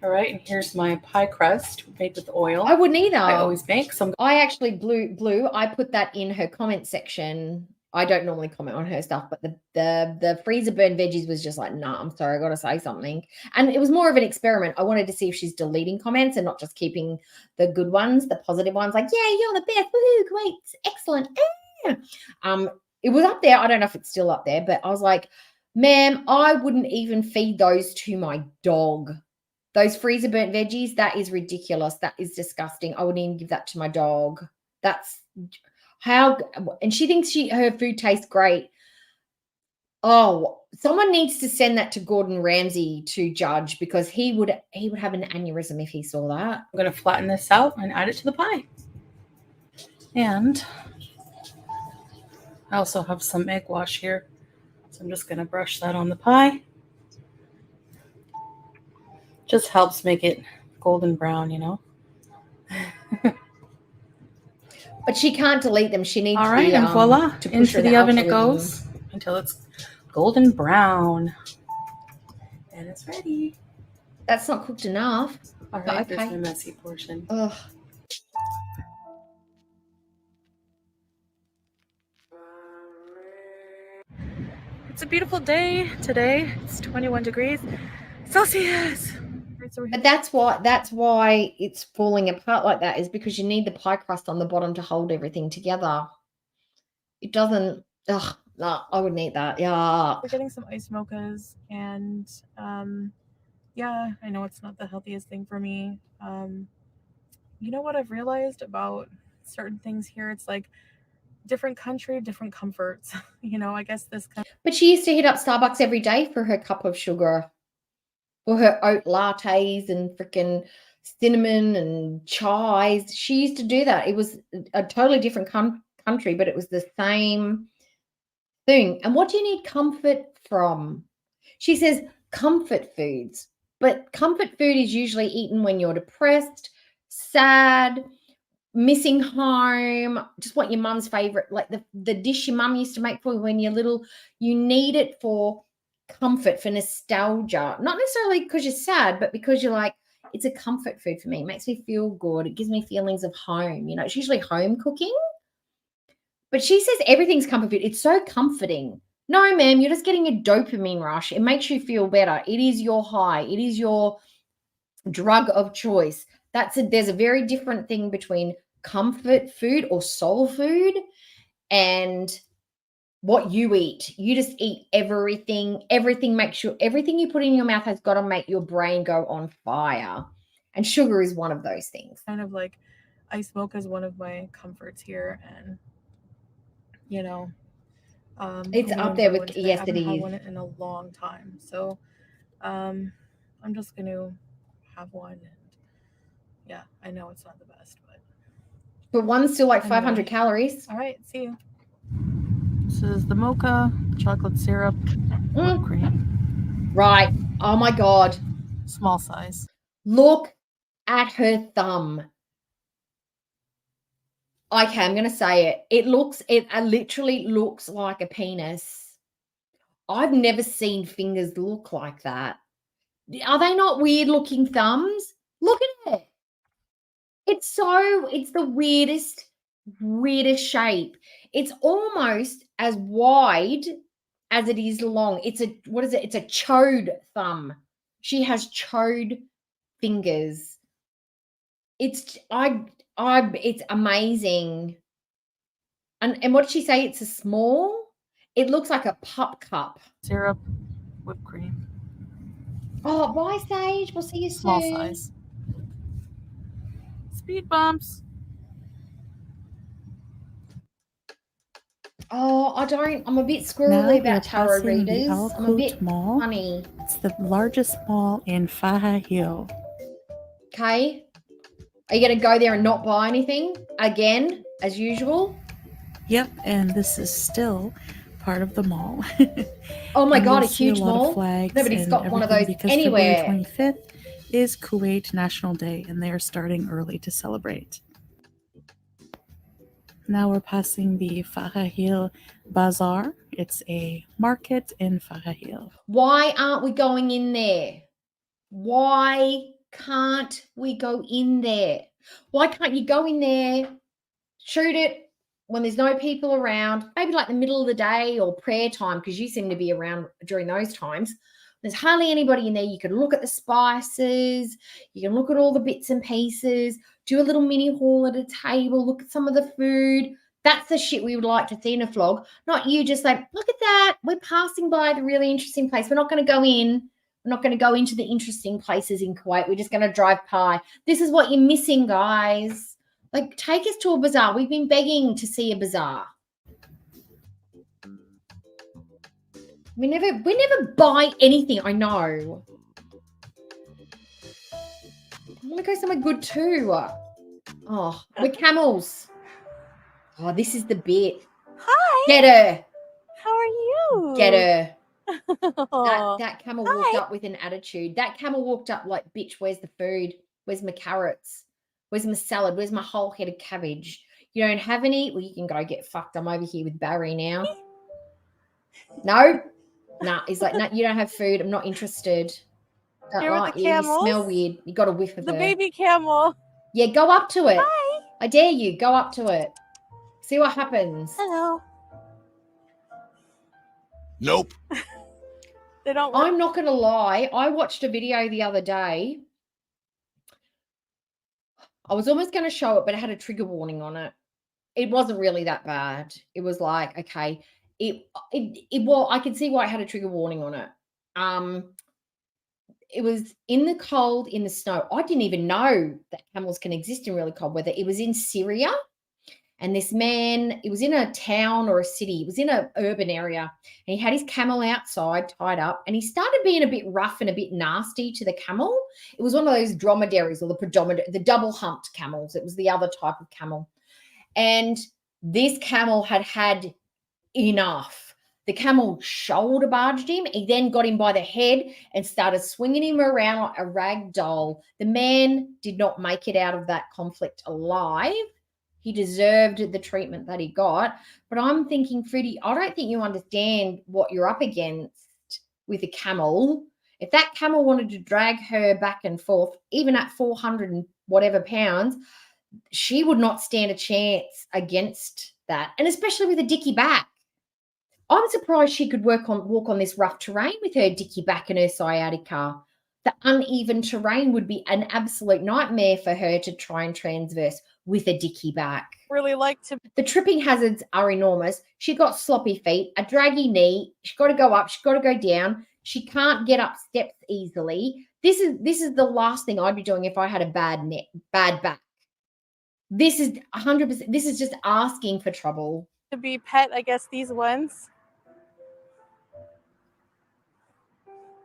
Speaker 8: All right, and here's my pie crust made with oil.
Speaker 4: I wouldn't either.
Speaker 8: I always make some.
Speaker 4: I actually blue. I put that in her comment section. I don't normally comment on her stuff, but the freezer burn veggies was just like, nah, I'm sorry, I got to say something. And it was more of an experiment. I wanted to see if she's deleting comments and not just keeping the good ones, the positive ones, like, yeah, you're the best, woohoo, great, excellent. It was up there. I don't know if it's still up there, but I was like, ma'am, I wouldn't even feed those to my dog. Those freezer burnt veggies, that is ridiculous. That is disgusting. I wouldn't even give that to my dog. That's how, and she thinks her food tastes great. Oh, someone needs to send that to Gordon Ramsay to judge because he would have an aneurysm if he saw that.
Speaker 8: I'm going to flatten this out and add it to the pie. And I also have some egg wash here. So I'm just going to brush that on the pie. Just helps make it golden brown, you know.
Speaker 4: But she can't delete them. She needs
Speaker 8: all right, and voila,
Speaker 4: to
Speaker 8: into the oven it goes until it's golden brown. And it's ready.
Speaker 4: That's not cooked enough.
Speaker 8: All right,
Speaker 4: okay.
Speaker 8: There's my messy portion.
Speaker 4: Ugh.
Speaker 6: It's a beautiful day today. It's 21 degrees Celsius.
Speaker 4: But that's why it's falling apart like that, is because you need the pie crust on the bottom to hold everything together. It doesn't. Ugh, no, I wouldn't eat that. Yeah.
Speaker 6: We're getting some ice mochas, and yeah, I know it's not the healthiest thing for me. You know what I've realized about certain things here? It's like different country, different comforts. You know, I guess this.
Speaker 4: But she used to hit up Starbucks every day for her cup of sugar, for her oat lattes and freaking cinnamon and chais. She used to do that. It was a totally different country, but it was the same thing. And what do you need comfort from? She says comfort foods, but comfort food is usually eaten when you're depressed, sad, missing home, just want your mum's favorite, like the dish your mum used to make for you when you're little. You need it for comfort, for nostalgia, not necessarily because you're sad, but because you're like, it's a comfort food for me. It makes me feel good. It gives me feelings of home. You know, it's usually home cooking. But she says everything's comfort food. It's so comforting. No, ma'am, you're just getting a dopamine rush. It makes you feel better. It is your high. It is your drug of choice. There's a very different thing between comfort food or soul food and what you eat. You just eat everything. Everything you put in your mouth has got to make your brain go on fire. And sugar is one of those things.
Speaker 6: Kind of like ice mocha is one of my comforts here, and you know,
Speaker 4: it's up there with, yes, it is.
Speaker 6: I haven't had one in a long time, so I'm just gonna have one. And yeah, I know it's not the best,
Speaker 4: but one's still like
Speaker 6: anyway.
Speaker 4: 500 calories.
Speaker 6: All right, see you. This is the mocha, chocolate syrup, whipped cream.
Speaker 4: Right. Oh my God.
Speaker 6: Small size.
Speaker 4: Look at her thumb. Okay, I'm going to say it. It literally looks like a penis. I've never seen fingers look like that. Are they not weird looking thumbs? Look at it. It's the weirdest shape. It's almost as wide as it is long. It's a chode thumb. She has chode fingers. It's it's amazing. And what did she say? It's a small. It looks like a pup cup.
Speaker 8: Syrup, whipped cream.
Speaker 4: Oh, bye, Sage. We'll see you
Speaker 8: Small
Speaker 4: soon.
Speaker 8: size. Speed bumps.
Speaker 4: Oh, I'm a bit squirrely about tarot readers. I'm a bit
Speaker 9: Mall.
Speaker 4: funny.
Speaker 9: It's the largest mall in Faha Hill.
Speaker 4: Okay. Are you going to go there and not buy anything again, as usual?
Speaker 9: Yep, and this is still part of the mall.
Speaker 4: Oh my
Speaker 9: And
Speaker 4: God,
Speaker 9: you'll
Speaker 4: a
Speaker 9: see
Speaker 4: huge
Speaker 9: lot of
Speaker 4: mall.
Speaker 9: flags
Speaker 4: Nobody's
Speaker 9: and
Speaker 4: got one of
Speaker 9: everything
Speaker 4: those
Speaker 9: because
Speaker 4: anywhere.
Speaker 9: February 25th is Kuwait National Day, and they are starting early to celebrate. Now we're passing the Faha Hill Bazaar. It's a market in Faha Hill.
Speaker 4: Why aren't we going in there? Why can't we go in there? Why can't you go in there, shoot it when there's no people around, maybe like the middle of the day or prayer time, because you seem to be around during those times. There's hardly anybody in there. You can look at the spices, you can look at all the bits and pieces, do a little mini haul at a table, look at some of the food. That's the shit we would like to see in a vlog, not you just like, look at that. We're passing by the really interesting place. We're not going to go in. We're not going to go into the interesting places in Kuwait. We're just going to drive by. This is what you're missing, guys. Like, take us to a bazaar. We've been begging to see a bazaar. We never buy anything. I know. I want to go somewhere good too. Oh, we're camels. Oh, this is the bit.
Speaker 10: Hi.
Speaker 4: Get her.
Speaker 10: How are you?
Speaker 4: Get her.
Speaker 10: Oh,
Speaker 4: That camel walked up with an attitude. That camel walked up like, bitch, where's the food? Where's my carrots? Where's my salad? Where's my whole head of cabbage? You don't have any? Well, you can go get fucked. I'm over here with Barry now. No? No. He's like, no, you don't have food. I'm not interested. Don't
Speaker 10: Here with
Speaker 4: like
Speaker 10: the
Speaker 4: you. You smell
Speaker 10: camels?
Speaker 4: weird. You got a whiff of
Speaker 10: the
Speaker 4: her.
Speaker 10: baby camel.
Speaker 4: Yeah, go up to it.
Speaker 10: Hi.
Speaker 4: I dare you. Go up to it. See what happens.
Speaker 10: Hello.
Speaker 1: Nope.
Speaker 10: They don't work.
Speaker 4: I'm not going to lie. I watched a video the other day. I was almost going to show it, but it had a trigger warning on it. It wasn't really that bad. It was like, okay, well, I could see why it had a trigger warning on it. It was in the cold, in the snow. I didn't even know that camels can exist in really cold weather. It was in Syria. And this man, it was in a town or a city. It was in an urban area. And he had his camel outside tied up. And he started being a bit rough and a bit nasty to the camel. It was one of those dromedaries or the double-humped camels. It was the other type of camel. And this camel had enough. The camel shoulder barged him. He then got him by the head and started swinging him around like a rag doll. The man did not make it out of that conflict alive. He deserved the treatment that he got. But I'm thinking, Foodie, I don't think you understand what you're up against with a camel. If that camel wanted to drag her back and forth, even at 400 and whatever pounds, she would not stand a chance against that. And especially with a dicky back. I'm surprised she could walk on this rough terrain with her dicky back and her sciatica. The uneven terrain would be an absolute nightmare for her to try and transverse with a dicky back.
Speaker 10: Really like to.
Speaker 4: The tripping hazards are enormous. She got sloppy feet, a draggy knee. She's got to go up. She's got to go down. She can't get up steps easily. This is the last thing I'd be doing if I had a bad back. This is 100%. This is just asking for trouble.
Speaker 10: To be pet, I guess these ones.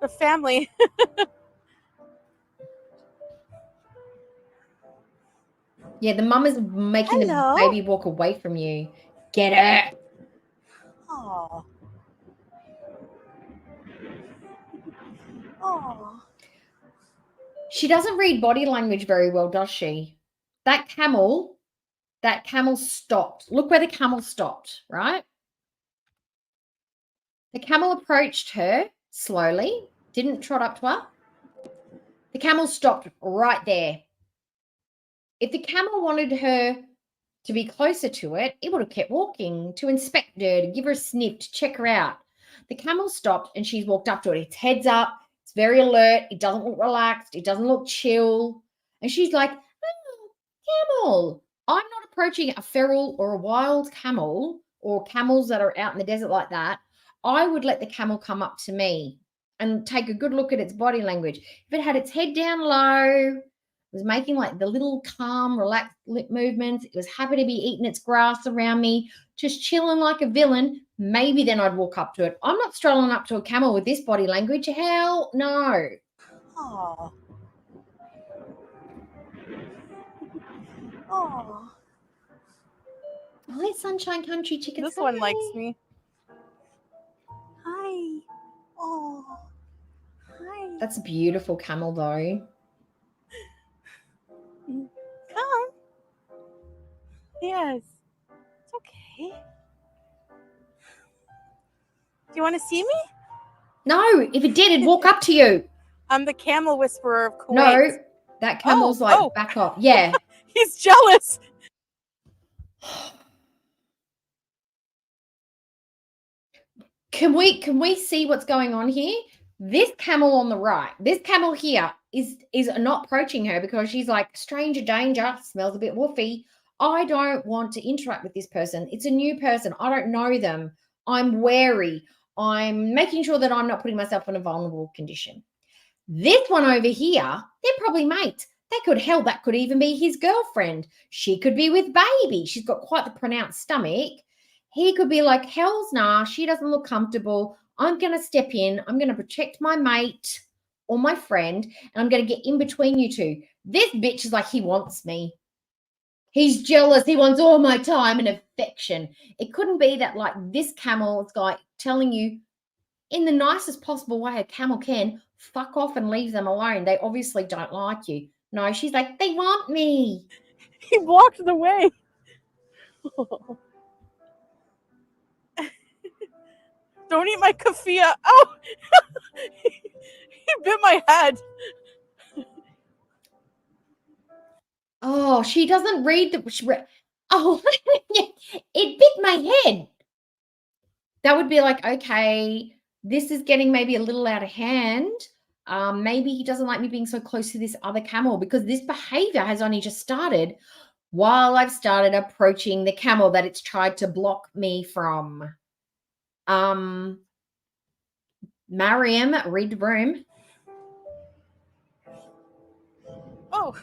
Speaker 10: The family.
Speaker 4: Yeah, the mum is making
Speaker 10: Hello.
Speaker 4: the baby walk away from you. Get her.
Speaker 10: Oh. Oh.
Speaker 4: She doesn't read body language very well, does she? That camel stopped. Look where the camel stopped, right? The camel approached her slowly, didn't trot up to her. The camel stopped right there. If the camel wanted her to be closer to it, it would have kept walking to inspect her, to give her a sniff, to check her out. The camel stopped and she's walked up to it. Its head's up. It's very alert. It doesn't look relaxed. It doesn't look chill. And she's like, oh, camel. I'm not approaching a feral or a wild camel or camels that are out in the desert like that. I would let the camel come up to me and take a good look at its body language. If it had its head down low, was making like the little calm, relaxed lip movements, it was happy to be eating its grass around me, just chilling like a villain, maybe then I'd walk up to it. I'm not strolling up to a camel with this body language. Hell no.
Speaker 10: Oh. Oh.
Speaker 4: Hi, Sunshine Country Chicken.
Speaker 10: This one likes me. Hi. Oh. Hi.
Speaker 4: That's a beautiful camel, though.
Speaker 10: Come. Yes. It's okay. Do you want to see me?
Speaker 4: No, if it did, it'd walk up to you.
Speaker 10: I'm the camel whisperer of Kuwait.
Speaker 4: No, that camel's back off. Yeah.
Speaker 10: He's jealous.
Speaker 4: Can we see what's going on here? This camel on the right, this camel here is not approaching her because she's like, stranger danger, smells a bit woofy. I don't want to interact with this person. It's a new person. I don't know them. I'm wary. I'm making sure that I'm not putting myself in a vulnerable condition. This one over here, they're probably mates. That could even be his girlfriend. She could be with baby. She's got quite the pronounced stomach. He could be like, hell's nah, she doesn't look comfortable. I'm going to step in. I'm going to protect my mate or my friend, and I'm going to get in between you two. This bitch is like, he wants me. He's jealous. He wants all my time and affection. It couldn't be that like this camel is like telling you in the nicest possible way a camel can, fuck off and leave them alone. They obviously don't like you. No, she's like, they want me.
Speaker 10: He walked away. Don't eat my keffiyeh. Oh, he bit my head.
Speaker 4: Oh, she doesn't read the. Oh, it bit my head. That would be like, okay, this is getting maybe a little out of hand. Maybe he doesn't like me being so close to this other camel because this behavior has only just started while I've started approaching the camel that it's tried to block me from. Mariam, read the room.
Speaker 10: Oh,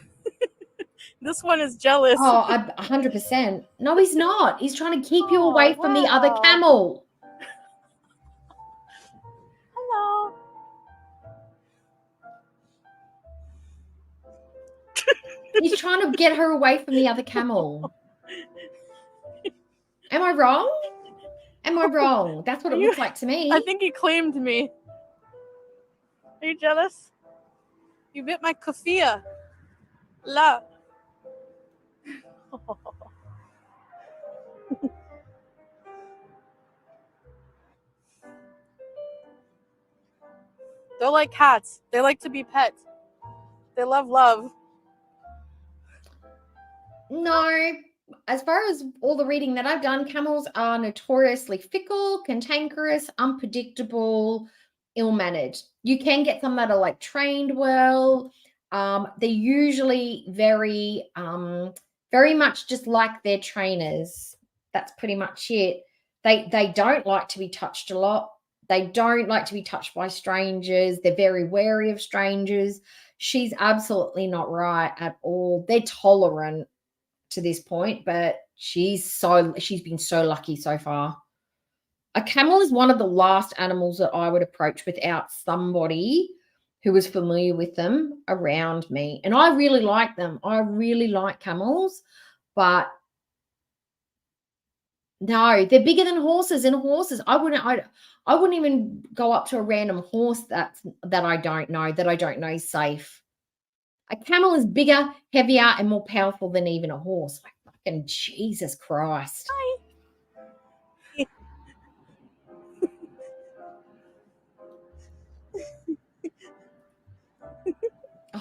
Speaker 10: this one is jealous.
Speaker 4: Oh, 100%. No, he's not. He's trying to keep you away from the other camel.
Speaker 10: Hello.
Speaker 4: He's trying to get her away from the other camel. Am I wrong? Am I wrong? That's what it looks like to me.
Speaker 10: I think he claimed me. Are you jealous? You bit my keffiyeh. La. They're like cats. They like to be pet. They love love.
Speaker 4: No. As far as all the reading that I've done, camels are notoriously fickle, cantankerous, unpredictable, ill-mannered. You can get some that are like trained well. They're usually very much just like their trainers. That's pretty much it. They don't like to be touched a lot. They don't like to be touched by strangers. They're very wary of strangers. She's absolutely not right at all. They're tolerant to this point, but she's been so lucky so far. A camel is one of the last animals that I would approach without somebody who was familiar with them around me. And I really like them. I really like camels, but no, they're bigger than horses. And horses, I wouldn't even go up to a random horse that I don't know is safe. A camel is bigger, heavier, and more powerful than even a horse. Like fucking Jesus Christ.
Speaker 10: Hi.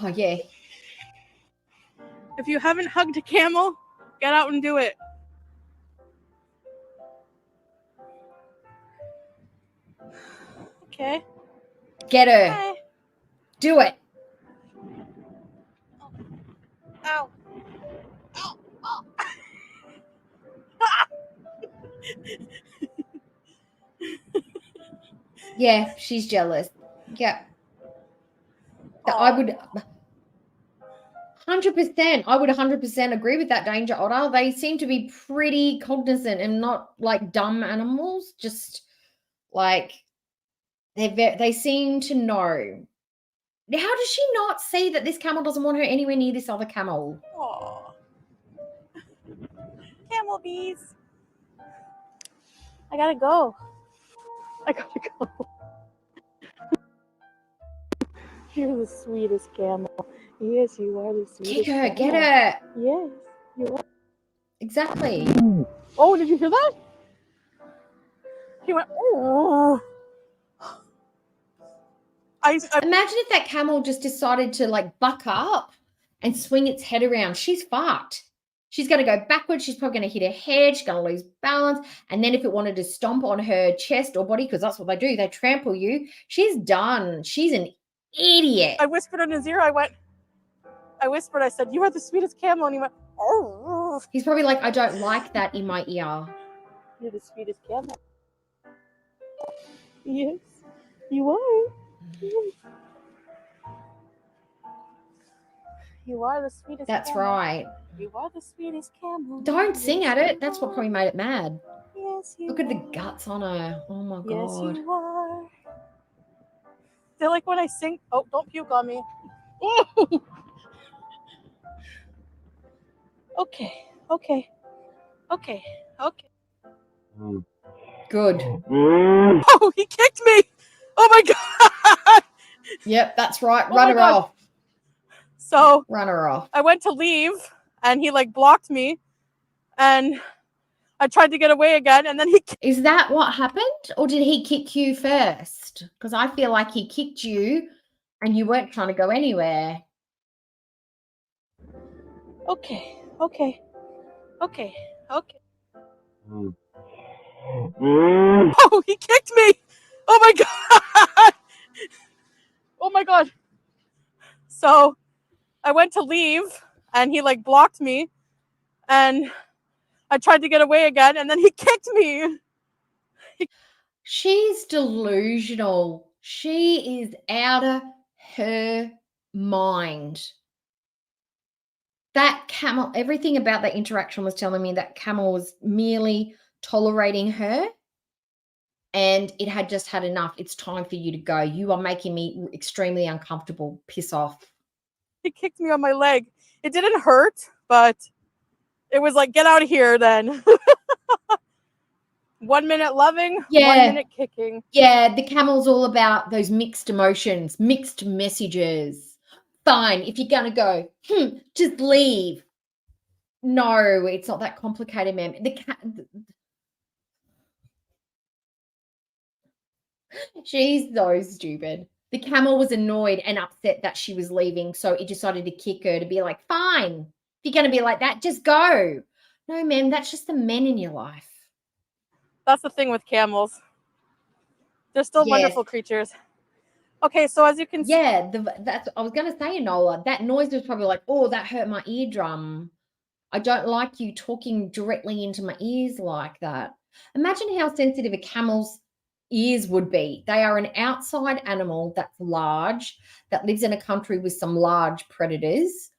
Speaker 4: Oh, yeah.
Speaker 10: If you haven't hugged a camel, get out and do it. Okay.
Speaker 4: Get her.
Speaker 10: Hi.
Speaker 4: Do it.
Speaker 10: Ow.
Speaker 4: Yeah, she's jealous. Yeah. I would 100%. I would 100% agree with that, Danger Otter. They seem to be pretty cognizant and not like dumb animals. Just like they seem to know. How does she not see that this camel doesn't want her anywhere near this other camel?
Speaker 10: Aw. Camel bees. I gotta go. I gotta go. You're the sweetest camel. Yes, you are the sweetest
Speaker 4: Kick her,
Speaker 10: camel.
Speaker 4: get her.
Speaker 10: Yes, you are.
Speaker 4: Exactly.
Speaker 10: Oh, did you hear that? He went, oh.
Speaker 4: Imagine if that camel just decided to like buck up and swing its head around. She's fucked. She's going to go backwards. She's probably going to hit her head. She's going to lose balance. And then if it wanted to stomp on her chest or body, because that's what they do, they trample you, she's done. She's an idiot.
Speaker 10: I whispered in his ear. I said, you are the sweetest camel. And he went, oh.
Speaker 4: He's probably like, I don't like that in my ear.
Speaker 10: You're the sweetest camel. Yes, you are. You are the sweetest
Speaker 4: That's
Speaker 10: camel.
Speaker 4: right.
Speaker 10: You are the sweetest camel.
Speaker 4: Don't sing at it. That's what probably made it mad.
Speaker 10: Yes, you
Speaker 4: Look at the
Speaker 10: are.
Speaker 4: guts on her. Oh my God.
Speaker 10: Yes, you are. They're like when I sing. Oh, don't puke on me. Okay.
Speaker 4: Good.
Speaker 10: Oh, he kicked me. Oh my God.
Speaker 4: Yep, that's right.
Speaker 10: Oh
Speaker 4: Run
Speaker 10: my
Speaker 4: her
Speaker 10: God.
Speaker 4: off.
Speaker 10: So
Speaker 4: Run her off.
Speaker 10: I went to leave and he like blocked me and I tried to get away again and then he
Speaker 4: Is that what happened? Or did he kick you first? Because I feel like he kicked you and you weren't trying to go anywhere.
Speaker 10: Okay. Oh, he kicked me. Oh my God. Oh my God. So I went to leave and he like blocked me and I tried to get away again and then he kicked me.
Speaker 4: She's delusional. She is out of her mind. That camel, everything about that interaction was telling me that camel was merely tolerating her and it had just had enough. It's time for you to go. You are making me extremely uncomfortable. Piss off.
Speaker 10: He kicked me on my leg. It didn't hurt, but it was like, get out of here then. 1 minute loving, 1 minute kicking.
Speaker 4: Yeah, the camel's all about those mixed emotions, mixed messages. Fine, if you're going to go, just leave. No, it's not that complicated, ma'am. She's so stupid. The camel was annoyed and upset that she was leaving, so it decided to kick her to be like, fine. If you're going to be like that, just go. No, ma'am, that's just the men in your life.
Speaker 10: That's the thing with camels. They're still wonderful creatures. Okay, so as you can see.
Speaker 4: Yeah, that's I was going to say, Enola, that noise was probably like, oh, that hurt my eardrum. I don't like you talking directly into my ears like that. Imagine how sensitive a camel's ears would be. They are an outside animal that's large, that lives in a country with some large predators.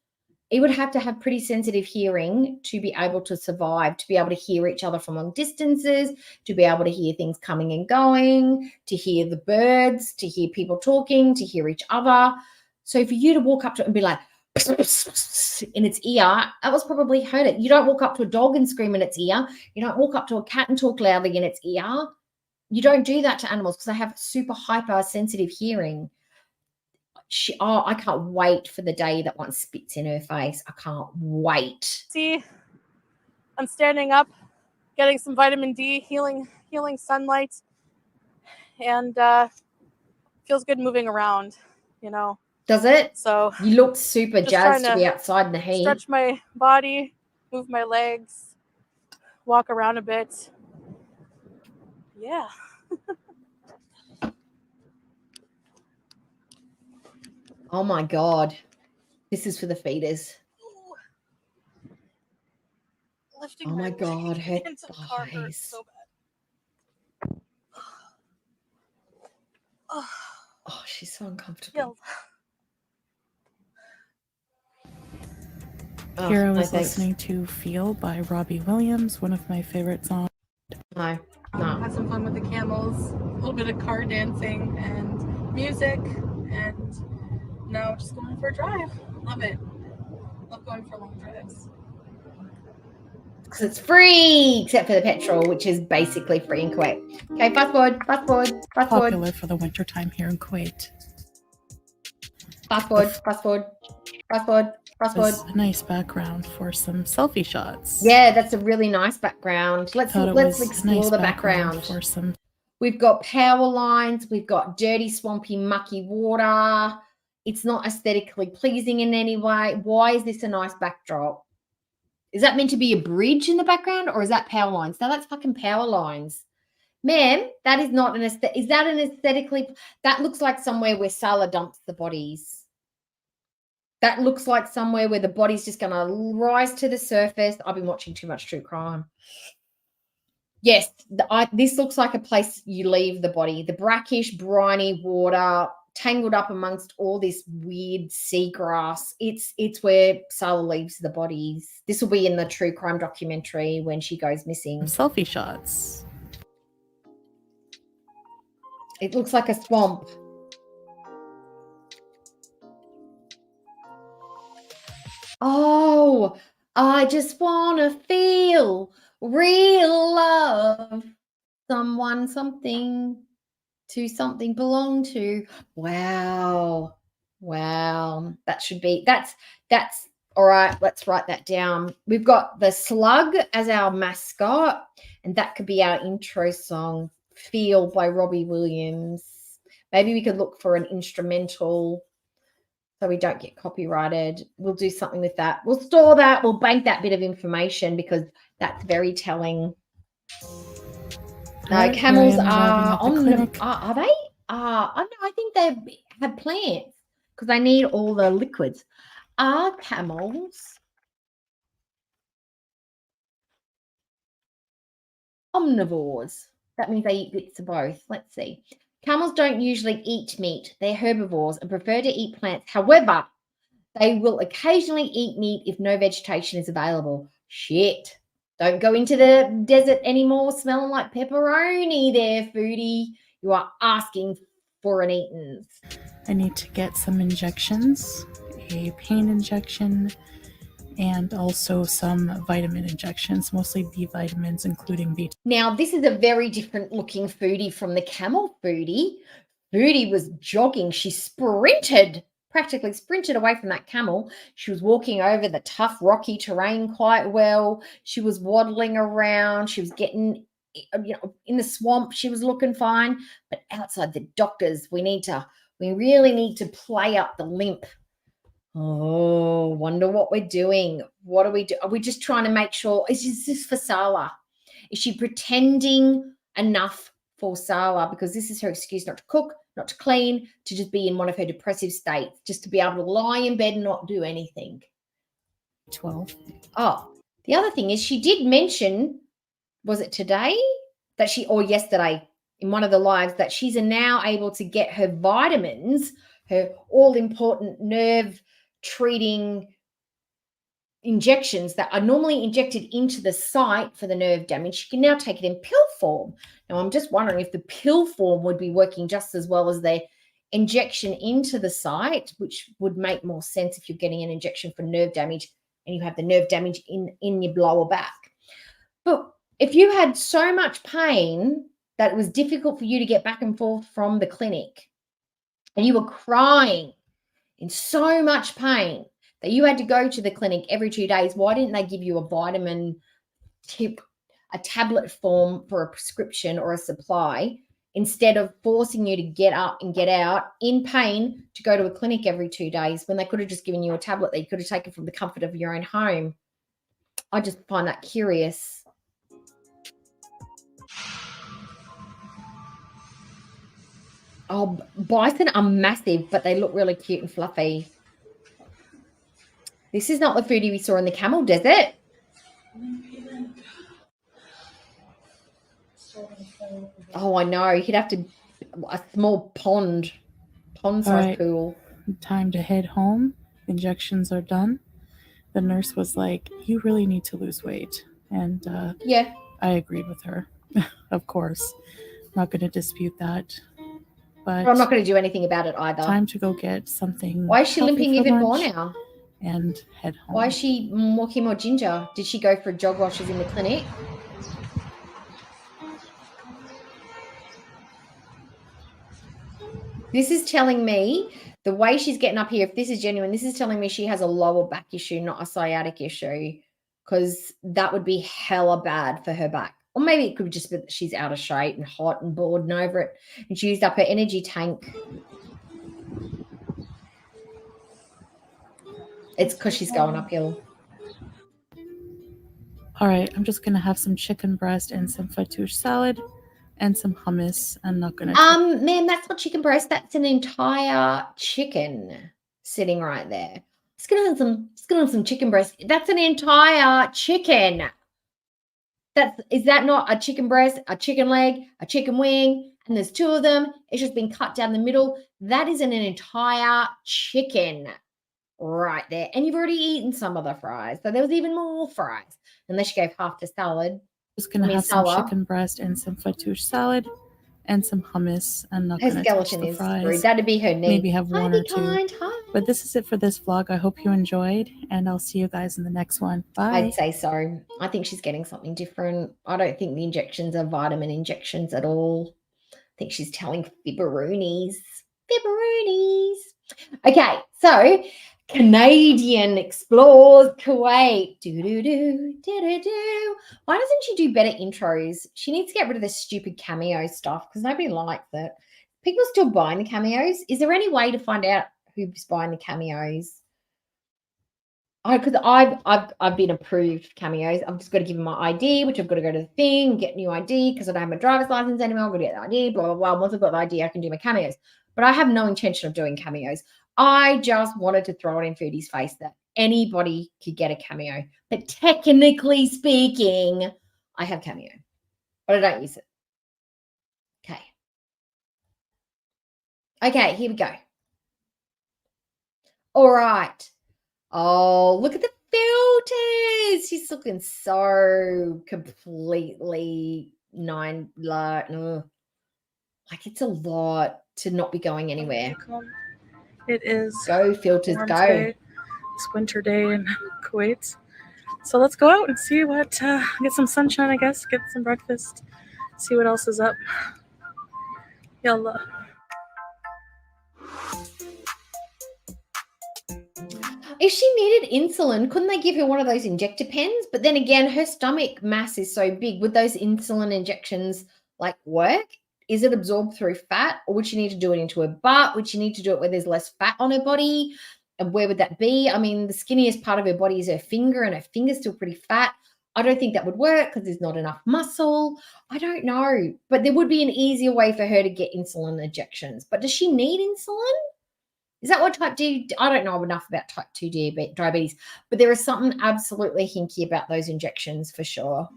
Speaker 4: It would have to have pretty sensitive hearing to be able to survive, to be able to hear each other from long distances, to be able to hear things coming and going, to hear the birds, to hear people talking, to hear each other. So for you to walk up to it and be like, in its ear, that was probably hurt it. You don't walk up to a dog and scream in its ear. You don't walk up to a cat and talk loudly in its ear. You don't do that to animals because they have super hypersensitive hearing. I can't wait for the day that one spits in her face. I can't wait.
Speaker 10: See, I'm standing up, getting some vitamin D, healing sunlight, and feels good moving around, you know.
Speaker 4: Does it?
Speaker 10: So
Speaker 4: you look super jazzed to be outside in the heat.
Speaker 10: Stretch my body, move my legs, walk around a bit. Yeah.
Speaker 4: Oh my God. This is for the feeders.
Speaker 10: lifting
Speaker 4: Oh my
Speaker 10: leg
Speaker 4: God, her
Speaker 10: into the car hurts
Speaker 4: thighs.
Speaker 10: so bad. Oh,
Speaker 4: Oh, she's so uncomfortable.
Speaker 10: yeah.
Speaker 4: Oh,
Speaker 9: Here I
Speaker 4: no
Speaker 9: was
Speaker 4: thanks.
Speaker 9: listening to Feel by Robbie Williams, one of my favorite songs.
Speaker 4: No,
Speaker 10: Had some fun with the camels, a little bit of car dancing and music, and now just going for a drive. Love it. Love going for long drives.
Speaker 4: because it's free, except for the petrol, which is basically free in Kuwait. Okay, fast forward.
Speaker 9: Popular for the wintertime here in Kuwait.
Speaker 4: Fast forward.
Speaker 9: It's a nice background for some selfie shots.
Speaker 4: Yeah, that's a really nice background. Let's
Speaker 9: Thought it
Speaker 4: let's
Speaker 9: was a
Speaker 4: explore
Speaker 9: nice
Speaker 4: the
Speaker 9: background
Speaker 4: background.
Speaker 9: for some.
Speaker 4: We've got power lines. We've got dirty, swampy, mucky water. It's not aesthetically pleasing in any way. Why is this a nice backdrop? Is that meant to be a bridge in the background, or is that power lines? No, that's fucking power lines. Ma'am, that is not an aesthetic. Is that an aesthetically? That looks like somewhere where Salah dumps the bodies. That looks like somewhere where the body's just going to rise to the surface. I've been watching too much true crime. Yes, this looks like a place you leave the body. The brackish, briny water, tangled up amongst all this weird seagrass. It's where Salah leaves the bodies. This will be in the true crime documentary when she goes missing.
Speaker 9: Selfie shots.
Speaker 4: It looks like a swamp. Oh, I just want to feel real love. Someone, something, to something belong to. Wow. That should be, that's all right. Let's write that down. We've got the slug as our mascot, and that could be our intro song, Feel by Robbie Williams. Maybe we could look for an instrumental so we don't get copyrighted. We'll do something with that. We'll store that. We'll bank that bit of information because that's very telling. No, camels are are they? I think they have plants because they need all the liquids. Are camels omnivores? That means they eat bits of both. Let's see. Camels don't usually eat meat. They're herbivores and prefer to eat plants. However, they will occasionally eat meat if no vegetation is available. Shit. Don't go into the desert anymore smelling like pepperoni there, foodie. You are asking for an Eaton's.
Speaker 9: I need to get some injections, a pain injection, and also some vitamin injections, mostly B vitamins, including B.
Speaker 4: Now, this is a very different looking foodie from the camel foodie. Foodie was jogging. She practically sprinted away from that camel. She was walking over the tough, rocky terrain quite well. She was waddling around. She was getting, in the swamp. She was looking fine. But outside the doctors, we really need to play up the limp. Oh, wonder what we're doing. What do we do? Are we just trying to make sure? Is this for Salah? Is she pretending enough for Salah? Because this is her excuse not to cook, not to clean, to just be in one of her depressive states, just to be able to lie in bed and not do anything.
Speaker 9: 12.
Speaker 4: Oh, the other thing is she did mention, was it today or yesterday in one of the lives, that she's now able to get her vitamins, her all-important nerve treating injections that are normally injected into the site for the nerve damage. She can now take it in pill form. Now, I'm just wondering if the pill form would be working just as well as the injection into the site, which would make more sense if you're getting an injection for nerve damage and you have the nerve damage in your lower back. But if you had so much pain that it was difficult for you to get back and forth from the clinic and you were crying in so much pain that you had to go to the clinic every 2 days, why didn't they give you a vitamin tip, a tablet form for a prescription or a supply, instead of forcing you to get up and get out in pain to go to a clinic every 2 days when they could have just given you a tablet that you could have taken from the comfort of your own home? I just find that curious. Oh, bison are massive, but they look really cute and fluffy. This is not the foodie we saw in the camel desert. Oh, I know. He'd have to a small pond
Speaker 9: All
Speaker 4: size
Speaker 9: right,
Speaker 4: pool.
Speaker 9: time to head home. Injections are done. The nurse was like, "You really need to lose weight," and
Speaker 4: Yeah.
Speaker 9: I agreed with her. Of course, not going to dispute that. But
Speaker 4: I'm not going to do anything about it either.
Speaker 9: time to go get something.
Speaker 4: Why is she
Speaker 9: healthy
Speaker 4: limping
Speaker 9: for
Speaker 4: even more
Speaker 9: lunch
Speaker 4: now?
Speaker 9: and head home.
Speaker 4: Why is she walking more ginger? Did she go for a jog while she's in the clinic? This is telling me the way she's getting up here, if this is genuine, this is telling me she has a lower back issue, not a sciatic issue, because that would be hella bad for her back. Or maybe it could just be that she's out of shape and hot and bored and over it, and she used up her energy tank. It's because she's going uphill.
Speaker 9: All right, I'm just gonna have some chicken breast and some fattoush salad and some hummus. I'm not gonna.
Speaker 4: Ma'am, that's not chicken breast. That's an entire chicken sitting right there. Just gonna have some chicken breast. That's an entire chicken. Is that not a chicken breast, a chicken leg, a chicken wing, and there's two of them? It's just been cut down the middle. That is an entire chicken right there. And you've already eaten some of the fries. So there was even more fries. Unless you gave half the salad.
Speaker 9: Just gonna have some chicken breast and some fattoush salad and some hummus. I'm not gonna touch the fries.
Speaker 4: That'd be her knee.
Speaker 9: Maybe have one or two. But this is it for this vlog. I hope you enjoyed, and I'll see you guys in the next one. Bye.
Speaker 4: I'd say so. I think she's getting something different. I don't think the injections are vitamin injections at all. I think she's telling fibberoonies. Okay, so Canadian explores Kuwait. Why doesn't she do better intros? She needs to get rid of this stupid cameo stuff because nobody likes it. People are still buying the cameos. Is there any way to find out who's buying the cameos? Because I've been approved for cameos. I've just got to give them my ID, which I've got to go to the thing, get new ID because I don't have my driver's license anymore. I've got to get the ID, blah, blah, blah. Once I've got the ID, I can do my cameos. But I have no intention of doing cameos. I just wanted to throw it in Foodie's face that anybody could get a cameo. But technically speaking, I have cameo. But I don't use it. Okay. Okay, here we go. All right. Oh, look at the filters. She's looking so completely like it's a lot to not be going anywhere.
Speaker 8: It is
Speaker 4: go filters
Speaker 8: warm
Speaker 4: go
Speaker 8: today. It's winter day in Kuwait, so let's go out and see what get some sunshine, I guess, get some breakfast, see what else is up. Yalla.
Speaker 4: If she needed insulin, couldn't they give her one of those injector pens? But then again, her stomach mass is so big. Would those insulin injections like work? Is it absorbed through fat, or would she need to do it into her butt? Would she need to do it where there's less fat on her body? And where would that be? I mean, the skinniest part of her body is her finger, and her finger's still pretty fat. I don't think that would work because there's not enough muscle. I don't know. But there would be an easier way for her to get insulin injections. But does she need insulin? Is that what type 2? I don't know enough about type 2 diabetes, but there is something absolutely hinky about those injections for sure.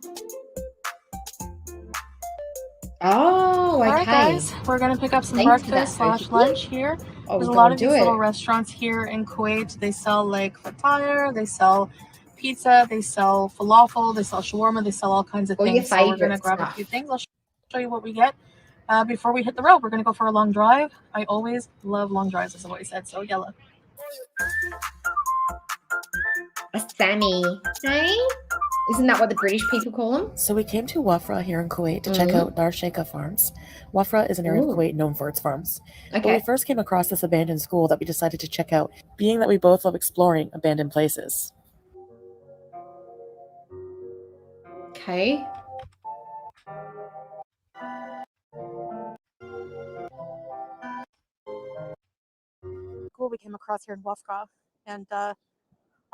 Speaker 4: Oh, okay.
Speaker 10: All right, guys, we're going to pick up some breakfast / lunch here. There's a lot of these little restaurants here in Kuwait. They sell like fatire, they sell pizza, they sell falafel, they sell shawarma, they sell all kinds of things. So we're going to grab a few things. I'll show you what we get. Before we hit the road, we're going to go for a long drive. I always love long drives, as I've always said. So, yalla.
Speaker 4: A Sammy. Hey? Isn't that what the British people call them?
Speaker 11: So we came to Wafra here in Kuwait to check out Dar Sheikha Farms. Wafra is an area of Kuwait known for its farms. Okay. But we first came across this abandoned school that we decided to check out, being that we both love exploring abandoned places.
Speaker 4: Okay.
Speaker 10: School we came across here in Wafra, and I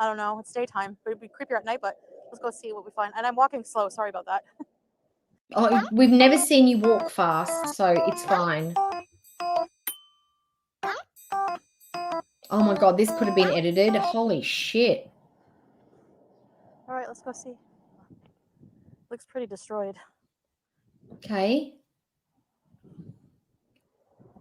Speaker 10: don't know, it's daytime, but it'd be creepier at night, but let's go see what we find. And I'm walking slow, sorry about that.
Speaker 4: Oh, we've never seen you walk fast, so it's fine. Oh my god, this could have been edited. Holy shit.
Speaker 10: All right, let's go see. Looks pretty destroyed.
Speaker 4: Okay.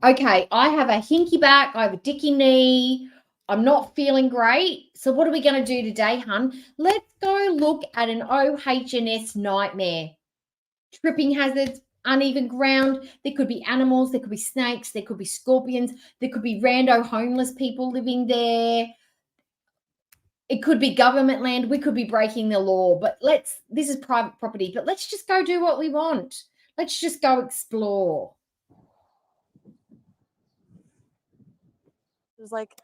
Speaker 4: Okay, I have a hinky back. I have a dicky knee. I'm not feeling great. So what are we going to do today, hun? Let's go look at an OHS nightmare. Tripping hazards, uneven ground. There could be animals. There could be snakes. There could be scorpions. There could be rando homeless people living there. It could be government land. We could be breaking the law. But this is private property. But let's just go do what we want. Let's just go explore.
Speaker 10: There's like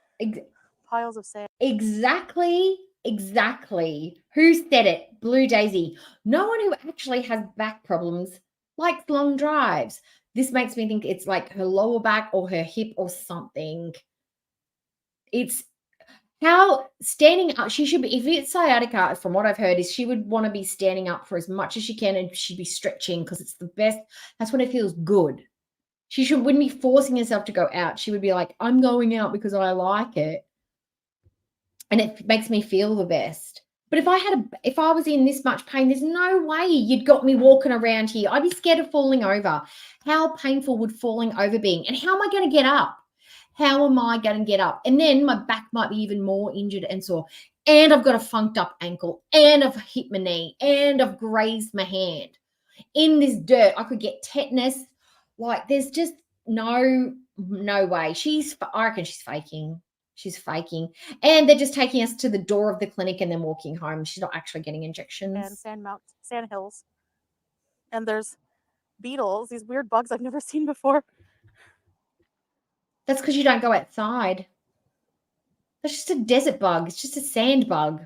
Speaker 10: piles of sand.
Speaker 4: Exactly. Who said it? Blue Daisy. No one who actually has back problems likes long drives. This makes me think it's like her lower back or her hip or something. It's how standing up, she should be, if it's sciatica, from what I've heard, is she would want to be standing up for as much as she can and she'd be stretching because it's the best. That's when it feels good. She wouldn't be forcing herself to go out. She would be like, I'm going out because I like it. And it makes me feel the best. But if I was in this much pain, there's no way you'd got me walking around here. I'd be scared of falling over. How painful would falling over be? And how am I going to get up? How am I going to get up? And then my back might be even more injured and sore. And I've got a funked up ankle. And I've hit my knee. And I've grazed my hand. In this dirt, I could get tetanus. Like, there's just no way. I reckon she's faking. She's faking. And they're just taking us to the door of the clinic and then walking home. She's not actually getting injections.
Speaker 10: And sand hills. And there's beetles, these weird bugs I've never seen before.
Speaker 4: That's because you don't go outside. That's just a desert bug. It's just a sand bug.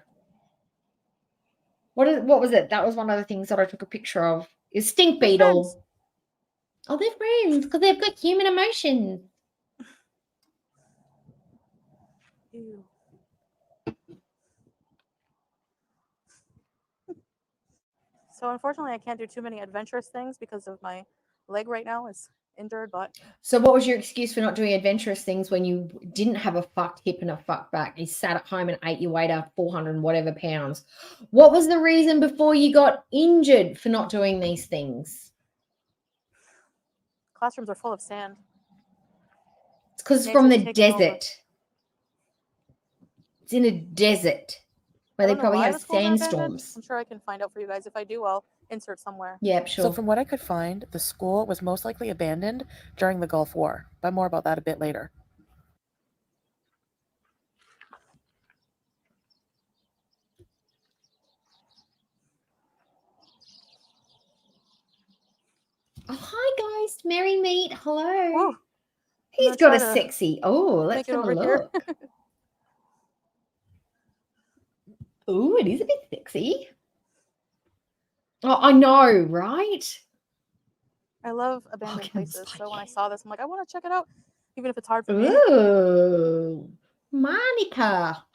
Speaker 4: What was it? That was one of the things that I took a picture of. Is stink beetle. Oh, they're friends because they've got human emotions.
Speaker 10: Ew. So unfortunately, I can't do too many adventurous things because of my leg right now is injured. But
Speaker 4: so what was your excuse for not doing adventurous things when you didn't have a fucked hip and a fucked back? You sat at home and ate your way to 400 and whatever pounds. What was the reason before you got injured for not doing these things?
Speaker 10: classrooms are full of sand.
Speaker 4: It's because it's from the desert. It's in a desert where they probably have sandstorms.
Speaker 10: I'm sure I can find out for you guys. If I do, I'll insert somewhere.
Speaker 4: Yeah, sure.
Speaker 11: So from what I could find, the school was most likely abandoned during the Gulf War, but more about that a bit later.
Speaker 4: Oh, hi guys, merry meet. Hello.
Speaker 10: Whoa.
Speaker 4: He's got a sexy. Oh, let's have a look. Oh, it is a bit sexy. Oh, I know, right?
Speaker 10: I love abandoned places. So when I saw this, I'm like, I want to check it out, even if it's hard for me.
Speaker 4: Ooh, harmonica.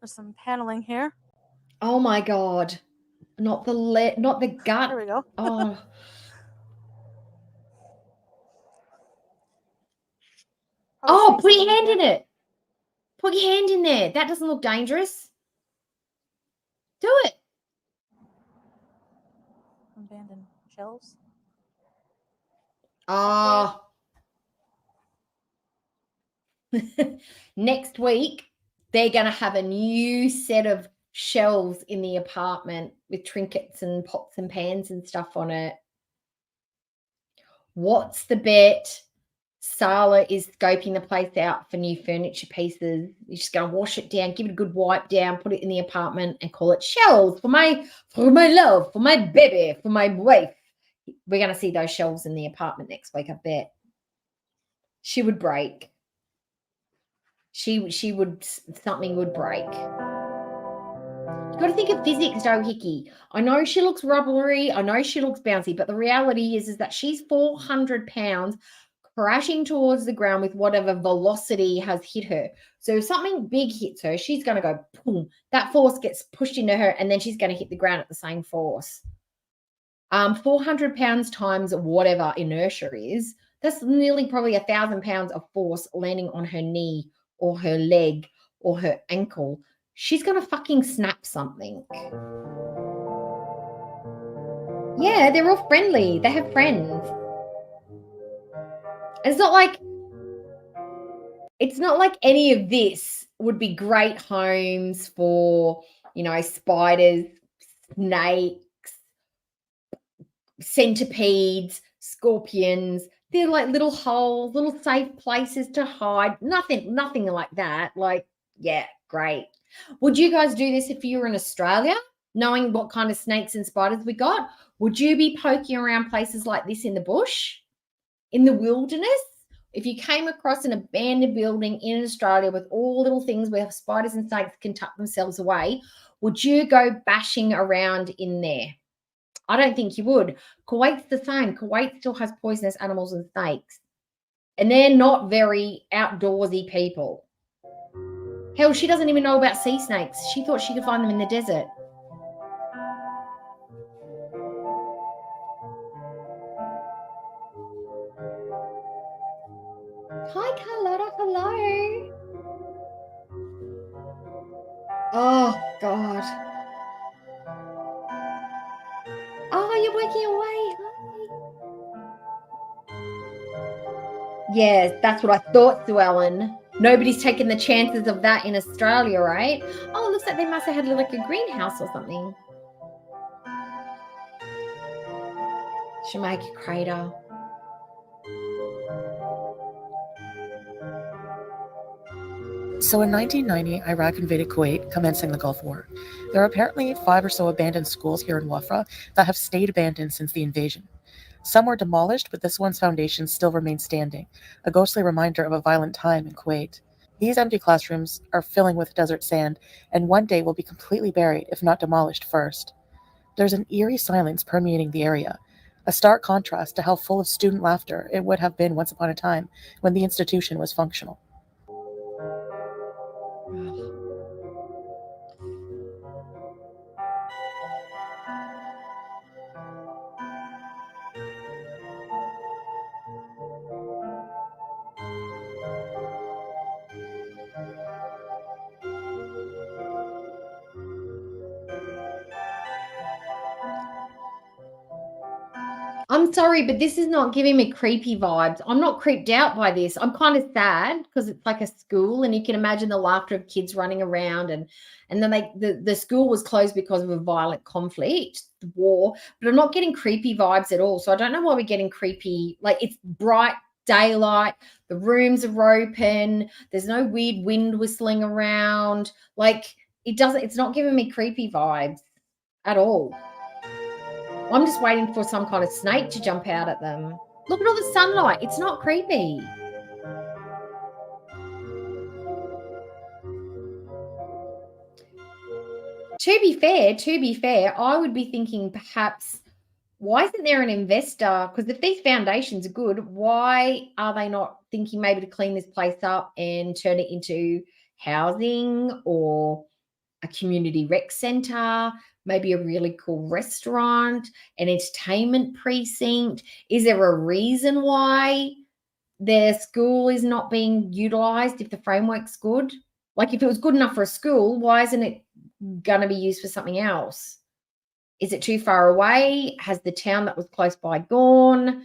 Speaker 10: There's some paneling here.
Speaker 4: Oh my God. Not the gut.
Speaker 10: There we go.
Speaker 4: Oh. Oh, put your hand in it. Put your hand in there. That doesn't look dangerous. Do it.
Speaker 10: Abandoned shelves.
Speaker 4: Oh. Next week, they're going to have a new set of shelves in the apartment with trinkets and pots and pans and stuff on it. What's the bet? Sala is scoping the place out for new furniture pieces. You're just going to wash it down, give it a good wipe down, put it in the apartment and call it shelves for my love, for my baby, for my wife. We're going to see those shelves in the apartment next week, I bet. She would break. She would, something would break. You've got to think of physics, Doohickey. I know she looks rubbery. I know she looks bouncy, but the reality is that she's 400 pounds crashing towards the ground with whatever velocity has hit her. So if something big hits her, she's going to go boom. That force gets pushed into her, and then she's going to hit the ground at the same force. 400 pounds times whatever inertia is, that's nearly probably 1,000 pounds of force landing on her knee or her leg or her ankle. She's going to fucking snap something. Yeah, they're all friendly. They have friends. It's not like any of this would be great homes for, spiders, snakes, centipedes, scorpions. They're like little holes, little safe places to hide. Nothing like that. Like, yeah, great. Would you guys do this if you were in Australia, knowing what kind of snakes and spiders we got? Would you be poking around places like this in the bush, in the wilderness? If you came across an abandoned building in Australia with all little things where spiders and snakes can tuck themselves away, would you go bashing around in there? I don't think you would. Kuwait's the same. Kuwait still has poisonous animals and snakes. And they're not very outdoorsy people. Hell, she doesn't even know about sea snakes. She thought she could find them in the desert. Hi, Carlotta. Hello. Oh, God. Oh, you're working away. Hi. Yes, that's what I thought, Sue Ellen. Nobody's taken the chances of that in Australia, right? Oh, it looks like they must have had like a greenhouse or something. Jamaica crater.
Speaker 11: So in 1990, Iraq invaded Kuwait, commencing the Gulf War. There are apparently 5 or so abandoned schools here in Wafra that have stayed abandoned since the invasion. Some were demolished, but this one's foundation still remains standing, a ghostly reminder of a violent time in Kuwait. These empty classrooms are filling with desert sand, and one day will be completely buried, if not demolished first. There's an eerie silence permeating the area, a stark contrast to how full of student laughter it would have been once upon a time when the institution was functional.
Speaker 4: I'm sorry, but this is not giving me creepy vibes. I'm not creeped out by this. I'm kind of sad because it's like a school, and you can imagine the laughter of kids running around, and then the school was closed because of a violent conflict, the war. But I'm not getting creepy vibes at all. So I don't know why we're getting creepy. Like, it's bright daylight, the rooms are open, there's no weird wind whistling around. Like, it's not giving me creepy vibes at all. I'm just waiting for some kind of snake to jump out at them. Look at all the sunlight. It's not creepy. To be fair, I would be thinking perhaps, why isn't there an investor? Because if these foundations are good, why are they not thinking maybe to clean this place up and turn it into housing or a community rec center, maybe a really cool restaurant, an entertainment precinct? Is there a reason why their school is not being utilized if the framework's good? Like, if it was good enough for a school, why isn't it going to be used for something else? Is it too far away? Has the town that was close by gone?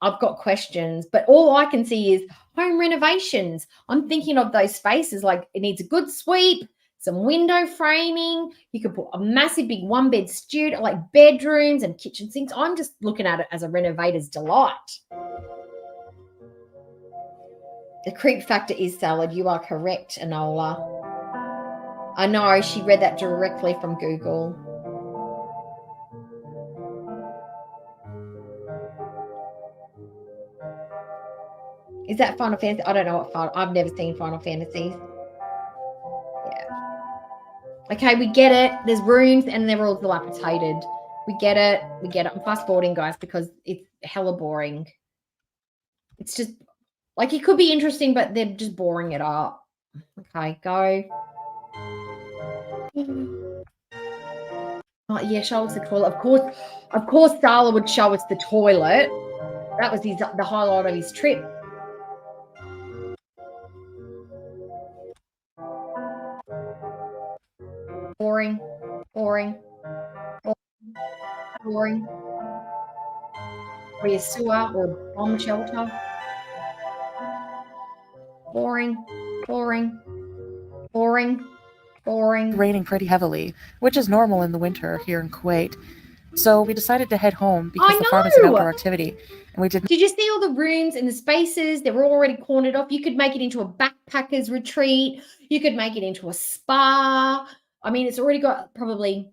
Speaker 4: I've got questions, but all I can see is home renovations. I'm thinking of those spaces like it needs a good sweep, some window framing. You could put a massive big 1-bed studio, like bedrooms and kitchen sinks. I'm just looking at it as a renovator's delight. The creep factor is salad. You are correct, Enola. I know, she read that directly from Google. Is that Final Fantasy? I don't know what Final. I've never seen Final Fantasies. Yeah. Okay, we get it. There's rooms and they're all dilapidated. We get it. We get it. I'm fast forwarding, guys, because it's hella boring. It's just like, it could be interesting, but they're just boring it up. Okay, go. Oh yeah, show us the toilet. Of course, Darla would show us the toilet. That was the highlight of his trip. Boring, boring, boring. or your sewer or bomb shelter. Boring, boring, boring, boring.
Speaker 11: Raining pretty heavily, which is normal in the winter here in Kuwait. So we decided to head home because the farm is an outdoor activity, and we didn't.
Speaker 4: Did you see all the rooms and the spaces? They were already cornered off. You could make it into a backpackers retreat. You could make it into a spa. I mean, it's already got probably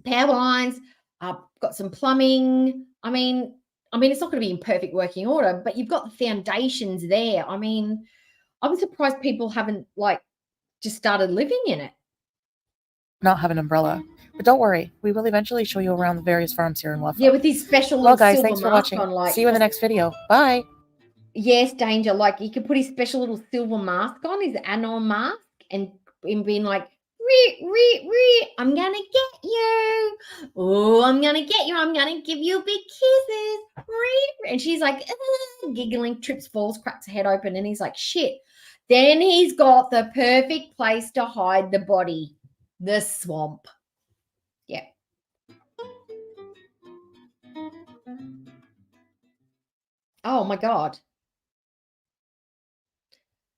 Speaker 4: power lines, got some plumbing. I mean, it's not going to be in perfect working order, but you've got the foundations there. I mean, I'm surprised people haven't just started living in it.
Speaker 11: Not have an umbrella. But don't worry, we will eventually show you around the various farms here in Wafa.
Speaker 4: Yeah, with these special
Speaker 11: well, guys,
Speaker 4: silver
Speaker 11: thanks for
Speaker 4: mask
Speaker 11: watching.
Speaker 4: on,
Speaker 11: See you in the next video. Bye.
Speaker 4: Yes, Danger. You could put his special little silver mask on, his anon mask, and being like, I'm gonna get you. Oh, I'm gonna get you. I'm gonna give you big kisses. And she's like, giggling, trips, falls, cracks her head open, and he's like, shit. Then he's got the perfect place to hide the body, the swamp. Yeah. Oh my God.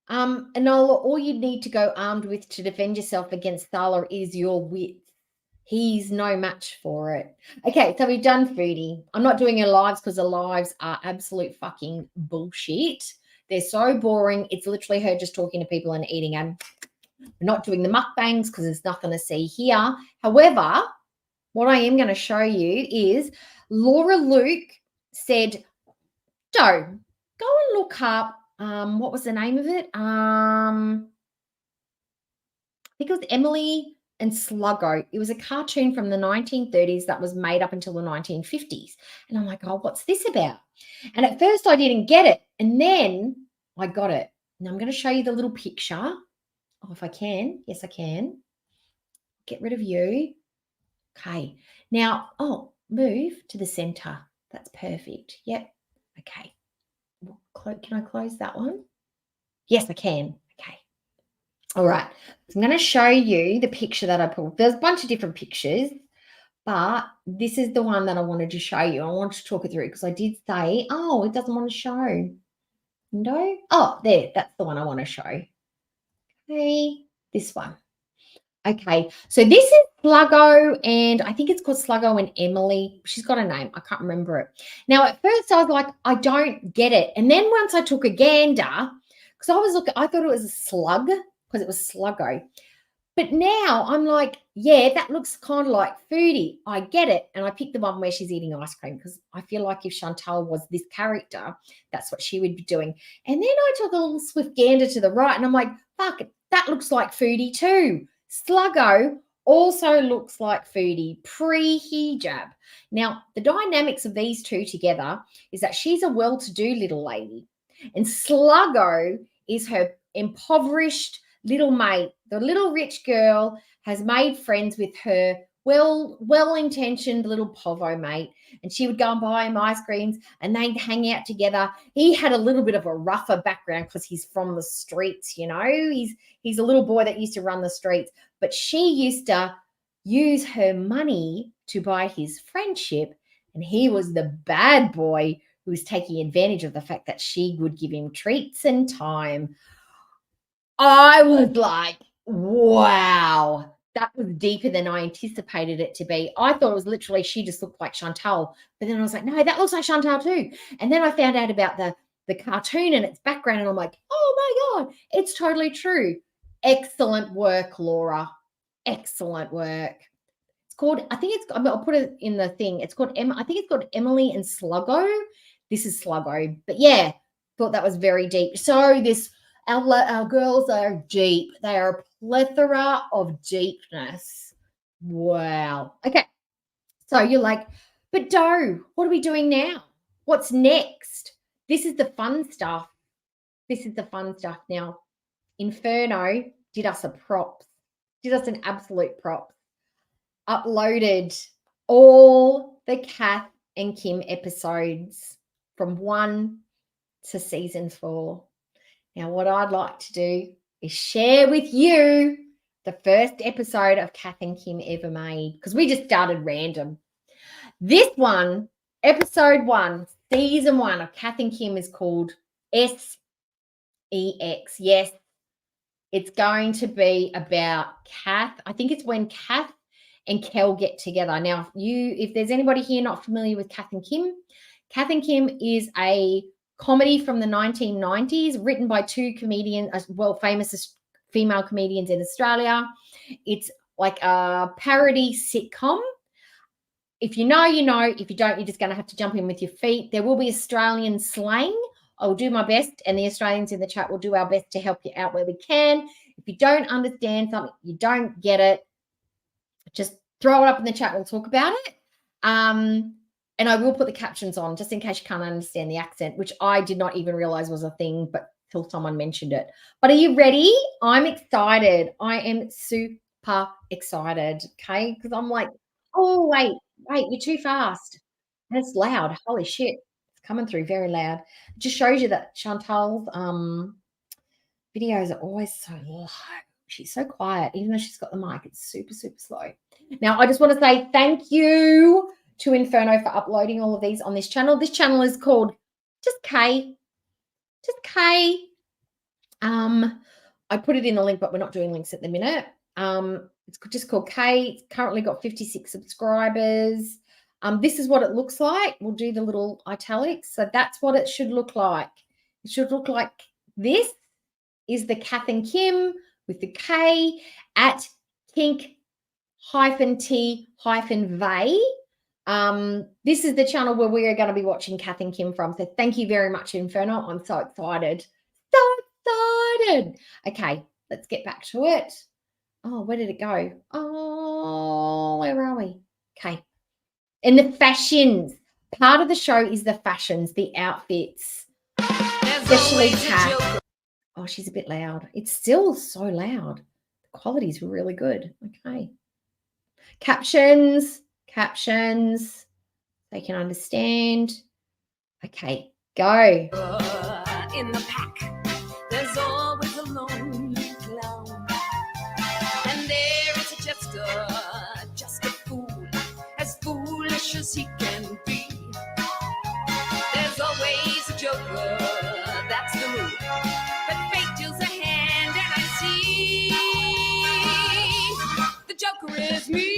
Speaker 4: And all you need to go armed with to defend yourself against Thala is your wits. He's no match for it. Okay, so we've done Foodie. I'm not doing her lives because her lives are absolute fucking bullshit. They're so boring. It's literally her just talking to people and eating. And we're not doing the mukbangs because there's nothing to see here. However, what I am going to show you is Laura Luke said, go and look up, what was the name of it? I think it was Emily and Sluggo. It was a cartoon from the 1930s that was made up until the 1950s. And I'm like, oh, what's this about? And at first I didn't get it. And then I got it. Now I'm going to show you the little picture. Oh, if I can. Yes, I can. Get rid of you. Okay. Now, move to the center. That's perfect. Yep. Okay. Can I close that one? Yes, I can. Okay. All right. So I'm going to show you the picture that I pulled. There's a bunch of different pictures, but this is the one that I wanted to show you. I wanted to talk it through because I did say, it doesn't want to show. No? Oh, there. That's the one I want to show. Okay. This one. Okay. So this is Sluggo, and I think it's called Sluggo and Emily. She's got a name. I can't remember it. Now, at first I was like, I don't get it. And then once I took a gander, because I thought it was a slug because it was Sluggo. But now I'm like, yeah, that looks kind of like Foodie. I get it. And I picked the one where she's eating ice cream because I feel like if Chantal was this character, that's what she would be doing. And then I took a little swift gander to the right and I'm like, fuck it, that looks like Foodie too. Sluggo also looks like Foodie pre-hijab. Now, the dynamics of these two together is that she's a well-to-do little lady and Sluggo is her impoverished little mate. The little rich girl has made friends with her well-intentioned little povo mate, and she would go and buy him ice creams and they'd hang out together. He had a little bit of a rougher background because he's from the streets, you know. He's a little boy that used to run the streets, but she used to use her money to buy his friendship, and he was the bad boy who was taking advantage of the fact that she would give him treats and time. I was like, wow, that was deeper than I anticipated it to be. I thought it was literally she just looked like Chantal. But then I was like, no, that looks like Chantal too. And then I found out about the cartoon and its background. And I'm like, oh my God, it's totally true. Excellent work, Laura. Excellent work. It's called, I'll put it in the thing. It's called, I think it's called Emily and Sluggo. This is Sluggo. But yeah, thought that was very deep. So our girls are deep. They are a plethora of deepness. Wow. Okay. So you're like, but Doe, what are we doing now? What's next? This is the fun stuff. Now, Inferno did us an absolute props. Uploaded all the Kath and Kim episodes from 1 to season 4. Now, what I'd like to do is share with you the first episode of Kath and Kim ever made because we just started random. This one, episode 1, season 1 of Kath and Kim is called SEX. Yes, it's going to be about Kath. I think it's when Kath and Kel get together. Now, if there's anybody here not familiar with Kath and Kim is a comedy from the 1990s written by 2 comedians, famous female comedians in Australia. It's like a parody sitcom. If you know, you know. If you don't, you're just going to have to jump in with your feet. There will be Australian slang. I will do my best, and the Australians in the chat will do our best to help you out where we can. If you don't understand something, you don't get it, just throw it up in the chat. We'll talk about it. And I will put the captions on just in case you can't understand the accent, which I did not even realize was a thing, but till someone mentioned it. But are you ready? I'm excited. I am super excited, okay? Because I'm like, oh, wait, you're too fast. That's loud. Holy shit. It's coming through very loud. It just shows you that Chantal's videos are always so low. She's so quiet. Even though she's got the mic, it's super, super slow. Now, I just want to say thank you to Inferno for uploading all of these on this channel. This channel is called Just K. Just K. I put it in the link, but we're not doing links at the minute. It's just called K. It's currently got 56 subscribers. This is what it looks like. We'll do the little italics. So that's what it should look like. It should look like this is the Kath and Kim with the K at kink-t-vey. This is the channel where we are going to be watching Kath and Kim from. So thank you very much, Inferno. I'm so excited. So excited. Okay, let's get back to it. Oh, where did it go? Oh, where are we? Okay. And the fashions. Part of the show is the fashions, the outfits. Especially Kath. Oh, she's a bit loud. It's still so loud. The quality is really good. Okay. Captions. They can understand. Okay, go.
Speaker 2: In the pack, there's always a lonely clown. And there is a just a fool, as foolish as he can be. There's always a joker, that's the rule. But fate deals a hand, and I see the joker is me.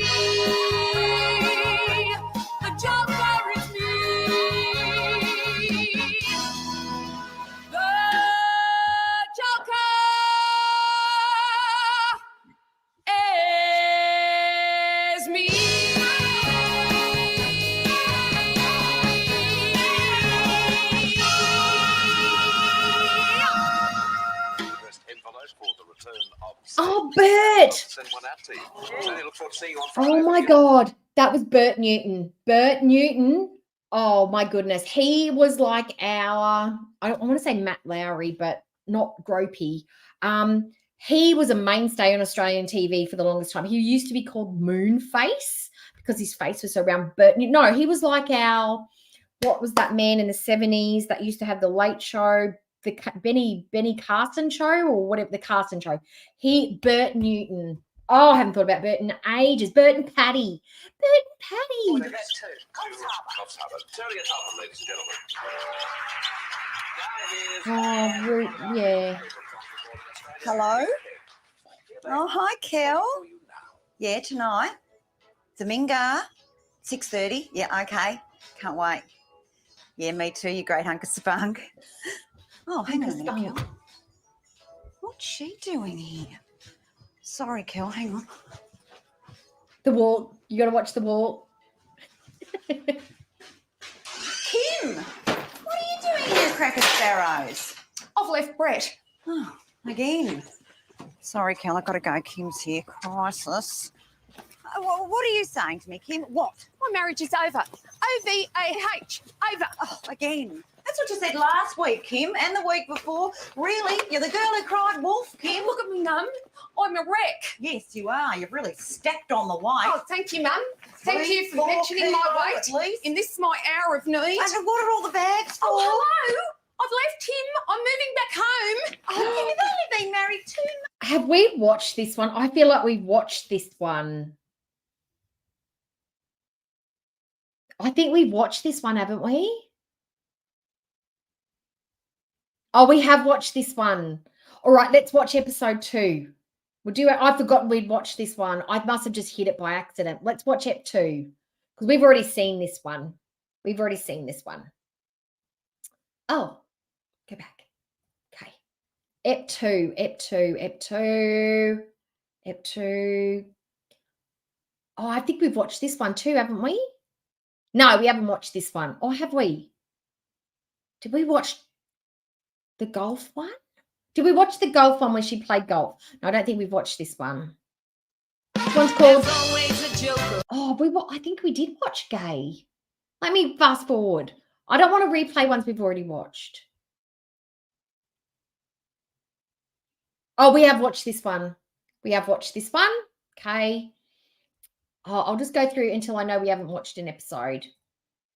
Speaker 2: The joker is me. The joker is me.
Speaker 4: Oh, Bert. Oh, my God. That was Bert Newton. Bert Newton. Oh, my goodness. He was like I want to say Matt Lowry, but not gropey. He was a mainstay on Australian TV for the longest time. He used to be called Moonface because his face was so round. Bert Newton. No, he was like what was that man in the 70s that used to have the Late Show, the Benny Carson show or whatever, the Carson show. Bert Newton. Oh, I haven't thought about Bert in ages. Bert and Patty.
Speaker 2: Oh,
Speaker 4: yeah.
Speaker 12: Hello? Oh, hi, Kel. Yeah, tonight. Dominga, 6:30. Yeah, okay. Can't wait. Yeah, me too, you great hunk of spunk. Oh, hang on a minute, Kel. What's she doing here? Sorry, Kel, hang on.
Speaker 4: The Walk. You got to watch The Walk.
Speaker 12: Kim! What are you doing here, Cracker Sparrows?
Speaker 13: I've left Brett.
Speaker 12: Oh, again. Sorry, Kel, I've got to go. Kim's here. Crisis. What are you saying to me, Kim? What?
Speaker 13: My marriage is over. O-V-A-H. Over.
Speaker 12: Oh, again. That's what you said last week, Kim, and the week before. Really? You're the girl who cried wolf, Kim.
Speaker 13: Look at me, Mum. I'm a wreck.
Speaker 12: Yes, you are. You've really stacked on the weight.
Speaker 13: Oh, thank you, Mum. Thank you for mentioning my weight.
Speaker 12: At least.
Speaker 13: In this my hour of need.
Speaker 12: And what are all the bags for?
Speaker 13: Oh, hello. I've left him. I'm moving back home.
Speaker 12: Oh, Kim, you've only been married 2 months.
Speaker 4: Have we watched this one? I feel like we've watched this one. I think we've watched this one, haven't we? Oh, we have watched this one. All right, let's watch episode 2. We'll do it. I've forgotten we'd watched this one. I must have just hit it by accident. Let's watch ep 2 because we've already seen this one. We've already seen this one. Oh, go back. Okay. Ep 2, ep 2, ep 2, ep 2. Oh, I think we've watched this one too, haven't we? No, we haven't watched this one. Or have we? Did we watch the golf one? Did we watch the golf one when she played golf? No, I don't think we've watched this one. This one's called... Oh, I think we did watch Gay. Let me fast forward. I don't want to replay ones we've already watched. Oh, we have watched this one. We have watched this one. Okay. Oh, I'll just go through until I know we haven't watched an episode.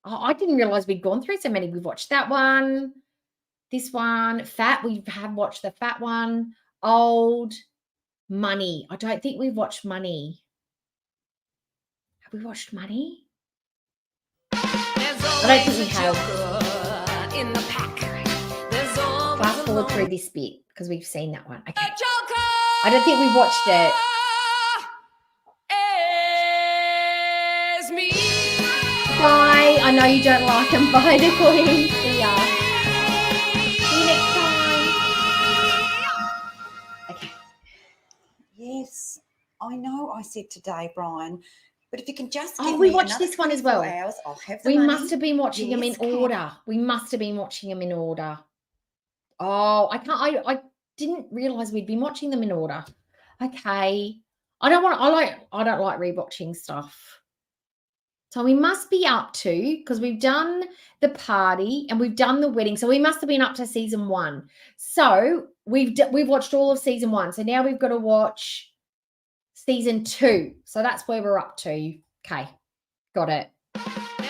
Speaker 4: Oh, I didn't realize we'd gone through so many. We've watched that one. This one. Fat. We have watched the fat one. Old. Money. I don't think we've watched Money. Have we watched Money? I don't think we have. Fast forward through this bit because we've seen that one. Okay. I don't think we've watched it. Bye. I know you don't like them. Bye, the Queen. See ya. See you next time. Okay.
Speaker 12: Yes, I know I said today, Brian, but if you can just
Speaker 4: Oh,
Speaker 12: give
Speaker 4: we
Speaker 12: me
Speaker 4: watched
Speaker 12: another
Speaker 4: this one as
Speaker 12: 24
Speaker 4: well.
Speaker 12: hours, I'll have the
Speaker 4: We
Speaker 12: money.
Speaker 4: must have been watching them in
Speaker 12: Yes, Kat.
Speaker 4: order. We must have been watching them in order. Oh, I can't. I didn't realize we'd been watching them in order. Okay. I don't like rewatching stuff. So we must be up to, because we've done the party and we've done the wedding. So we must have been up to season 1. So we've watched all of season 1. So now we've got to watch season 2. So that's where we're up to. Okay. Got it.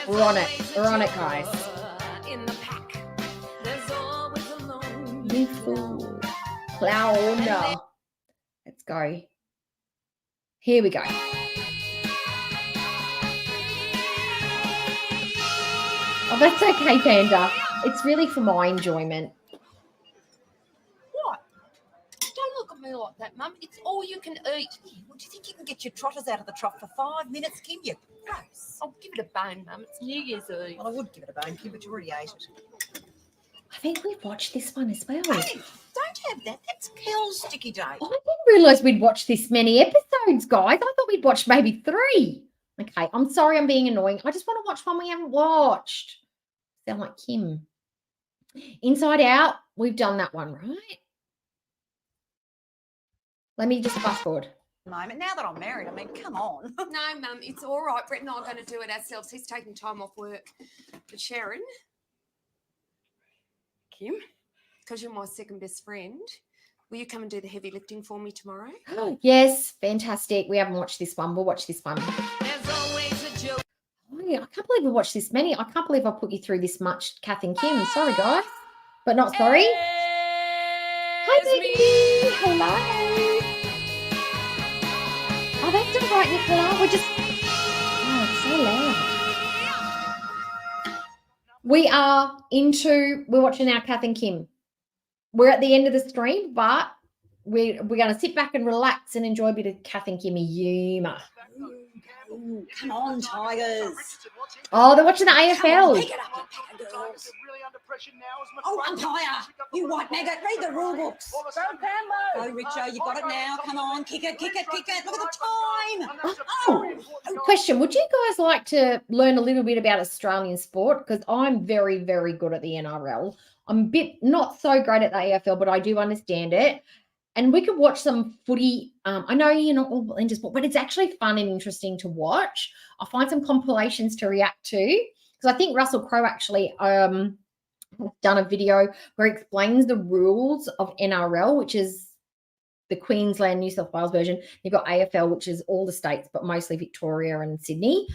Speaker 4: We're on it. We're on it, guys. You fool. Clown. Let's go. Here we go. Oh, that's okay, Panda. It's really for my enjoyment.
Speaker 13: What? Don't look at me like that, Mum. It's all you can eat.
Speaker 12: Well, do you think you can get your trotters out of the trough for 5 minutes, Kim? You're gross.
Speaker 13: I'll give it a bone, Mum. It's New Year's Eve.
Speaker 12: Well, I would give it a bone, Kim, but you already ate it.
Speaker 4: I think we've watched this one as well.
Speaker 12: Hey, don't have that. That's Kel's sticky date.
Speaker 4: I didn't realise we'd watched this many episodes, guys. I thought we'd watched maybe 3. Okay, I'm sorry I'm being annoying. I just want to watch one we haven't watched. Sound like Kim. Inside Out, we've done that one, right? Let me just fast forward.
Speaker 12: Moment. Now that I'm married, I mean, come on.
Speaker 13: No, Mum, it's all right. Brett and I are going to do it ourselves. He's taking time off work. But Sharon, Kim, because you're my second best friend, will you come and do the heavy lifting for me tomorrow?
Speaker 4: Yes, fantastic. We haven't watched this one. We'll watch this one. Oh, yeah, I can't believe we watched this many. I can't believe I put you through this much, Kath and Kim. Sorry, guys. But not sorry. Hi, baby. Hello. Oh, that's all right, Nicola. We're just... Oh, it's so loud. We're watching our Kath and Kim. We're at the end of the stream, but we're going to sit back and relax and enjoy a bit of Kath and Kim humour.
Speaker 12: Ooh, come on, Tigers.
Speaker 4: Oh, they're watching the AFL.
Speaker 12: Pick it up, you pack of girls. Oh, umpire, you white maggot, read the rule books. Go, Richo, you got it now. Come on, kick it, kick it, kick it. Look at the time.
Speaker 4: Oh, question. Would you guys like to learn a little bit about Australian sport? Because I'm very, very good at the NRL. I'm a bit not so great at the AFL, but I do understand it. And we could watch some footy. I know you're not all into sport, but it's actually fun and interesting to watch. I'll find some compilations to react to because I think Russell Crowe actually done a video where he explains the rules of NRL, which is the Queensland, New South Wales version. You've got AFL, which is all the states, but mostly Victoria and Sydney.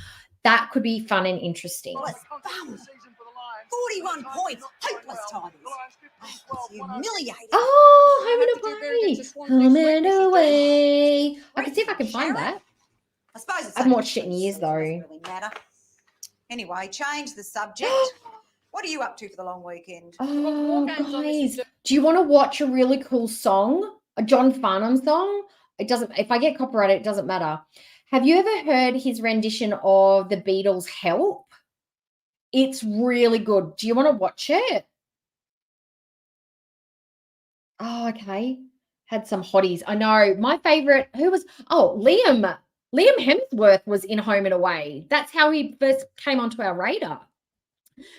Speaker 4: That could be fun and interesting.
Speaker 12: Oh, it's fun. 41 points. Hopeless Tigers. Oh, humiliating.
Speaker 4: Oh, home and away. Home and away. I can see if I can find that.
Speaker 12: I suppose it's
Speaker 4: I haven't watched it in years, though.
Speaker 12: Doesn't really matter. Anyway, change the subject. What are you up to for the long weekend?
Speaker 4: Oh, guys. Do you want to watch a really cool song, a John Farnham song? It doesn't, if I get copyrighted, it doesn't matter. Have you ever heard his rendition of the Beatles' Help? It's really good. Do you want to watch it? Oh, okay. Had some hotties. I know. My favorite, who was, Liam. Liam Hemsworth was in Home and Away. That's how he first came onto our radar.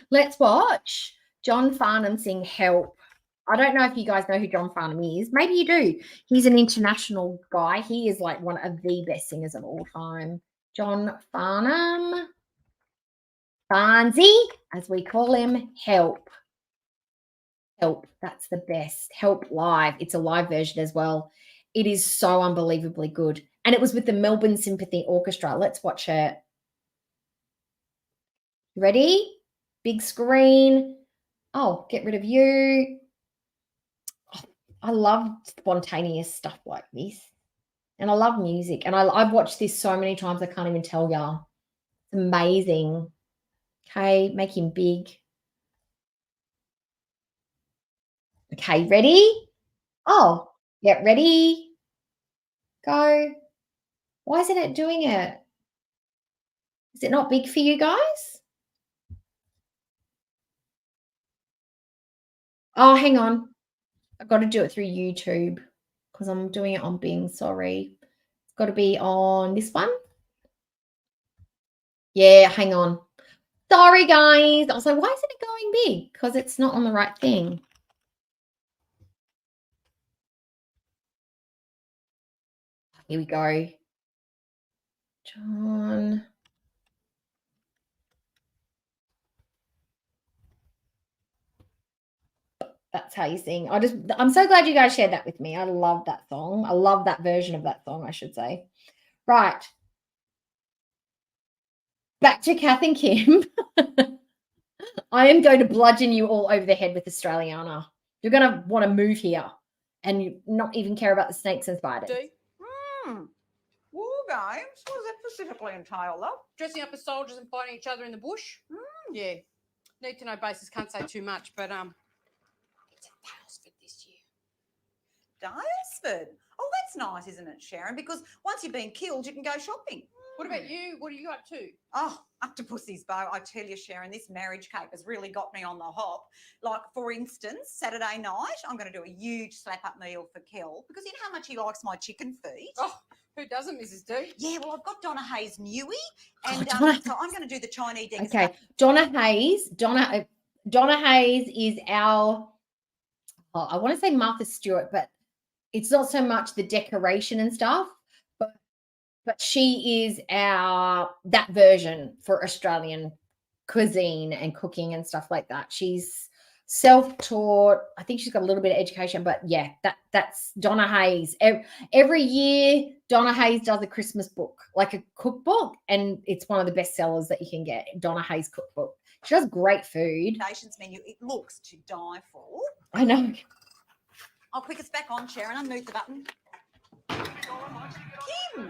Speaker 4: Let's watch John Farnham sing Help. I don't know if you guys know who John Farnham is. Maybe you do. He's an international guy. He is like one of the best singers of all time. John Farnham. Farnsey, as we call him. Help. Help. That's the best. Help live. It's a live version as well. It is so unbelievably good. And it was with the Melbourne Symphony Orchestra. Let's watch it. Ready? Big screen. Oh, get rid of you. Oh, I love spontaneous stuff like this. And I love music. And I've watched this so many times I can't even tell y'all. It's amazing. Okay, make him big. Okay, ready? Oh, get ready. Go. Why isn't it doing it? Is it not big for you guys? Oh, hang on. I've got to do it through YouTube because I'm doing it on Bing. Sorry. It's got to be on this one. Yeah, hang on. Sorry, guys. I was like, why isn't it going big? Because it's not on the right thing. Here we go. John. That's how you sing. I'm so glad you guys shared that with me. I love that song. I love that version of that song, I should say. Right. Back to Kath and Kim. I am going to bludgeon you all over the head with Australiana. You're going to want to move here and not even care about the snakes and spiders.
Speaker 14: War games? What does that specifically entail, love?
Speaker 15: Dressing up as soldiers and fighting each other in the bush. Yeah. Need to know basis, can't say too much, but it's at Daylesford this year.
Speaker 14: Daylesford? Oh, that's nice, isn't it, Sharon? Because once you've been killed, you can go shopping.
Speaker 15: What about you? What are you up to?
Speaker 14: Oh, up to pussy's bow. I tell you, Sharon, this marriage cake has really got me on the hop. Like, for instance, Saturday night, I'm going to do a huge slap-up meal for Kel because you know how much he likes my chicken feet?
Speaker 15: Oh, who doesn't, Mrs. D?
Speaker 14: Yeah, well, I've got Donna Hayes Newy, and so I'm going to do the Chinese egg.
Speaker 4: Okay, Donna Hayes. Donna Hayes is our, I want to say Martha Stewart, but it's not so much the decoration and stuff, but she is that version for Australian cuisine and cooking and stuff like that. She's self-taught. I think she's got a little bit of education, but yeah, that's Donna Hayes. Every year, Donna Hayes does a Christmas book, like a cookbook, and it's one of the best sellers that you can get. Donna Hayes cookbook. She does great food.
Speaker 14: Nations menu. It looks to die for.
Speaker 4: I know.
Speaker 14: I'll click us back on, Sharon. Unmute the button. Kim,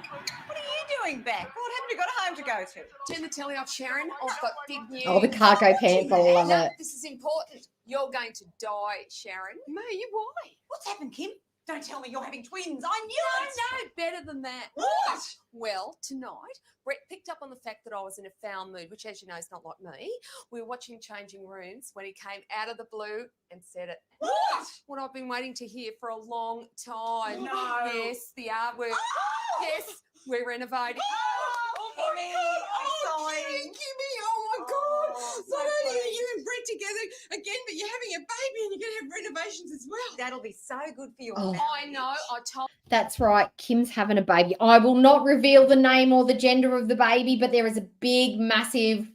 Speaker 14: what are you doing back? What haven't you got home to go to?
Speaker 13: Turn the telly off, Sharon. I've got big news.
Speaker 4: Oh, the cargo pants. I love
Speaker 13: No,
Speaker 4: it.
Speaker 13: this is important. You're going to die, Sharon.
Speaker 14: Me? Why? What's happened, Kim? Don't tell me you're having twins. I knew it.
Speaker 13: No, better than that.
Speaker 14: What?
Speaker 13: Well, tonight, Brett picked up on the fact that I was in a foul mood, which, as you know, is not like me. We were watching Changing Rooms when he came out of the blue and said it.
Speaker 14: What?
Speaker 13: What I've been waiting to hear for a long time.
Speaker 14: No.
Speaker 13: Yes, the artwork.
Speaker 14: Oh!
Speaker 13: Yes, we're renovating.
Speaker 14: Oh, Kimmy, I'm sorry.
Speaker 15: Kimmy, oh my God. Not only are you and Brett together again, but you're having a baby and you're going to have renovations as well.
Speaker 14: That'll be so good for you.
Speaker 4: Oh.
Speaker 13: I know. I told.
Speaker 4: That's right. Kim's having a baby. I will not reveal the name or the gender of the baby, but there is a big, massive,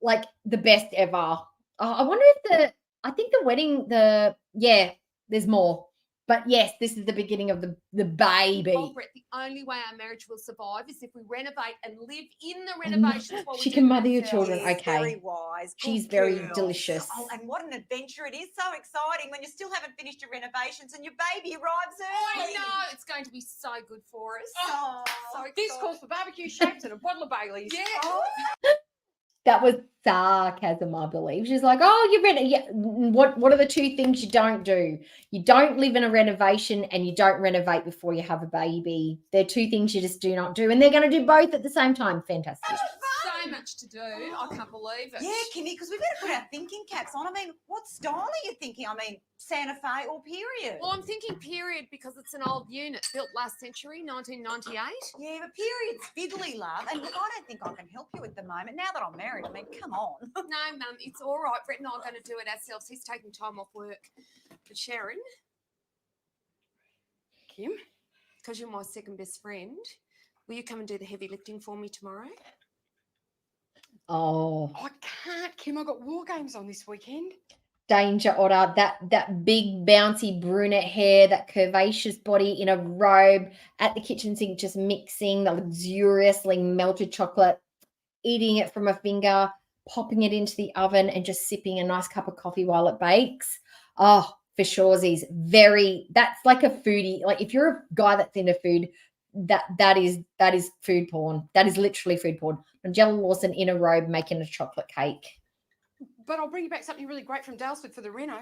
Speaker 4: like the best ever. I wonder if I think the wedding, there's more. But yes, this is the beginning of the baby.
Speaker 13: Oh, Brett, the only way our marriage will survive is if we renovate and live in the renovations. While we
Speaker 4: She
Speaker 13: do
Speaker 4: can
Speaker 13: it
Speaker 4: mother your
Speaker 13: ourselves.
Speaker 4: children.
Speaker 14: Yes,
Speaker 4: Okay.
Speaker 14: very wise.
Speaker 4: She's
Speaker 14: Good
Speaker 4: very
Speaker 14: girl.
Speaker 4: delicious.
Speaker 14: Oh, and what an adventure it is. So exciting when you still haven't finished your renovations and your baby arrives
Speaker 13: I
Speaker 14: early.
Speaker 13: know. It's going to be so good for us.
Speaker 14: Oh,
Speaker 13: So
Speaker 15: This
Speaker 13: excited.
Speaker 15: calls for barbecue shapes and a bottle of Baileys.
Speaker 13: Yeah.
Speaker 14: Oh.
Speaker 4: That was sarcasm, I believe. She's like, oh, you're ready. Yeah. What are the two things you don't do? You don't live in a renovation and you don't renovate before you have a baby. They're two things you just do not do. And they're going to do both at the same time. Fantastic.
Speaker 13: So much to do. I can't believe it.
Speaker 14: Yeah, Kimmy, because we better put our thinking caps on. I mean, what style are you thinking? I mean, Santa Fe or period?
Speaker 13: Well, I'm thinking period because it's an old unit built last century, 1998.
Speaker 14: Yeah, but period's fiddly, love. And look, I don't think I can help you at the moment. Now that I'm married, I mean, come on.
Speaker 13: No, Mum, it's all right. Brett and I are going to do it ourselves. He's taking time off work. But Sharon,
Speaker 15: Kim,
Speaker 13: because you're my second best friend, will you come and do the heavy lifting for me tomorrow?
Speaker 4: Oh.
Speaker 15: I can't, Kim. I've got war games on this weekend.
Speaker 4: Danger Otter, that big bouncy brunette hair, that curvaceous body in a robe at the kitchen sink, just mixing the luxuriously melted chocolate, eating it from a finger, popping it into the oven and just sipping a nice cup of coffee while it bakes. Oh, for surezies. That's like a foodie. Like if you're a guy that's into food, that is food porn. That is literally food porn. Nigella Lawson in a robe making a chocolate cake.
Speaker 15: But I'll bring you back something really great from Dalesford for the reno.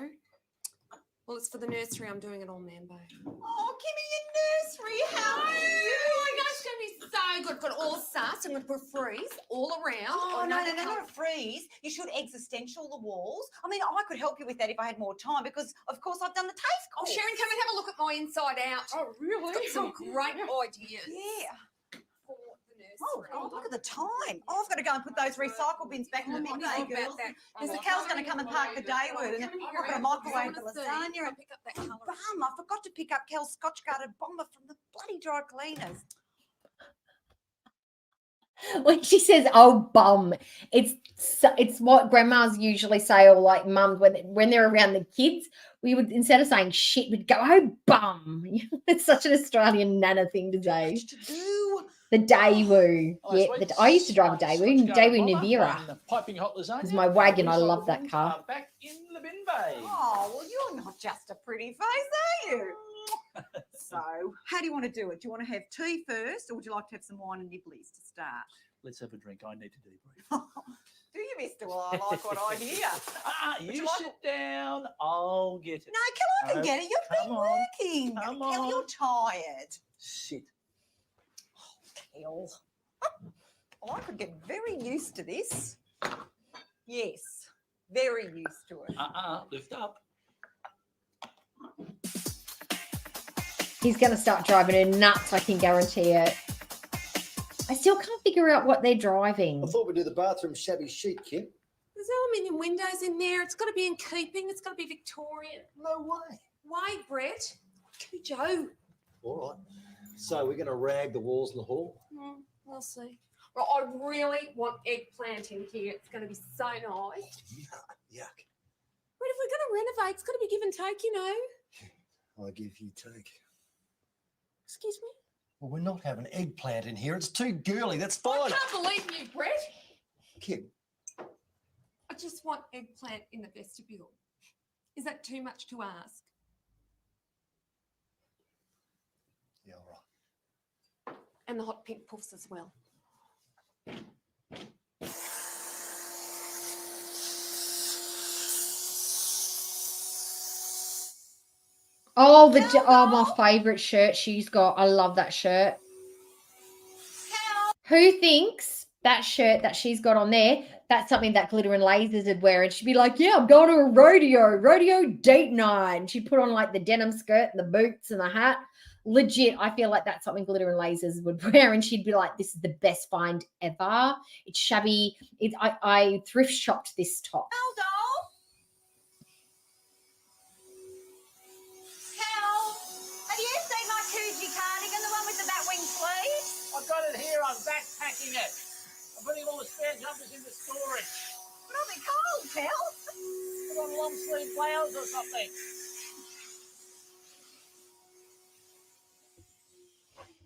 Speaker 13: Well, it's for the nursery. I'm doing it all Mambo.
Speaker 14: Oh, Kimmy, your nursery. How are you?
Speaker 13: Oh, I know it's going to be so good. Got all sus. I'm going to put a freeze all around.
Speaker 14: Oh, no, not a freeze. You should existential the walls. I mean, I could help you with that if I had more time because, of course, I've done the taste
Speaker 13: Oh,
Speaker 14: course.
Speaker 13: Sharon, come and have a look at my inside out.
Speaker 15: Oh, really?
Speaker 13: Got some great ideas.
Speaker 14: Yeah.
Speaker 13: For the nursery.
Speaker 14: Oh, God, look at the time. Oh, I've got to go and put those recycle bins back in the bin day, girls. Because the cow's going to come and park the day with, and I've got a microwave for lasagna. And
Speaker 13: pick up that colour.
Speaker 14: bum, I forgot to pick up Kel's Scotch-guarded bomber from the bloody dry cleaners.
Speaker 4: When she says, oh, bum, it's what grandmas usually say, or like mums when they're around the kids, we would, instead of saying shit, we'd go, oh, bum. It's such an Australian nana thing to say. The Daewoo. Yeah, I used to drive a Daewoo Navira.
Speaker 16: Piping hot lasagna.
Speaker 4: It's my wagon. I love that car.
Speaker 16: Back in the bin bay.
Speaker 14: Oh, well, you're not just a pretty face, are you? So, how do you want to do it? Do you want to have tea first, or would you like to have some wine and nibblies to start?
Speaker 16: Let's have a drink. I need to debrief.
Speaker 14: Do you, mister? Well, I like what I hear.
Speaker 16: You sit down. I'll get it.
Speaker 14: No, Kel, I can get it. You've been working.
Speaker 16: Come
Speaker 14: Kel,
Speaker 16: on.
Speaker 14: you're tired.
Speaker 16: Sit.
Speaker 14: Kel. Well, I could get very used to this. Yes, very used to it.
Speaker 16: Lift up.
Speaker 4: He's going to start driving her nuts, I can guarantee it. I still can't figure out what they're driving.
Speaker 17: I thought we'd do the bathroom shabby chic, Kim.
Speaker 13: There's aluminium windows in there. It's got to be in keeping. It's got to be Victorian.
Speaker 17: No way.
Speaker 13: Why, Brett? Could be Joe.
Speaker 17: All right. So we're going to rag the walls in the hall?
Speaker 13: We'll see. Well, I really want eggplant in here. It's going to be so nice.
Speaker 17: Yuck.
Speaker 13: But if we're going to renovate, it's got to be give and take, you know.
Speaker 17: I'll give you take.
Speaker 13: Excuse me?
Speaker 17: Well, we're not having eggplant in here. It's too girly. That's fine.
Speaker 13: I can't believe you, Brett.
Speaker 17: Kim.
Speaker 13: I just want eggplant in the vestibule. Is that too much to ask?
Speaker 17: Yeah, all right.
Speaker 13: And the hot pink puffs as well.
Speaker 4: Oh, my favourite shirt she's got. I love that shirt. Who thinks that shirt that she's got on there, that's something that Glitter and Lasers would wear? And she'd be like, yeah, I'm going to a rodeo date night. And she'd put on like the denim skirt and the boots and the hat. Legit, I feel like that's something Glitter and Lasers would wear. And she'd be like, this is the best find ever. It's shabby. I thrift shopped this top.
Speaker 16: I've got it here. I'm backpacking it. I'm putting all the spare jumpers into storage.
Speaker 14: But I'll be cold, Kel.
Speaker 16: Put on long sleeve blouse or something.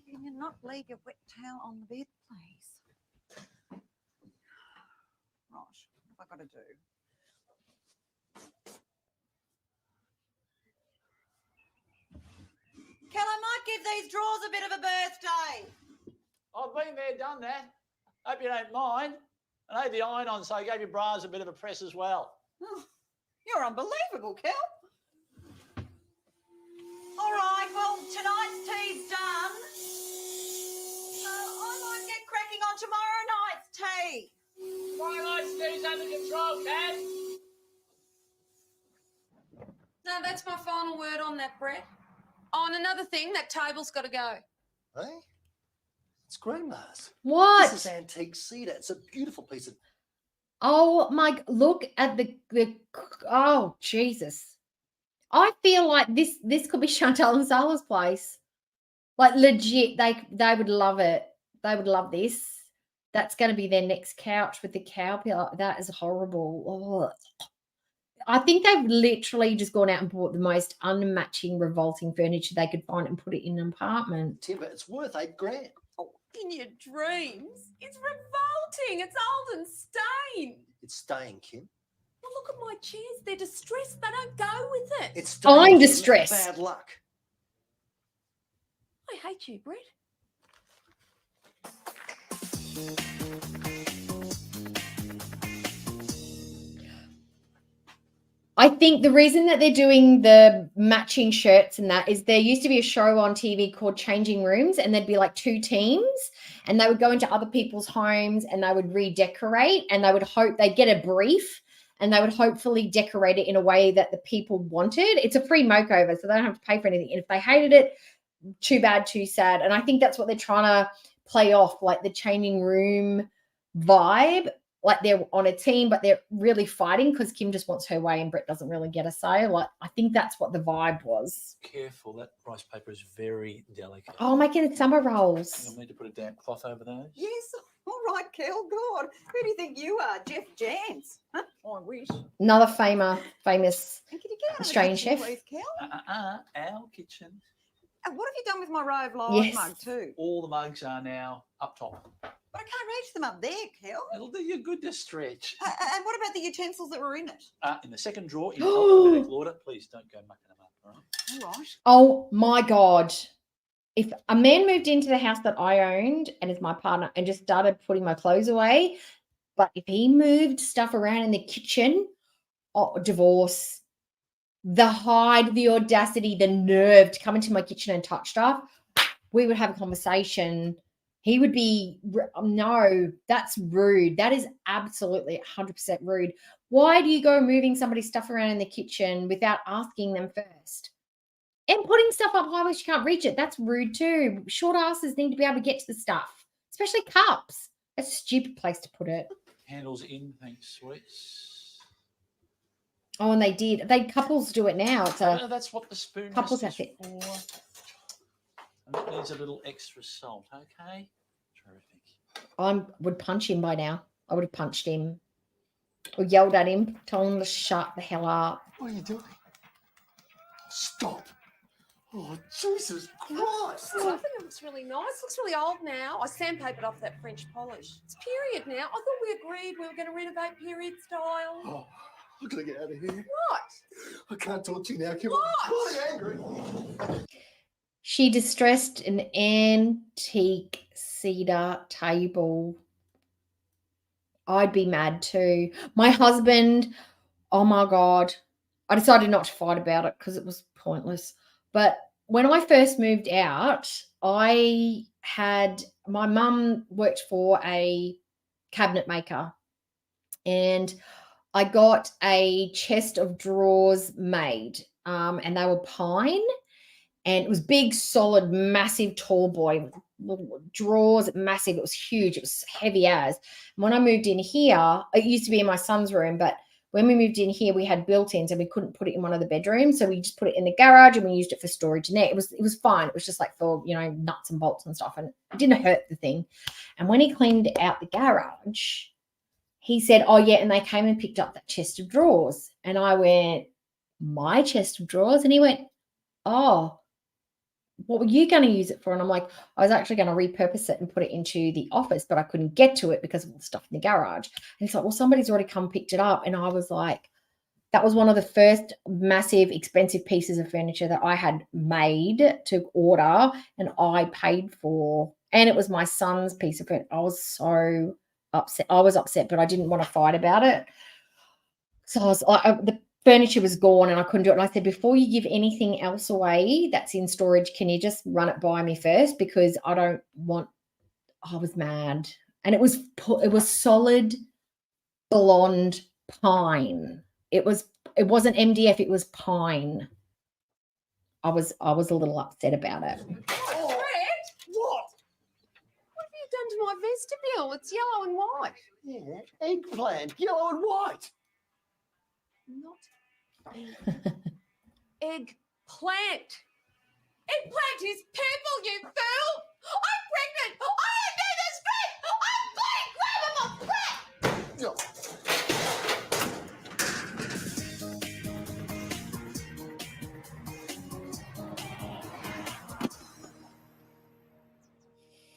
Speaker 14: Can you not leave your wet towel on the bed, please? Right, what have I got to do? Kel, I might give these drawers a bit of a birthday.
Speaker 16: I've been there, done that. Hope you don't mind. And I had the iron on, so I gave your bras a bit of a press as well.
Speaker 14: Oh, you're unbelievable, Kel. All right, well, tonight's tea's done. I might get cracking on tomorrow night's tea.
Speaker 16: Tomorrow night's tea's under control, Kath.
Speaker 13: No, that's my final word on that, Brett. Oh, and another thing, that table's got to go.
Speaker 17: Hey? It's grandma's.
Speaker 4: What?
Speaker 17: This is antique cedar. It's a beautiful piece of...
Speaker 4: Oh my! Look at the. Oh Jesus! I feel like this could be Chantal and Sala's place. Like legit, they would love it. They would love this. That's going to be their next couch with the cow pillow. That is horrible. Oh. I think they've literally just gone out and bought the most unmatching, revolting furniture they could find and put it in an apartment.
Speaker 17: Timber, it's worth $8,000.
Speaker 13: Oh, in your dreams? It's revolting. It's old and stained.
Speaker 17: It's staying, Kim.
Speaker 13: Well, look at my chairs. They're distressed. They don't go with it.
Speaker 17: It's staying.
Speaker 4: I'm
Speaker 17: Kim.
Speaker 4: distressed.
Speaker 17: Bad luck.
Speaker 13: I hate you, Brett.
Speaker 4: I think the reason that they're doing the matching shirts and that is there used to be a show on TV called Changing Rooms, and there'd be like two teams and they would go into other people's homes and they would redecorate, and they would hope they'd get a brief and they would hopefully decorate it in a way that the people wanted. It's a free makeover, so they don't have to pay for anything. And if they hated it, too bad, too sad. And I think that's what they're trying to play off, like the Changing Room vibe. Like they're on a team, but they're really fighting because Kim just wants her way and Brett doesn't really get a say. Like, I think that's what the vibe was.
Speaker 16: Careful, that rice paper is very delicate.
Speaker 4: Oh, making summer rolls.
Speaker 16: You'll need to put a damp cloth over those.
Speaker 14: Yes, all right, Kel, God. Who do you think you are, Jeff Jans? Huh? I wish.
Speaker 4: Another famous
Speaker 14: And can you get out of the
Speaker 4: Australian
Speaker 14: kitchen,
Speaker 4: chef.
Speaker 14: please, Kel?
Speaker 16: Our kitchen.
Speaker 14: And what have you done with my Rove Live
Speaker 4: Yes.
Speaker 14: mug too?
Speaker 16: All the mugs are now up top.
Speaker 14: But I can't reach them up there, Kel.
Speaker 16: It'll do you good to stretch.
Speaker 14: And what about the utensils that were in it?
Speaker 16: In the second drawer in alphabetical order. Please don't go mucking them up. All right?
Speaker 14: All right.
Speaker 4: Oh my God. If a man moved into the house that I owned and is my partner and just started putting my clothes away, but if he moved stuff around in the kitchen, oh, divorce. The hide, the audacity, the nerve to come into my kitchen and touch stuff, we would have a conversation. He would be, no, that's rude. That is absolutely 100% rude. Why do you go moving somebody's stuff around in the kitchen without asking them first? And putting stuff up high where you can't reach it, that's rude too. Short asses need to be able to get to the stuff, especially cups. That's a stupid place to put it.
Speaker 16: Handles in, thanks, sweets.
Speaker 4: Oh, and couples do it now. It's
Speaker 16: No,
Speaker 4: a
Speaker 16: that's what the spoon
Speaker 4: couples
Speaker 16: rest is
Speaker 4: outfit.
Speaker 16: for. And that needs a little extra salt, okay? Terrific.
Speaker 4: I would punch him by now. I would have punched him or yelled at him, told him to shut the hell up.
Speaker 17: What are you doing? Stop. Oh, Jesus Christ.
Speaker 13: Oh, I think it looks really nice. Looks really old now. I sandpapered off that French polish. It's period now. I thought we agreed we were going to renovate period style.
Speaker 17: Oh, I'm going to get out of here.
Speaker 13: What?
Speaker 17: I can't talk to you now, Kim.
Speaker 13: What?
Speaker 17: I'm angry.
Speaker 4: She distressed an antique cedar table. I'd be mad too. My husband, oh my God. I decided not to fight about it because it was pointless. But when I first moved out, my mum worked for a cabinet maker, and I got a chest of drawers made, and they were pine, and it was big, solid, massive, tall boy with drawers, massive. It was huge. It was heavy as. And when I moved in here, it used to be in my son's room, but when we moved in here, we had built-ins and we couldn't put it in one of the bedrooms, so we just put it in the garage and we used it for storage. And it was fine. It was just like for nuts and bolts and stuff, and it didn't hurt the thing. And when he cleaned out the garage, he said, "Oh yeah," and they came and picked up that chest of drawers. And I went, "My chest of drawers?" And he went, "Oh, what were you going to use it for?" And I'm like, "I was actually going to repurpose it and put it into the office, but I couldn't get to it because of all the stuff in the garage." And he's like, "Well, somebody's already come picked it up." And I was like, that was one of the first massive, expensive pieces of furniture that I had made to order and I paid for. And it was my son's piece of it. I was so upset. I was upset, but I didn't want to fight about it. So I was like, the furniture was gone and I couldn't do it. And I said, before you give anything else away that's in storage, can you just run it by me first? Because I don't want, I was mad. And it was solid blonde pine. It wasn't MDF, it was pine. I was a little upset about it.
Speaker 13: Oh, Fred? What? What have you done to my vestibule? It's yellow and white.
Speaker 17: Yeah, eggplant, yellow and white.
Speaker 13: Not eggplant. Eggplant is purple, you fool! I'm pregnant! I don't do this, Fred! I'm bleeding! Grab him!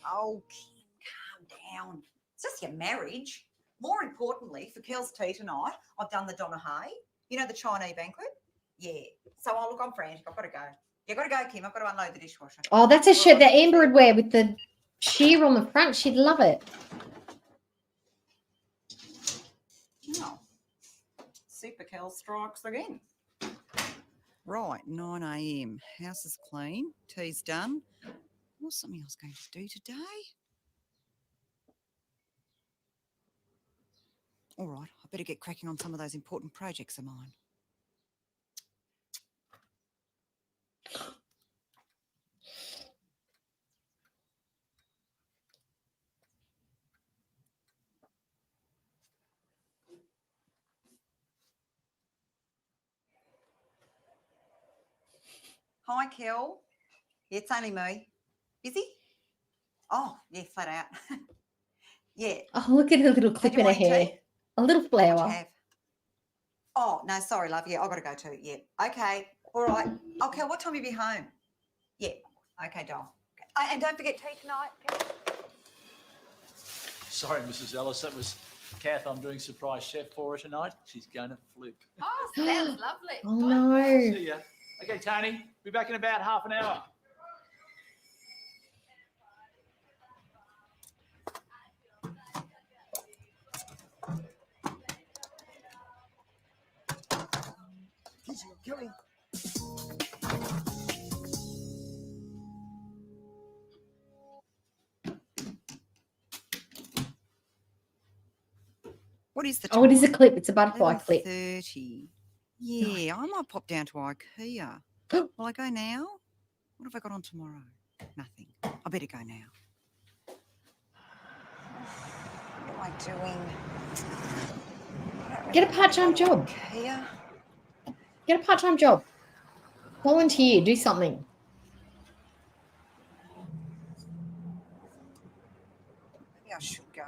Speaker 14: Oh, Kim, calm down. It's just your marriage. More importantly, for Kel's tea tonight, I've done the Donna Hay. You know, the Chinese banquet? Yeah. So, look, I'm frantic. I've got to go. You've got to go, Kim. I've got to unload the dishwasher.
Speaker 4: Oh, that's a shirt that Amber would wear with the sheer on the front. She'd love it.
Speaker 14: Oh. Super Kel strikes again. Right, 9 a.m. House is clean. Tea's done. What's something I was going to do today? All right, I better get cracking on some of those important projects of mine. Hi, Kel. Yeah, it's only me. Busy? Oh, yeah, flat out. Yeah.
Speaker 4: Oh, look at her little clip in her hair.
Speaker 14: tea?
Speaker 4: A little
Speaker 14: What'd you
Speaker 4: flower.
Speaker 14: have? Oh, no, sorry, love. Yeah, I've got to go too. Yeah. Okay. All right. Okay, what time will you be home? Yeah. Okay, doll. Okay. And don't forget tea tonight, Kel.
Speaker 16: Sorry, Mrs. Ellis, that was Kath. I'm doing surprise chef for her tonight. She's going to flip.
Speaker 13: Oh, sounds lovely.
Speaker 4: Oh, no.
Speaker 16: See ya. Okay, Tony, be back in about half an hour.
Speaker 17: Coming.
Speaker 14: What is the
Speaker 4: Oh, it is a
Speaker 14: time?
Speaker 4: clip. It's a butterfly clip.
Speaker 14: 11:30. Yeah, I might pop down to IKEA. Will I go now? What have I got on tomorrow? Nothing. I better go now. What am I doing?
Speaker 4: Get a part-time job.
Speaker 14: IKEA.
Speaker 4: Get a part-time job. Volunteer. Do something.
Speaker 14: Maybe I should go.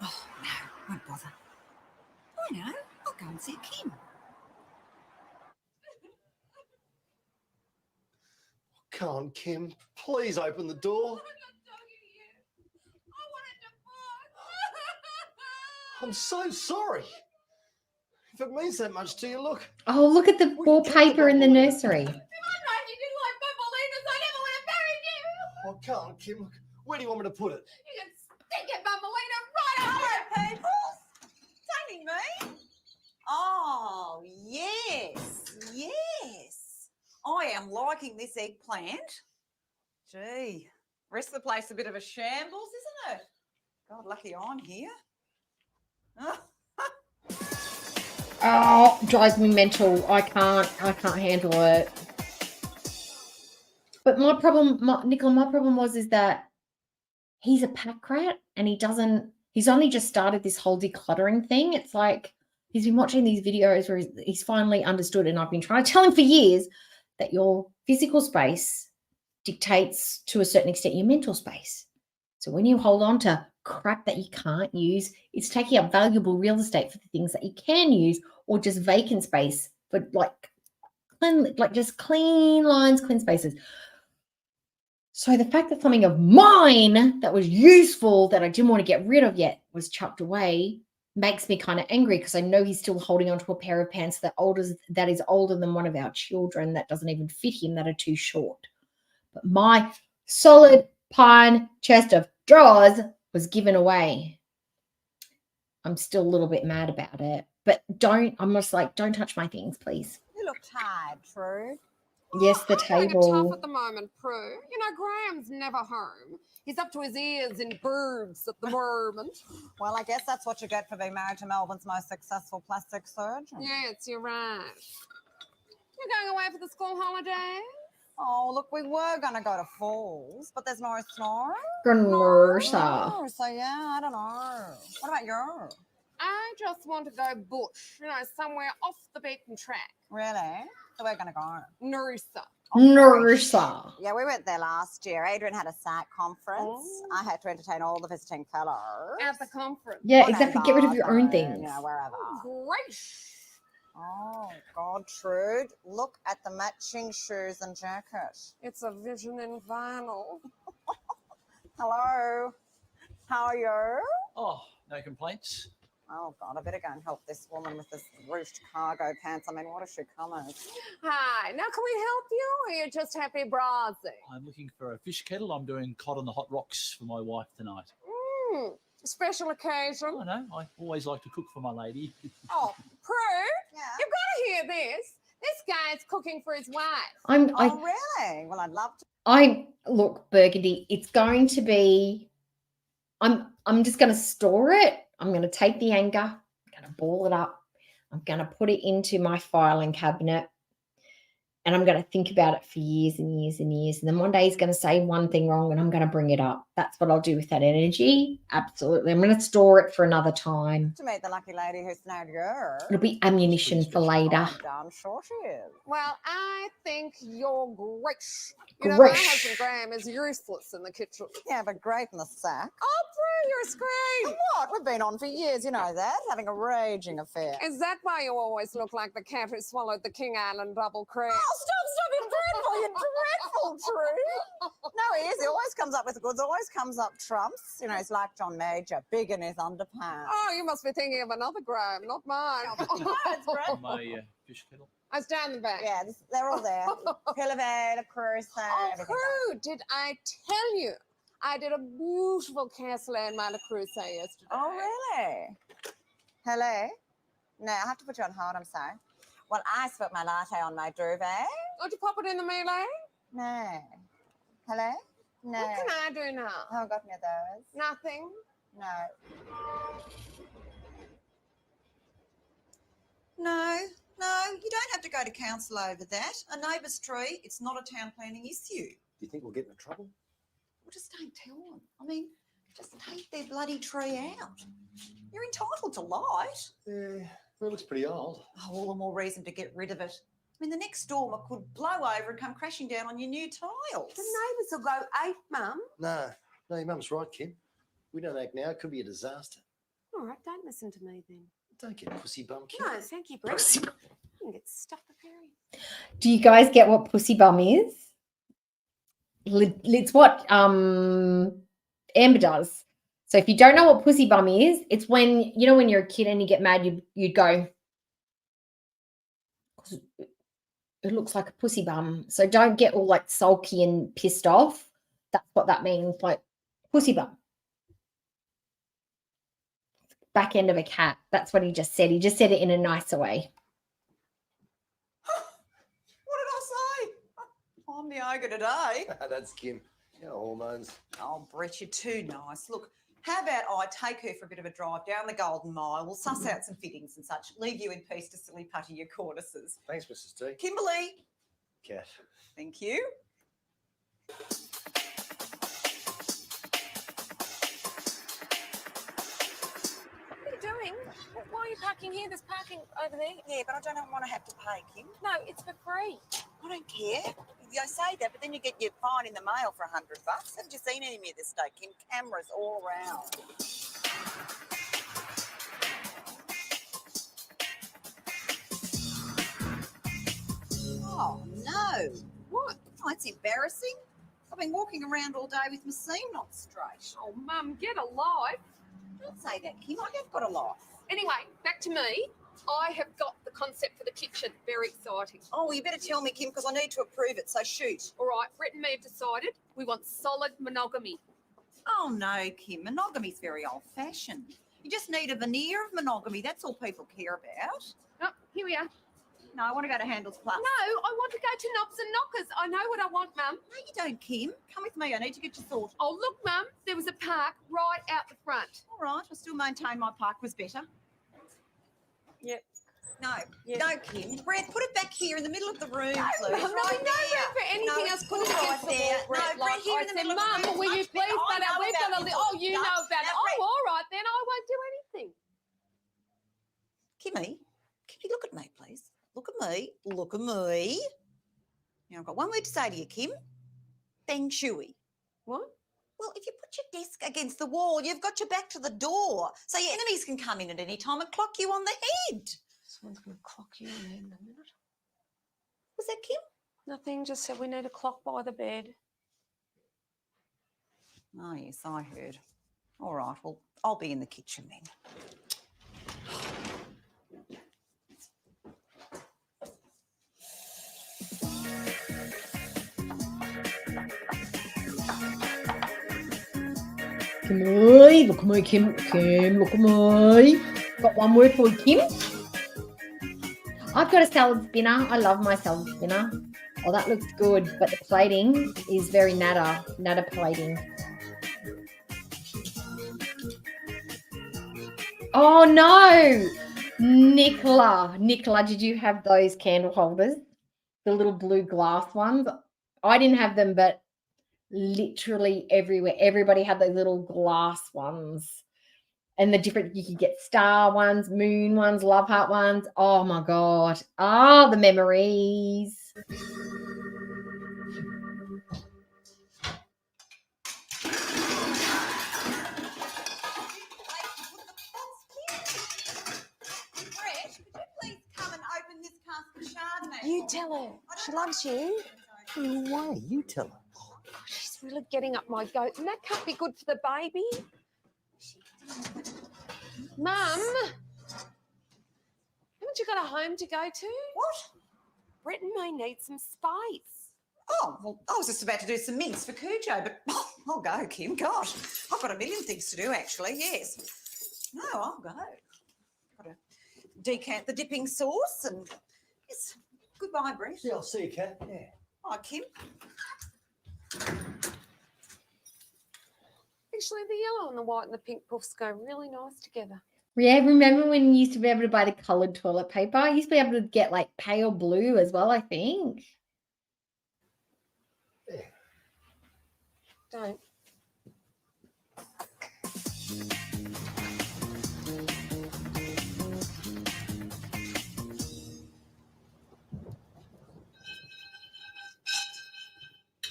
Speaker 14: Oh, no, won't bother. I know. I'll go and see Kim.
Speaker 17: Come on, Kim. Please open the door. I'm so sorry. If it means that much to you, look.
Speaker 4: Oh, look at the wallpaper in the nursery.
Speaker 17: Oh, come on, Kim. Look, where do you want me to put it?
Speaker 13: You can stick it, Bumbleina, right on.
Speaker 14: People. It's only me. Oh, yes. Yes. I am liking this eggplant. Gee, rest of the place a bit of a shambles, isn't it? God, lucky I'm here.
Speaker 4: Oh, drives me mental. I can't handle it. But my problem, Nicola, my problem is that he's a pack rat and he's only just started this whole decluttering thing. It's like he's been watching these videos where he's finally understood, and I've been trying to tell him for years that your physical space dictates to a certain extent your mental space. So when you hold on to crap that you can't use, it's taking up valuable real estate for the things that you can use, or just vacant space for just clean lines, clean spaces. So the fact that something of mine that was useful that I didn't want to get rid of yet was chucked away makes me kind of angry, because I know he's still holding onto a pair of pants that is older than one of our children, that doesn't even fit him, that are too short. But my solid pine chest of drawers was given away. I'm still a little bit mad about it. But I'm just like, don't touch my things, please.
Speaker 14: You look tired, True.
Speaker 4: Yes, the
Speaker 15: I'm doing it tough
Speaker 4: table.
Speaker 15: at the moment, Prue. You know, Graham's never home. He's up to his ears in boobs at the moment.
Speaker 14: Well, I guess that's what you get for being married to Melbourne's most successful plastic surgeon.
Speaker 15: Yes, you're right. You're going away for the school holiday?
Speaker 14: Oh, look, we were going to go to Falls, but there's no snow.
Speaker 4: Granosa.
Speaker 14: Oh, so yeah, I don't know. What about you?
Speaker 15: I just want to go bush, you know, somewhere off the beaten track.
Speaker 14: Really? So we're going to go.
Speaker 15: Noosa.
Speaker 4: Noosa.
Speaker 14: Yeah, we went there last year. Adrian had a SAC conference.
Speaker 15: Oh.
Speaker 14: I had to entertain all the visiting fellows.
Speaker 15: At the conference.
Speaker 4: Yeah,
Speaker 14: Or in
Speaker 4: exactly. Get rid of your own
Speaker 14: Bathurst,
Speaker 4: things.
Speaker 14: You know, wherever.
Speaker 15: Great.
Speaker 14: Oh, God, Trude. Look at the matching shoes and jacket.
Speaker 15: It's a vision in vinyl.
Speaker 14: Hello. How are you?
Speaker 16: Oh, no complaints.
Speaker 14: Oh, God, I better go and help this woman with this ruched cargo pants. I mean, what is she coming?
Speaker 15: Hi, now can we help you, or you're just happy browsing?
Speaker 16: I'm looking for a fish kettle. I'm doing cod on the hot rocks for my wife tonight.
Speaker 15: Special occasion.
Speaker 16: I know. I always like to cook for my lady.
Speaker 15: Oh, Prue, you've got to hear this. This guy's cooking for his wife.
Speaker 14: Really? Well, I'd love to.
Speaker 4: Look, Burgundy, it's going to be, I'm just going to store it. I'm going to take the anger, I'm going to ball it up. I'm going to put it into my filing cabinet, and I'm going to think about it for years and years and years. And then one day he's going to say one thing wrong and I'm going to bring it up. That's what I'll do with that energy. Absolutely. I'm going to store it for another time.
Speaker 14: To meet the lucky lady who snared you.
Speaker 4: It'll be ammunition for later.
Speaker 14: I'm darn sure she is.
Speaker 15: Well, I think you're great. You know, my
Speaker 4: Great.
Speaker 15: husband Graham is useless in the kitchen.
Speaker 14: Yeah, but great in the sack.
Speaker 15: Oh, Prue, you're a scream.
Speaker 14: And what? We've been on for years, you know that, having a raging affair.
Speaker 15: Is that why you always look like the cat who swallowed the King Island double cream?
Speaker 14: Oh, stop, you're dreadful, you're dreadful, True. No, he is, he always comes up with the goods, always comes up trumps. You know, he's like John Major, big in his underpants.
Speaker 15: Oh, you must be thinking of another Graham, not mine.
Speaker 14: It's great.
Speaker 16: My fish kettle.
Speaker 15: I was down the back.
Speaker 14: Yeah, they're all there. Pillavera, Crusoe,
Speaker 15: Oh,
Speaker 14: everything.
Speaker 15: Prue, did I tell you? I did a beautiful castle in my Crusoe yesterday.
Speaker 14: Oh, really? Hello? No, I have to put you on hold, I'm sorry. Well, I spilt my latte on my duvet.
Speaker 15: Would you pop it in the melee?
Speaker 14: No. Hello? No.
Speaker 15: What can I do now?
Speaker 14: I haven't got any of those.
Speaker 15: Nothing.
Speaker 14: No. No, you don't have to go to council over that. A neighbour's tree, it's not a town planning issue.
Speaker 17: Do you think we'll get into trouble?
Speaker 14: Well, just don't tell them. I mean, just take their bloody tree out. You're entitled to light.
Speaker 17: Yeah, well, it looks pretty old.
Speaker 14: Oh, all the more reason to get rid of it. I mean, the next storm could blow over and come crashing down on your new tiles.
Speaker 15: The neighbours will go ape, Mum.
Speaker 17: No, your mum's right, Kim. We don't act now, it could be a disaster.
Speaker 15: All right, don't listen to me then.
Speaker 17: Don't get pussy bum, Kim.
Speaker 15: No, thank you, Brett. You can get stuck preparing.
Speaker 4: Do you guys get what pussy bum is? It's what Amber does. So if you don't know what pussy bum is, it's when, you know, when you're a kid and you get mad, you'd go, it looks like a pussy bum. So don't get all like sulky and pissed off. That's what that means, like pussy bum. Back end of a cat. That's what he just said. He just said it in a nicer way.
Speaker 14: What did I say? I'm the ogre today.
Speaker 17: That's Kim. Yeah, hormones.
Speaker 14: Oh, Brett, you're too nice. Look, how about I take her for a bit of a drive down the Golden Mile? We'll suss out some fittings and such. Leave you in peace to silly putty your cornices.
Speaker 17: Thanks, Mrs. T.
Speaker 14: Kimberly.
Speaker 17: Cat.
Speaker 14: Thank you.
Speaker 15: What are you doing? Why are you parking here? There's parking over there.
Speaker 14: Yeah, but I don't want to have to pay, Kim.
Speaker 15: No, it's for free.
Speaker 14: I don't care. I say that, but then you get your fine in the mail for $100. Haven't you seen any of me this day, Kim? Cameras all around. Oh, no.
Speaker 15: What?
Speaker 14: Oh, it's embarrassing. I've been walking around all day with my seam not straight.
Speaker 15: Oh, Mum, get a life.
Speaker 14: Don't say that, Kim. I have got a life.
Speaker 15: Anyway, back to me. I have got the concept for the kitchen. Very exciting.
Speaker 14: Oh, well, you better tell me, Kim, because I need to approve it, so shoot.
Speaker 15: All right, Brett and me have decided we want solid monogamy.
Speaker 14: Oh, no, Kim. Monogamy's very old-fashioned. You just need a veneer of monogamy. That's all people care about.
Speaker 13: Oh, here we are.
Speaker 14: No, I want to go to Handels Plus.
Speaker 13: No, I want to go to Knobs and Knockers. I know what I want, Mum.
Speaker 14: No, you don't, Kim. Come with me. I need to get you sorted.
Speaker 13: Oh, look, Mum, there was a park right out the front.
Speaker 14: All right, I still maintain my park was better.
Speaker 13: Yep.
Speaker 14: No, no, Kim. Brett, put it back here in the middle of the room,
Speaker 13: No,
Speaker 14: please.
Speaker 13: Mum, there'll be no room for anything else. Put it against the wall, Brett.
Speaker 14: No, Brett,
Speaker 13: Like
Speaker 14: here
Speaker 13: I
Speaker 14: in the
Speaker 13: said,
Speaker 14: middle of the
Speaker 13: Mum,
Speaker 14: room.
Speaker 13: will you
Speaker 14: Much better.
Speaker 13: please,
Speaker 14: I
Speaker 13: but
Speaker 14: know
Speaker 13: we've
Speaker 14: about
Speaker 13: got a
Speaker 14: this.
Speaker 13: Oh, you
Speaker 14: No,
Speaker 13: know about it.
Speaker 14: now, Brett.
Speaker 13: Oh, all right, then I won't do anything.
Speaker 14: Kimmy, can you look at me, please? Look at me. Look at me. Now, I've got one word to say to you, Kim. Feng shui.
Speaker 13: What?
Speaker 14: Well, if you put your desk against the wall, you've got your back to the door, so your enemies can come in at any time and clock you on the head.
Speaker 13: Someone's going to clock you in a minute.
Speaker 14: Was that Kim?
Speaker 13: Nothing, just said we need a clock by the bed.
Speaker 14: Oh, yes, I heard. All right, well, I'll be in the kitchen then.
Speaker 4: Kim, look at me, Kim. Kim, look at me. Got one word for you, Kim. I've got a salad spinner. I love my salad spinner. Oh, that looks good, but the plating is very natter plating. Oh no, Nicola, did you have those candle holders? The little blue glass ones? I didn't have them, but literally everywhere. Everybody had those little glass ones. And the different, you could get star ones, moon ones, love heart ones. Oh my God. Oh, the memories.
Speaker 13: You tell her. She loves you.
Speaker 17: No way, you tell her.
Speaker 13: Oh, gosh, she's really getting up my goat. And that can't be good for the baby. Mum, haven't you got a home to go to?
Speaker 14: What?
Speaker 13: Brett and me need some spice.
Speaker 14: Oh, well, I was just about to do some mince for Cujo, but I'll go, Kim. Gosh, I've got a million things to do, actually, yes. No, I'll go. Got to decant the dipping sauce and, yes, goodbye, Brett.
Speaker 17: Yeah, I'll see you, Kat. Yeah.
Speaker 14: Bye, Kim.
Speaker 13: Actually, the yellow and the white and the pink puffs go really nice together.
Speaker 4: Yeah, remember when you used to be able to buy the coloured toilet paper? I used to be able to get like pale blue as well, I think.
Speaker 17: Yeah.
Speaker 13: Don't.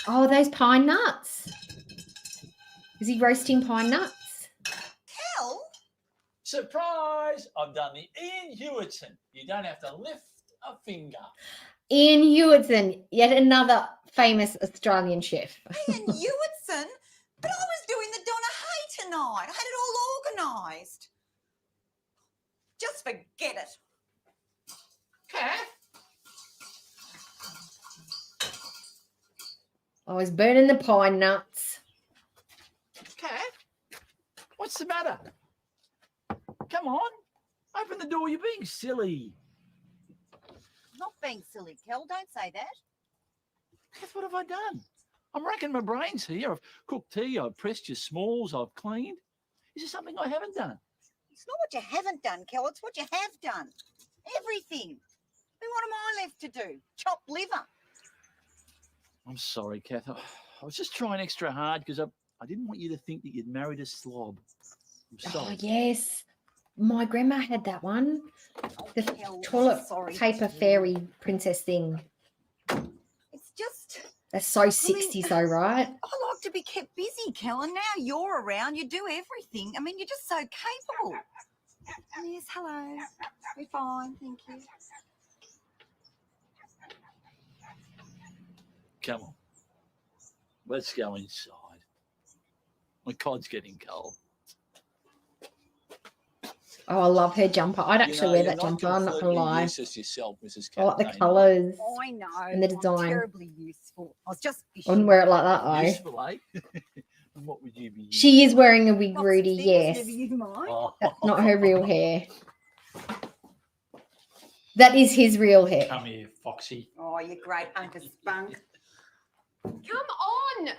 Speaker 4: Oh, those pine nuts. Is he roasting pine nuts?
Speaker 14: Kel?
Speaker 16: Surprise! I've done the Ian Hewitson. You don't have to lift a finger.
Speaker 4: Ian Hewitson, yet another famous Australian chef.
Speaker 14: Ian Hewitson? But I was doing the Donna Hay tonight. I had it all organised. Just forget it.
Speaker 16: Kath?
Speaker 4: I was burning the pine nuts.
Speaker 16: Kath? What's the matter? Come on. Open the door. You're being silly.
Speaker 14: Not being silly, Kel. Don't say that.
Speaker 16: Kath, what have I done? I'm racking my brains here. I've cooked tea. I've pressed your smalls. I've cleaned. Is there something I haven't done?
Speaker 14: It's not what you haven't done, Kel. It's what you have done. Everything. I mean, what am I left to do? Chop liver.
Speaker 16: I'm sorry, Kath. I was just trying extra hard because I didn't want you to think that you'd married a slob. I'm sorry.
Speaker 4: Oh, yes. My grandma had that one. The toilet paper fairy princess thing.
Speaker 14: It's just...
Speaker 4: That's so 60s though, right?
Speaker 14: I like to be kept busy, Kel, and now you're around, you do everything. I mean, you're just so capable. Yes, hello. We're fine, thank you.
Speaker 16: Come on. Let's go inside. My cod's getting cold.
Speaker 4: Oh, I love her jumper. I'd actually wear that jumper, I'm not going to lie.
Speaker 16: Yourself, Mrs.
Speaker 4: I like the
Speaker 16: Campaign.
Speaker 4: colours
Speaker 14: I know.
Speaker 4: and the
Speaker 14: I'm
Speaker 4: design.
Speaker 14: terribly useful. I was just...
Speaker 4: I wouldn't wear it like that though.
Speaker 16: Useful, eh? what would you be using?
Speaker 4: She is wearing a wig, Rudy,
Speaker 12: Things,
Speaker 4: yes.
Speaker 12: never use mine.
Speaker 16: Oh.
Speaker 4: That's not her real hair. That is his real hair.
Speaker 16: Come here, Foxy.
Speaker 12: Oh, you great Uncle Spunk.
Speaker 15: Come on.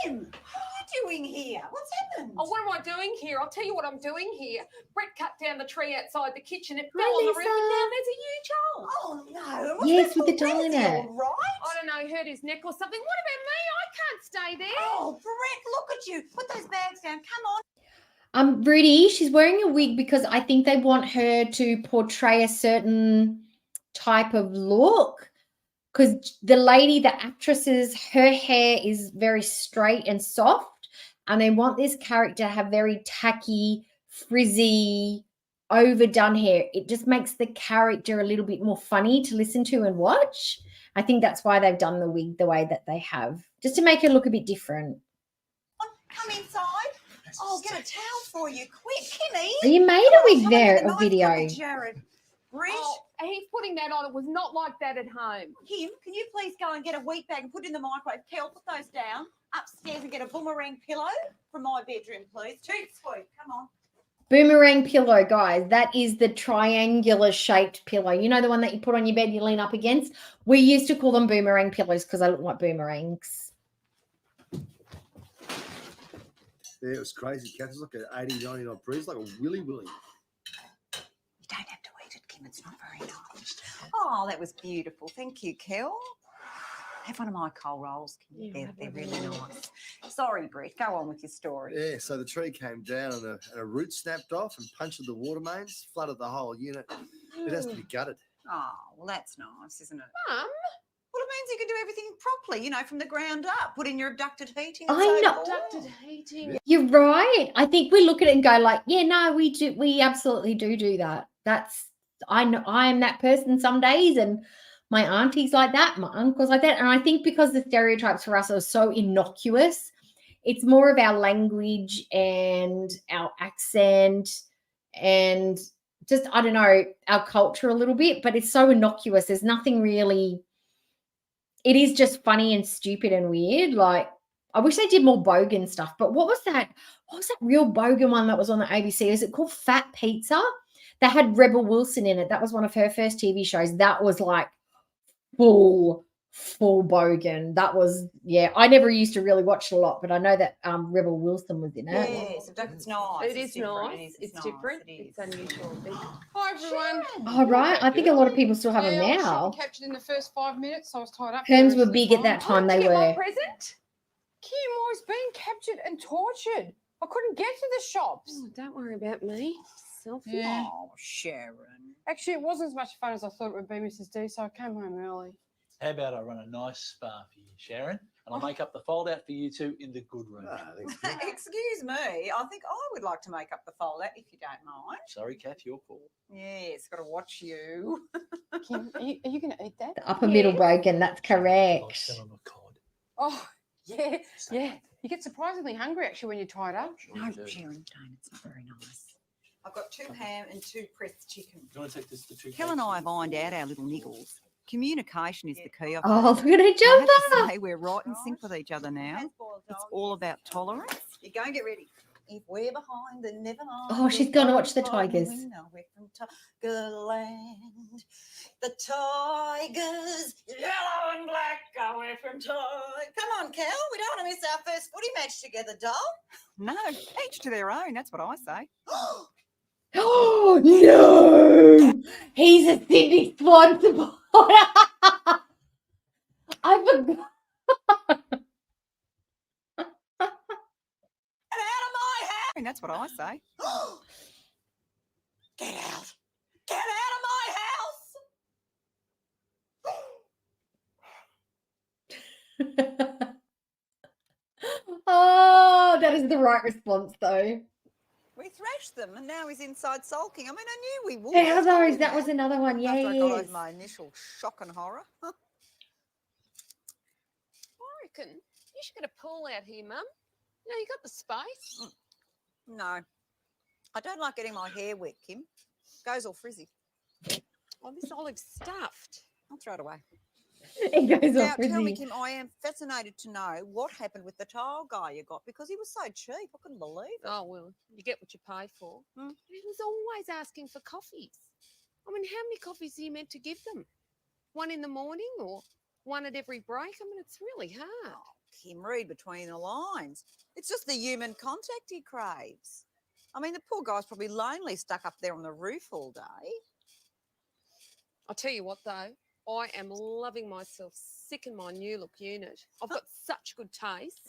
Speaker 12: Kim, what are you doing here? What's happened?
Speaker 15: Oh, what am I doing here? I'll tell you what I'm doing here. Brett cut down the tree outside the kitchen. It fell
Speaker 4: Hi,
Speaker 15: on the roof and
Speaker 4: Lisa.
Speaker 15: now there's a huge hole.
Speaker 12: Oh, no. What's
Speaker 4: Yes,
Speaker 12: that
Speaker 4: with the
Speaker 12: for?
Speaker 4: doll in
Speaker 12: Is he
Speaker 4: it.
Speaker 12: all right?
Speaker 15: I don't know, hurt his neck or something. What about me? I can't stay there.
Speaker 12: Oh, Brett, look at you. Put those bags down. Come on.
Speaker 4: Rudy, she's wearing a wig because I think they want her to portray a certain type of look. Because the lady, the actresses, her hair is very straight and soft, and they want this character to have very tacky, frizzy, overdone hair. It just makes the character a little bit more funny to listen to and watch. I think that's why they've done the wig the way that they have, just to make her look a bit different.
Speaker 12: Come inside. Oh, get a towel for you. Quick, Kimmy.
Speaker 4: You made a wig there, a video.
Speaker 12: Jared. Brett.
Speaker 15: Oh, he's putting that on. It was not like that at home.
Speaker 12: Kim, can you please go and get a wheat bag and put it in the microwave? Kel, put those down. Upstairs and get a boomerang pillow from my bedroom, please. Too sweet. Come on.
Speaker 4: Boomerang pillow, guys. That is the triangular shaped pillow. You know, the one that you put on your bed, you lean up against? We used to call them boomerang pillows because they look like boomerangs.
Speaker 17: Yeah, it was crazy. Kath was like an 80, 90 odd breeze, like a willy.
Speaker 12: You don't have to eat it, Kim. It's not very nice. Oh, that was beautiful. Thank you, Kel. Have one of my coal rolls, Kim. They're really nice. Sorry, Brett. Go on with your story.
Speaker 17: Yeah, so the tree came down and a root snapped off and punctured the water mains, flooded the whole unit. It has to be gutted.
Speaker 12: Oh, well, that's nice, isn't it?
Speaker 15: Mum?
Speaker 12: Well, it means you can do everything properly, you know, from the ground up. Put in your abducted heating. And
Speaker 4: I
Speaker 12: so
Speaker 4: know.
Speaker 12: forth.
Speaker 15: Abducted heating.
Speaker 4: You're right. I think we look at it and go like, yeah, no, we do. We absolutely do that. I know I am that person some days, and my auntie's like that, my uncle's like that. And I think because the stereotypes for us are so innocuous, it's more of our language and our accent and just, I don't know, our culture a little bit, but it's so innocuous. There's nothing really, it is just funny and stupid and weird. Like, I wish they did more bogan stuff, but what was that real bogan one that was on the ABC? Is it called Fat Pizza? That had Rebel Wilson in it. That was one of her first TV shows. That was like full bogan. That was, yeah, I never used to really watch it a lot, but I know that Rebel Wilson was in it.
Speaker 12: Yes, it's nice.
Speaker 15: It is nice. It's different. It's unusual. Hi, everyone.
Speaker 4: Oh, right. I think a lot of people still have them
Speaker 15: I
Speaker 4: now.
Speaker 15: was captured in the first 5 minutes, so I was tied up.
Speaker 4: Perms were big at that time. They
Speaker 15: Get my
Speaker 4: were.
Speaker 15: present? Kim, I was being captured and tortured. I couldn't get to the shops.
Speaker 13: Oh, don't worry about me. Selfish.
Speaker 15: Yeah.
Speaker 12: Oh, Sharon.
Speaker 15: Actually, it wasn't as much fun as I thought it would be, Mrs. D, so I came home early.
Speaker 16: How about I run a nice spa for you, Sharon? And I'll make up the fold out for you two in the good room.
Speaker 12: Excuse me. I think I would like to make up the fold out if you don't mind.
Speaker 16: Sorry, Kath, your call.
Speaker 12: Yes, got to watch you.
Speaker 15: Kim, are you going to eat that?
Speaker 4: The upper middle bogan. That's correct.
Speaker 15: Oh, yeah. You get surprisingly hungry, actually, when you're tied up.
Speaker 12: No, Sharon, don't. It's not very nice. I've got 2 ham and 2 pressed chicken.
Speaker 16: Do you want to take this to 2?
Speaker 12: Kel and I have ironed out our little niggles. Communication is the key.
Speaker 4: Oh, look at each
Speaker 12: I have to
Speaker 4: other.
Speaker 12: say, we're right in sync with each other now. It's all about tolerance. You go and get ready. If we're behind the never mind.
Speaker 4: Oh, she's going to watch the Tigers.
Speaker 12: We know we're from Tigerland. The Tigers, yellow and black, are we from Come on, Kel. We don't want to miss our first footy match together, doll. No, each to their own. That's what I say.
Speaker 4: Oh, no. He's a Sydney Swan supporter. I forgot.
Speaker 12: And that's what I say. Get out. Get out of my house.
Speaker 4: Oh, that is the right response, though.
Speaker 12: We thrashed them and now he's inside sulking. I mean, I knew we would.
Speaker 4: Yeah, those. That was another one. Yeah,
Speaker 12: After I got
Speaker 4: yes.
Speaker 12: over my initial shock and horror.
Speaker 13: I reckon you should get a pool out here, Mum. You know, you got the space.
Speaker 12: No. I don't like getting my hair wet, Kim. Goes all frizzy.
Speaker 13: Oh, this olive's stuffed.
Speaker 12: I'll throw it away.
Speaker 4: It goes
Speaker 14: Now,
Speaker 4: off with
Speaker 14: tell me,
Speaker 4: you.
Speaker 14: Kim, I am fascinated to know what happened with the tile guy you got because he was so cheap. I couldn't believe it.
Speaker 15: Oh, well, you get what you pay for. He was always asking for coffees. I mean, how many coffees are you meant to give them? One in the morning or one at every break? I mean, it's really hard.
Speaker 14: Oh, Kim, read between the lines. It's just the human contact he craves. I mean, the poor guy's probably lonely stuck up there on the roof all day.
Speaker 15: I'll tell you what, though, I am loving myself sick in my new look unit. I've got such good taste.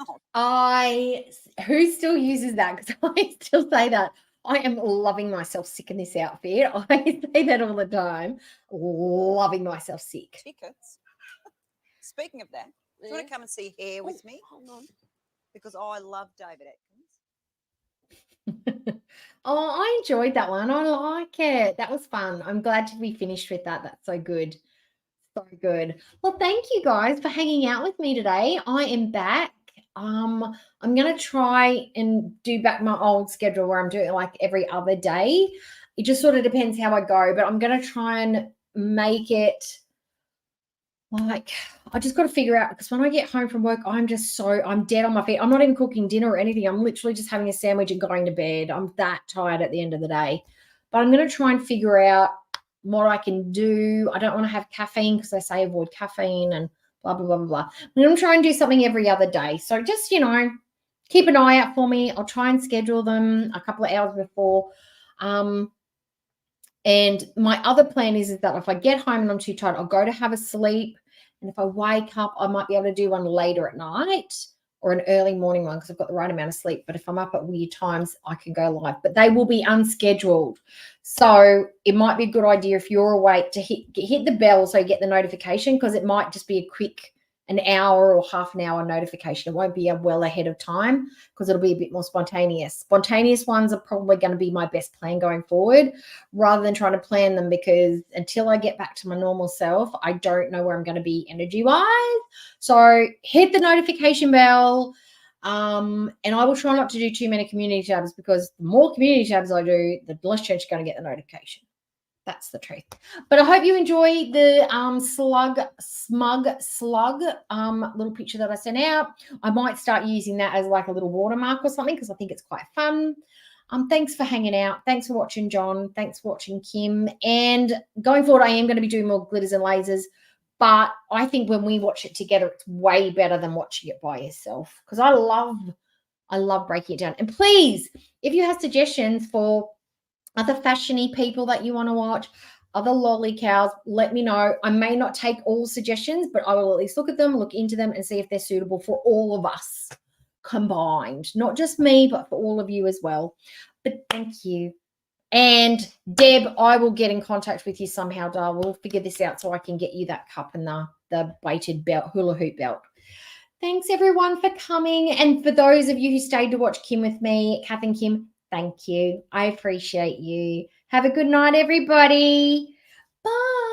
Speaker 4: Who still uses that? Because I still say that. I am loving myself sick in this outfit. I say that all the time. Loving myself sick.
Speaker 14: Tickets. Speaking of that, do you want to come and see Hair with me?
Speaker 15: Hold on.
Speaker 14: Because I love David Atkins.
Speaker 4: Oh, I enjoyed that one. I like it. That was fun. I'm glad to be finished with that. That's so good. So good. Well, thank you guys for hanging out with me today. I am back. I'm going to try and do back my old schedule where I'm doing like every other day. It just sort of depends how I go, but I'm going to try and make it like, I just got to figure out, because when I get home from work, I'm dead on my feet. I'm not even cooking dinner or anything. I'm literally just having a sandwich and going to bed. I'm that tired at the end of the day. But I'm going to try and figure out what I can do. I don't want to have caffeine because they say avoid caffeine and blah, blah, blah, blah, blah. I'm going to try and do something every other day. So just, keep an eye out for me. I'll try and schedule them a couple of hours before. And my other plan is that if I get home and I'm too tired, I'll go to have a sleep. And if I wake up, I might be able to do one later at night or an early morning one because I've got the right amount of sleep. But if I'm up at weird times, I can go live. But they will be unscheduled. So it might be a good idea if you're awake to hit the bell so you get the notification, because it might just be a quick an hour or half an hour notification. It won't be well ahead of time because it'll be a bit more spontaneous. Spontaneous ones are probably going to be my best plan going forward rather than trying to plan them, because until I get back to my normal self, I don't know where I'm going to be energy-wise. So hit the notification bell. And I will try not to do too many community tabs, because the more community tabs I do, the less chance you're going to get the notification. That's the truth. But I hope you enjoy the smug slug little picture that I sent out. I might start using that as like a little watermark or something because I think it's quite fun. Thanks for hanging out. Thanks for watching, John. Thanks for watching, Kim. And going forward, I am going to be doing more glitters and lasers. But I think when we watch it together, it's way better than watching it by yourself, because I love breaking it down. And please, if you have suggestions for other fashiony people that you want to watch, other lolly cows, let me know. I may not take all suggestions, but I will at least look at them, look into them, and see if they're suitable for all of us combined. Not just me, but for all of you as well. But thank you. And Deb, I will get in contact with you somehow, Dar. We'll figure this out so I can get you that cup and the weighted belt, hula hoop belt. Thanks, everyone, for coming. And for those of you who stayed to watch Kim with me, Kath and Kim, thank you. I appreciate you. Have a good night, everybody. Bye.